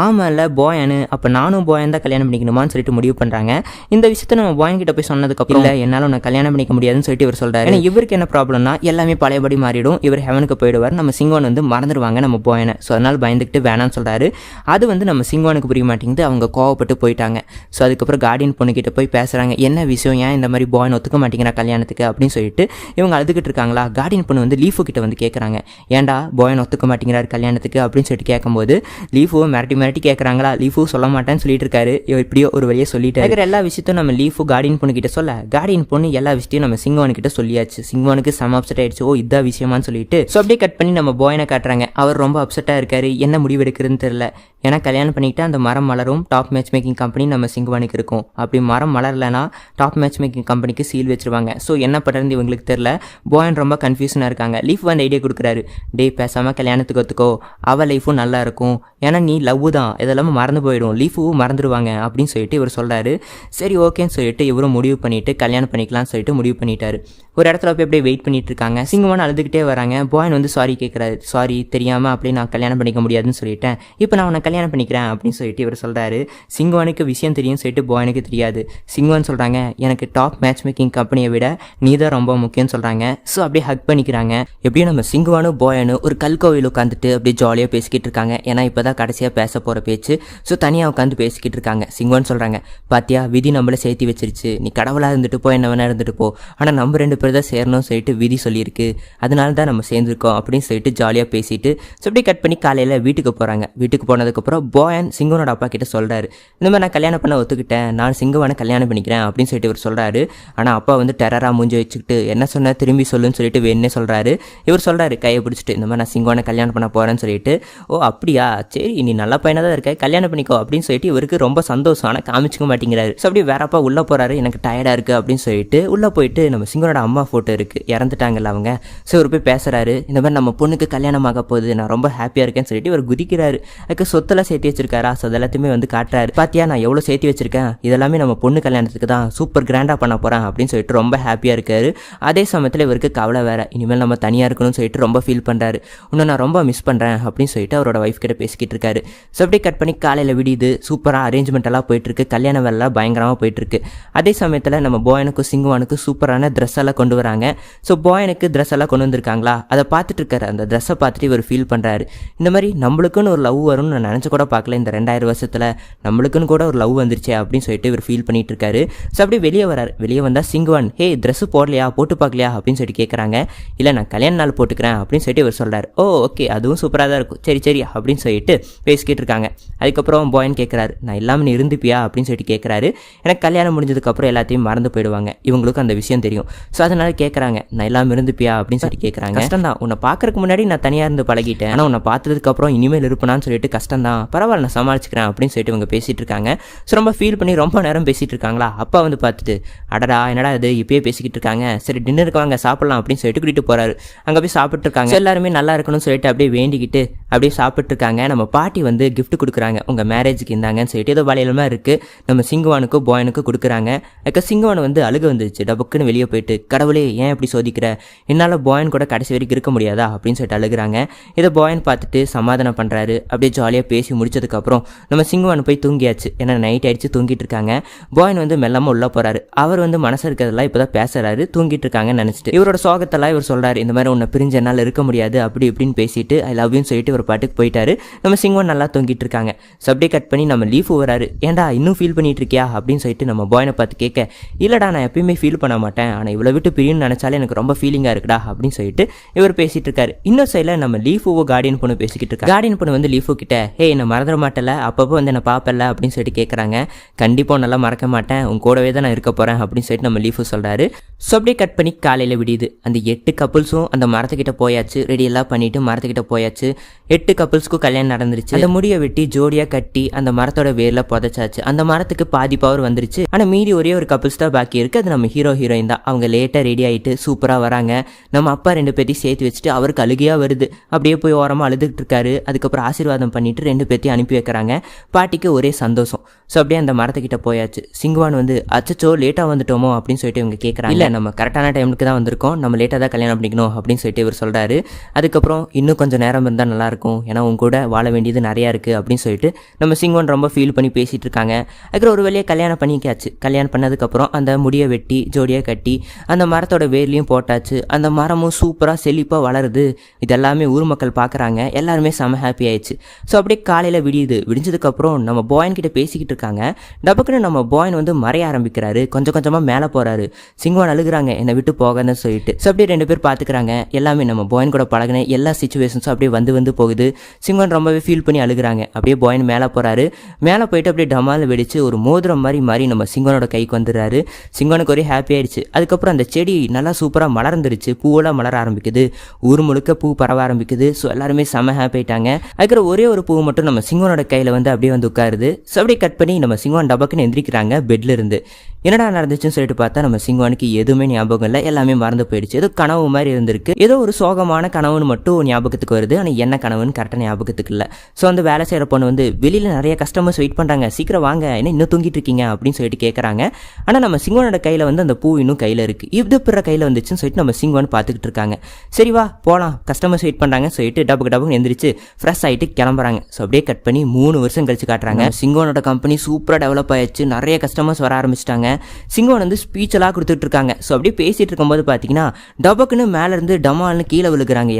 ஆமாம்ல பாயனு, அப்போ நானும் பாயன் தான் கல்யாணம் பண்ணிக்கணுமான்னு சொல்லிட்டு முடிவு பண்ணுறாங்க. இந்த விஷயத்தை நம்ம பாயன் கிட்ட போய் சொன்னதுக்கப்புறம் இல்லை என்னால் உன்னை கல்யாணம் பண்ணிக்க முடியாதுன்னு சொல்லிட்டு இவர் சொல்கிறாரு. ஏன்னா இவருக்கு என்ன ப்ராப்ளம்னா எல்லாமே பழையபடி மாறிடும், இவர் ஹெவனுக்கு போயிடுவார், நம்ம சிங்குவான் வந்து மறந்துடுவாங்க நம்ம பாயனை. ஸோ அதனால் பயந்துக்கிட்டு வேணான்னு சொல்கிறாரு. அது வந்து நம்ம சிங்குவானுக்கு புரிய மாட்டேங்குது. அவங்க கோவப்பட்டு போயிட்டாங்க. ஸோ அதுக்கப்புறம் கார்டியன் பொண்ணுக்கிட்ட போய் பேசுகிறாங்க. என்ன விஷயம், ஏன் இந்த மாதிரி பாயன் ஒத்துக்க மாட்டேங்கிறா கல்யாணத்துக்கு அப்படின்னு சொல்லிட்டு இவங்க அழுதுகிட்டு இருக்காங்களா. கார்டியன் பொண்ணு வந்து லீஃபு கிட்ட வந்து கேட்குறாங்க ஏன்டா பாயன் ஒத்துக்க மாட்டேங்கிறார் கல்யாணத்துக்கு அப்படின்னு சொல்லிட்டு கேட்கும்போது லீஃபுவை மிரட்டி கேட்குறாங்களா. லீஃபு சொல்ல மாட்டேன்னு சொல்லிட்டு இருக்காரு. இப்படியோ ஒரு வழியை சொல்லிட்டு எல்லா விஷயத்தையும் நம்ம லீஃபு கார்டியன் பொண்ணு கிட்ட சொல்ல கார்டியன் பொண்ணு எல்லா விஷயத்தையும் நம்ம சிங்குவானு கிட்ட சொல்லியாச்சு. சிங்குவானுக்கு செம அப்செட் ஆயிடுச்சு. ஓ இதான் விஷயமான்னு சொல்லிட்டு ஸோ அப்படியே கட் பண்ணி நம்ம பாயனை காட்டுறாங்க. அவர் ரொம்ப அப்செட்டாக இருக்காரு. என்ன முடிவு எடுக்கிறதுன்னு தெரியல. ஏன்னா கல்யாணம் பண்ணிக்கிட்டு அந்த மரம் மலரும் டாப் மேட்ச் மேக்கிங் கம்பெனி நம்ம சிங்குவானுக்கு இருக்கும். அப்படி மரம் மலரலைன்னா டாப் மேட்ச் மேக்கிங் கம்பெனிக்கு சீல் வச்சிருவாங்க. ஸோ என்ன பண்ணுறது இவங்களுக்கு தெரியல. பாயன் ரொம்ப கன்ஃபியூஷனாக இருக்காங்க. லீஃப் வந்து ஐடியா கொடுக்குறாரு. டே பேசாமல் கல்யாணத்துக்கு ஒத்துக்கோ, அவள் லைஃபும் நல்லா இருக்கும், ஏன்னா நீ லவ் தான், இதெல்லாமே மறந்து போயிடும், லீஃபும் மறந்துடுவாங்க அப்படின்னு சொல்லிட்டு இவர் சொல்கிறாரு. சரி ஓகேன்னு சொல்லிட்டு இவரும் முடிவு பண்ணிவிட்டு கல்யாணம் பண்ணிக்கலாம்னு சொல்லிட்டு முடிவு பண்ணிட்டாரு. ஒரு இடத்துல போய் அப்படியே வெயிட் பண்ணிட்டு இருக்காங்க. சிங்கவான் அழுதுகிட்டே வராங்க. பாயன் வந்து சாரி கேட்குறாரு. சாரி தெரியாமல் அப்படியே நான் கல்யாணம் பண்ணிக்க முடியாதுன்னு சொல்லிட்டேன், இப்போ நான் உன்னை கல்யாணம் பண்ணிக்கிறேன் அப்படின்னு சொல்லிட்டு இவர் சொல்கிறாரு. சிங்கவானுக்கு விஷயம் தெரியும் சொல்லிட்டு பாயனுக்கு தெரியாது. சிங்கவான் சொல்கிறாங்க, எனக்கு டாப் மேட்ச் மேக்கிங் கம்பெனியை விட நீ தான் ரொம்ப முக்கியம்னு சொல்கிறாங்க. ஸோ அப்படியே ஹக் பண்ணிக்கிறாங்க. எப்படியும் நம்ம சிங்கவானும் பாயனும் ஒரு கல்கோவில் உட்காந்துட்டு அப்படியே ஜாலியாக பேசிக்கிட்டு இருக்காங்க. ஏன்னா இப்போ தான் கடைசியாக பேச போகிற பேச்சு. ஸோ தனியாக உட்காந்து பேசிக்கிட்டு இருக்காங்க. சிங்கவான் சொல்கிறாங்க, பாத்தியா விதி நம்மளை சேர்த்து வச்சிருச்சு, நீ கடவுளாக இருந்துட்டு போ, என்ன வேணா இருந்துட்டு போ, ஆனால் நம்ம 2 பேர் தான் சேரணும்னு சொல்லிட்டு விதி சொல்லியிருக்கு, அதனால தான் நம்ம சேர்ந்துருக்கோம் அப்படின்னு சொல்லிட்டு ஜாலியாக பேசிட்டு ஸோ அப்படியே கட் பண்ணி காலையில் வீட்டுக்கு போகிறாங்க. வீட்டுக்கு போனதுக்கப்புறம் பாயன் சிங்கவனோட அப்பா கிட்ட சொல்கிறாரு, இந்த மாதிரி நான் கல்யாணம் பண்ண ஒத்துக்கிட்டேன், நான் சிங்கவானை கல்யாணம் பண்ணிக்கிறேன் அப்படின்னு சொல்லிட்டு இவர் சொல்கிறாரு. ஆனால் அப்பா வந்து டெரராக மூஞ்சி வச்சுக்கிட்டு என்ன சொன்ன திரும்பி சொல்லுன்னு சொல்லிட்டு வேணுன்னே சொல்கிறாரு. இவர் சொல்கிறாரு கையை பிடிச்சிட்டு, இந்த மாதிரி நான் சிங்கவானை கல்யாணம் பண்ண போகிறேன்னு சொல்லிட்டு. ஓ அப்படியா, சரி நீ நல்ல பையனாக தான் இருக்க, கல்யாணம் பண்ணிக்கோ அப்படின்னு சொல்லிட்டு இவருக்கு ரொம்ப சந்தோஷம். ஆனால் காமிச்சிக்க மாட்டேங்கிறாரு. ஸோ அப்படியே வேறப்பா உள்ளே போகிறாரு. எனக்கு டயர்டாக இருக்குது அப்படின்னு சொல்லிட்டு உள்ளே போயிட்டு நம்ம சிங்கனோட அம்மா ஃபோட்டோ இருக்குது, இறந்துட்டாங்கல்ல அவங்க. ஸோ இவர் போய் பேசுகிறாரு, இந்த மாதிரி நம்ம பொண்ணுக்கு கல்யாணம் ஆக போகுது, நான் ரொம்ப ஹாப்பியாக இருக்கேன்னு சொல்லிட்டு இவர் குதிக்கிறாரு. அதுக்கு சொத்தெல்லாம் சேர்த்து வச்சிருக்காரா, ஸோ அதெல்லாத்தையுமே வந்து காட்டுறாரு. பாத்தியா நான் எவ்வளோ சேர்த்து வச்சிருக்கேன், இதெல்லாமே நம்ம பொண்ணு கல்யாணத்துக்கு தான், சூப்பர் கிராண்டாக பண்ண போகிறேன் அப்படின்னு சொல்லிட்டு ரொம்ப ஹாப்பியாக இருக்காரு. அதே சமயத்தில் இவருக்கு கவலை வேறு, இனிமேல் நம்ம தனியாக இருக்கணும்னு சொல்லிட்டு ரொம்ப ஃபீல் பண்ணுறாரு. இன்னும் நான் ரொம்ப மிஸ் பண்ணுறேன் அப்படின்னு சொல்லிட்டு அவரோட ஒய்ஃப் கிட்ட பேசிக்கிட்டு இருக்காரு. ஸோ அப்படியே கட் பண்ணி காலையில் விடியுது. சூப்பராக அரேஞ்ச்மெண்ட் எல்லாம் போயிட்டுருக்கு, கல்யாண வேலை பயங்கரமாக போயிட்டுருக்கு. அதே சமயத்தில் நம்ம பாயனுக்கும் சிங்குவானுக்கும் சூப்பரான ட்ரெஸ் எல்லாம் கொண்டு வராங்க. ஸோ பாயனுக்கு ட்ரெஸ் எல்லாம் கொண்டு வந்திருக்காங்களா, அதை பார்த்துட்டு இருக்காரு. அந்த ட்ரெஸ்ஸை பார்த்துட்டு இவர் ஃபீல் பண்ணுறாரு, இந்த மாதிரி நம்மளுக்குன்னு ஒரு லவ் வரும்னு நான் நினச்சி கூட பார்க்கல, இந்த 2000 வருஷத்தில் நம்மளுக்குன்னு கூட ஒரு லவ் வந்துருச்சே அப்படின்னு சொல்லிட்டு இவர் ஃபீல் பண்ணிட்டு இருக்காரு. ஸோ அப்படியே வெளியே வராரு. வெளியே வந்தால் சிங்குவான், ஹே ட்ரெஸ் போடலையா, போட்டு பார்க்கலையா அப்படின்னு சொல்லிட்டு கேட்குறாங்க. இல்லை நான் கல்யாண நாள் போட்டுக்கிறேன் அப்படின்னு சொல்லிட்டு இவர் சொல்கிறார். ஓ ஓகே, அதுவும் சூப்பராக தான் இருக்கும், சரி சரி அப்படின்னு சொல்லிட்டு பேசிக்கிட்டு இருக்காங்க. அதுக்கப்புறம் பாயன் கேட்குறாரு, நான் இல்லாமல் நீ இருந்துப்பியா அப்படின்னு சொல்லிட்டு கேட்குறாரு. எனக்கு கல்யாணம் முடிஞ்சதுக்கப்புறம் எல்லாத்தையும் மறந்து போயிடுவாங்க, இவங்களுக்கு அந்த விஷயம் தெரியும். ஸோ அதனால கேட்குறாங்க, நான் இல்லாமல் இருந்துப்பியா அப்படின்னு சொல்லிட்டு கேட்குறாங்க. கஷ்டம் தான், உன்னை பார்க்கறதுக்கு முன்னாடி நான் தனியாக இருந்து பழகிட்டேன், ஆனால் உன்னை பார்த்ததுக்கப்புறம் இனிமேல் இருப்பேனான்னு சொல்லிட்டு கஷ்டம் தான், பரவாயில்ல நான் சமாளிச்சுக்கிறேன் அப்படின்னு சொல்லிட்டு இவங்க பேசிகிட்டு இருக்காங்க. ஸோ ரொம்ப ஃபீல் பண்ணி ரொம்ப நேரம் பேசிகிட்டு இருக்காங்களா. அப்பா வந்து பார்த்துட்டு, அடடா என்னடா இது இப்பயே பேசிக்கிட்டு இருக்காங்க, சரி டின்னருக்கு வாங்க சாப்பிட்லாம் அப்படின்னு சொல்லிட்டு கூட்டிகிட்டு போகிறாரு. அங்கே போய் சாப்பிட்டு இருக்காங்க. எல்லாருமே நல்லா இருக்கணும்னு சொல்லிட்டு அப்படியே வேண்டிக்கிட்டு அப்படியே சாப்பிட்டு இருக்காங்க. நம்ம பாட்டி வந்து கிஃப்ட் கொடுக்குறாங்க, உங்கள் மேரேஜுக்கு இருந்தாங்கன்னு சொல்லிட்டு ஏதோ வளையலுமா இருக்குது, நம்ம சிங்குவானுக்கும் பாயனுக்கும் கொடுக்குறாங்க. அதுக்கு சிங்குவான் வந்து அழுக வந்துருச்சு, டபுக்குன்னு வெளியே போயிட்டு, கடவுளே ஏன் இப்படி சோதிக்கிற, என்னால் பாயன் கூட கடைசி வரைக்கும் இருக்க முடியாதா அப்படின்னு சொல்லிட்டு அழுகுறாங்க. இதை பாயன் பார்த்துட்டு சமாதானம் பண்ணுறாரு. அப்படியே ஜாலியாக பேசி முடிச்சதுக்கப்புறம் நம்ம சிங்குவான் போய் தூங்கியாச்சு, ஏன்னா நைட் ஆயிடுச்சு, தூங்கிட்டு இருக்காங்க. பாயன் வந்து மெல்லாமல் உள்ள போகிறாரு. அவர் வந்து மனசு இருக்கிறதெல்லாம் இப்போ தான் பேசுறாரு, தூங்கிட்டு இருக்காங்கன்னு நினச்சிட்டு. இவரோட சோகத்தெல்லாம் இவர் சொல்கிறாரு, இந்த மாதிரி உன்னை பிரிஞ்ச என்னால் இருக்க முடியாது அப்படி இப்படின்னு பேசிட்டு ஐ லவ் யூன்னு சொல்லிட்டு ஒரு பாட்டுக்கு போயிட்டாரு. நம்ம சிங்குவான் நல்லா தூங்கிட்டு இருக்காங்க. ஸோ அப்படியே கட் பண்ணி நம்ம லீஃப் வராரு. ஏன்டா இன்னும் ஃபீல் பண்ணிட்டு இருக்கியா அப்படின்னு சொல்லிட்டு நம்ம பாயனை பார்த்து கேட்க, இல்லடா நான் எப்பயுமே ஃபீல் பண்ண மாட்டேன், ஆனால் இவ்வளோ விட்டு பிரியும்னு நினச்சாலே எனக்கு ரொம்ப ஃபீலிங்காக இருக்குடா அப்படின்னு சொல்லிட்டு இவர் பேசிட்டு இருக்காரு. இன்னொரு சைடில் நம்ம லீஃபுவோ கார்டியன் பொண்ணு பேசிக்கிட்டு இருக்காரு. கார்டியன் பொண்ணு வந்து லீஃபு கிட்ட, ஹே என்ன மறந்துட மாட்டல, அப்பப்போ வந்து என்ன பார்ப்பல அப்படின்னு சொல்லிட்டு கேட்குறாங்க. கண்டிப்பாக நல்லா மறக்க மாட்டேன், உன் கூடவே தான் நான் இருக்க போகிறேன் அப்படின்னு சொல்லிட்டு நம்ம லீஃபு சொல்கிறாரு. ஸோ அப்படியே கட் பண்ணி காலையில் விடியுது. அந்த 8 கப்புள்ஸும் அந்த மரத்துக்கிட்ட போயாச்சு, ரெடி எல்லாம் பண்ணிட்டு மரத்துக்கிட்ட போயாச்சு. 8 கப்புள்ஸ்க்கும் கல்யாணம் நடந்துருச்சு. அந்த முடியை வெட்டி ஜோடியாக கட்டி அந்த மரத்தோட வேரில் புதைச்சாச்சு. அந்த மரத்துக்கு பாதி பவர் வந்துருச்சு. ஆனால் மீதி ஒரே ஒரு கப்புள்ஸ் தான் பாக்கி இருக்குது, அது நம்ம ஹீரோ ஹீரோயின் தான். அவங்க லேட்டாக ரெடி ஆகிட்டு சூப்பராக வராங்க. நம்ம அப்பா 2 பேர்த்தையும் சேர்த்து வச்சுட்டு அவருக்கு அழுகையாக வருது. அப்படியே போய் ஓரமாக அழுதுகிட்டு இருக்காரு. அதுக்கப்புறம் ஆசீர்வாதம் பண்ணிட்டு 2 பேர்த்தையும் அனுப்பி வைக்கிறாங்க. பாட்டிக்கு ஒரே சந்தோஷம். ஸோ அப்படியே அந்த மரத்துக்கிட்ட போயாச்சு. சிங்குவான் வந்து அச்சச்சோ லேட்டாக வந்துட்டோமோ அப்படின்னு சொல்லிட்டு இவங்க கேட்குறாங்க. இல்லை நம்ம கரெக்டான டைமுக்கு தான் வந்திருக்கோம், நம்ம லேட்டாக தான் கல்யாணம் பண்ணிக்கணும் அப்படின்னு சொல்லிட்டு இவர் சொல்கிறாரு. அதுக்கப்புறம் இன்னும் கொஞ்சம் நேரம் இருந்தால் நல்லாயிருக்கும், ஏன்னா உங்க கூட வாழ வேண்டியது நிறையா இருக்குது அப்படின்னு சொல்லிட்டு நம்ம சிங்குவான் ரொம்ப ஃபீல் பண்ணி பேசிகிட்டு இருக்காங்க. அதுக்கப்புறம் ஒரு வழியாக கல்யாணம் பண்ணிக்காச்சு. கல்யாணம் பண்ணதுக்கப்புறம் அந்த முடியை வெட்டி ஜோடியாக கட்டி அந்த மரத்தோட வேர்லையும் போட்டாச்சு. அந்த மரமும் சூப்பராக செழிப்பாக வளருது. இதெல்லாமே ஊர் மக்கள் பார்க்குறாங்க. எல்லாருமே செம ஹாப்பி ஆயிடுச்சு. ஸோ அப்படியே காலையில் விடியுது. விடிஞ்சதுக்கப்புறம் நம்ம பாயன் கிட்ட பேசிக்கிட்டு இருக்காங்க. டபக்குன்னு நம்ம பாயன் வந்து மறைய ஆரம்பிக்கிறாரு. கொஞ்சம் கொஞ்சமாக மேலே போகிறாரு. சிங்குவான் அழுகுறாங்க, என்னை விட்டு போகன்னு சொல்லிட்டு. ஸோ அப்படியே 2 பேர் பார்த்துக்கிறாங்க. எல்லாமே நம்ம பாயன் கூட பழகின எல்லா சிச்சுவேஷன்ஸும் அப்படியே வந்து போகுது. சிங்குவான் ரொம்பவே ஃபீல் பண்ணி அழுகுறாங்க. அப்படியே பாயன் மேலே போகிறாரு. மேலே போயிட்டு அப்படியே டமால் வெடிச்சு ஒரு மோதிரம் மாதிரி நம்ம சிங்குவானோட கைக்கு வந்துடுறாரு. சிங்குவானுக்கு ஒரே ஹாப்பி ஆயிடுச்சு. அதுக்கப்புறம் அந்த செடி நல்லா சூப்பராக மலர்ந்துருச்சு. பூவெல்லாம் மலர ஆரம்பிக்குது. ஊர் முழுக்க பூ பரவ ஆரம்பிக்குது. ஸோ எல்லாருமே செம ஹாப்பி ஆயிட்டாங்க. அதுக்கப்புறம் ஒரே ஒரு பூ மட்டும் நம்ம சிங்குவானோட கையில் வந்து அப்படியே வந்து உட்காருது. ஸோ அப்படியே கட் பண்ணி நம்ம சிங்குவான் டபக்குன்னு எந்திரிக்கிறாங்க பெட்ல இருந்து. என்னடா நடந்துச்சுன்னு சொல்லிட்டு பார்த்தா நம்ம சிங்குவானுக்கு எதுவுமே ஞாபகம் இல்லை, எல்லாமே மறந்து போயிடுச்சு. ஏதோ கனவு மாதிரி இருந்திருக்கு. ஏதோ ஒரு சோகமான கனவு கனவுன்னு மட்டும் ஞாபகத்துக்கு வருது, ஆனால் என்ன கனவுன்னு கரெக்டாக ஞாபகத்துக்கு இல்லை. ஸோ அந்த வேலை செய்கிற பொண்ணு வந்து வெளியில் நிறைய கஸ்டமர்ஸ் வெயிட் பண்ணுறாங்க, சீக்கிரம் வாங்க, என்ன இன்னும் தூங்கிட்டு இருக்கீங்க அப்படின்னு சொல்லிட்டு கேட்குறாங்க. ஆனால் நம்ம சிங்குவனோட கையில் வந்து அந்த பூ இன்னும் கையில் இருக்குது. இது பிற கையில் வந்துச்சுன்னு சொல்லிட்டு நம்ம சிங்குவன் பார்த்துக்கிட்டு இருக்காங்க. சரி வா போகலாம், கஸ்டமர்ஸ் வெயிட் பண்ணுறாங்க சொல்லிட்டு டப்புக்கு எந்திரிச்சு ஃப்ரெஷ் ஆகிட்டு கிளம்புறாங்க. ஸோ அப்படியே கட் பண்ணி 3 வருஷம் கழிச்சு காட்டுறாங்க. சிங்குவனோட கம்பெனி சூப்பராக டெவலப் ஆயிடுச்சு, நிறைய கஸ்டமர்ஸ் வர ஆரம்பிச்சிட்டாங்க. சிங்குவன் வந்து ஸ்பீச்செல்லாம் கொடுத்துட்டு இருக்காங்க. ஸோ அப்படியே பேசிகிட்டு இருக்கும்போது பார்த்தீங்கன்னா டபக்குன்னு மேலேருந்து டமால்னு கீழே விழுகிறாங்க.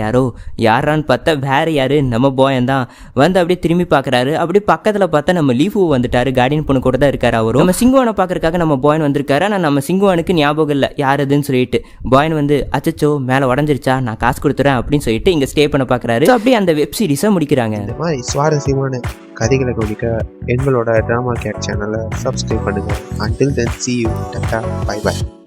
யாரான்னு பார்த்தா வேறு யார், நம்ம போயன் தான். வந்து அப்படியே திரும்பி பார்க்குறாரு. அப்படியே பக்கத்தில் பார்த்தா நம்ம லீஃபு வந்துட்டாரு, கார்டியன் பொண்ணு கூட தான் இருக்காரு. அவரும் நம்ம சிங்குவானை பார்க்கறதுக்காக நம்ம போயன் வந்திருக்காரு. ஆனால் நம்ம சிங்குவானுக்கு ஞாபகம் இல்லை யார் அதுன்னு சொல்லிட்டு. போயன் வந்து அச்சச்சோ மேலே உடஞ்சிருச்சா, நான் காசு கொடுத்துறேன் அப்படின்னு சொல்லிட்டு இங்கே ஸ்டே பண்ண பார்க்குறாரு. அப்படியே அந்த வெப் சீரிஸை முடிக்கிறாங்க. இந்த மாதிரி சுவாரஸ்யமான கதைகளை கவனிக்க எங்களோட ட்ராமா கேட் சேனலை சப்ஸ்கிரைப் பண்ணுங்கள். Until then, see you. Tata. Bye bye.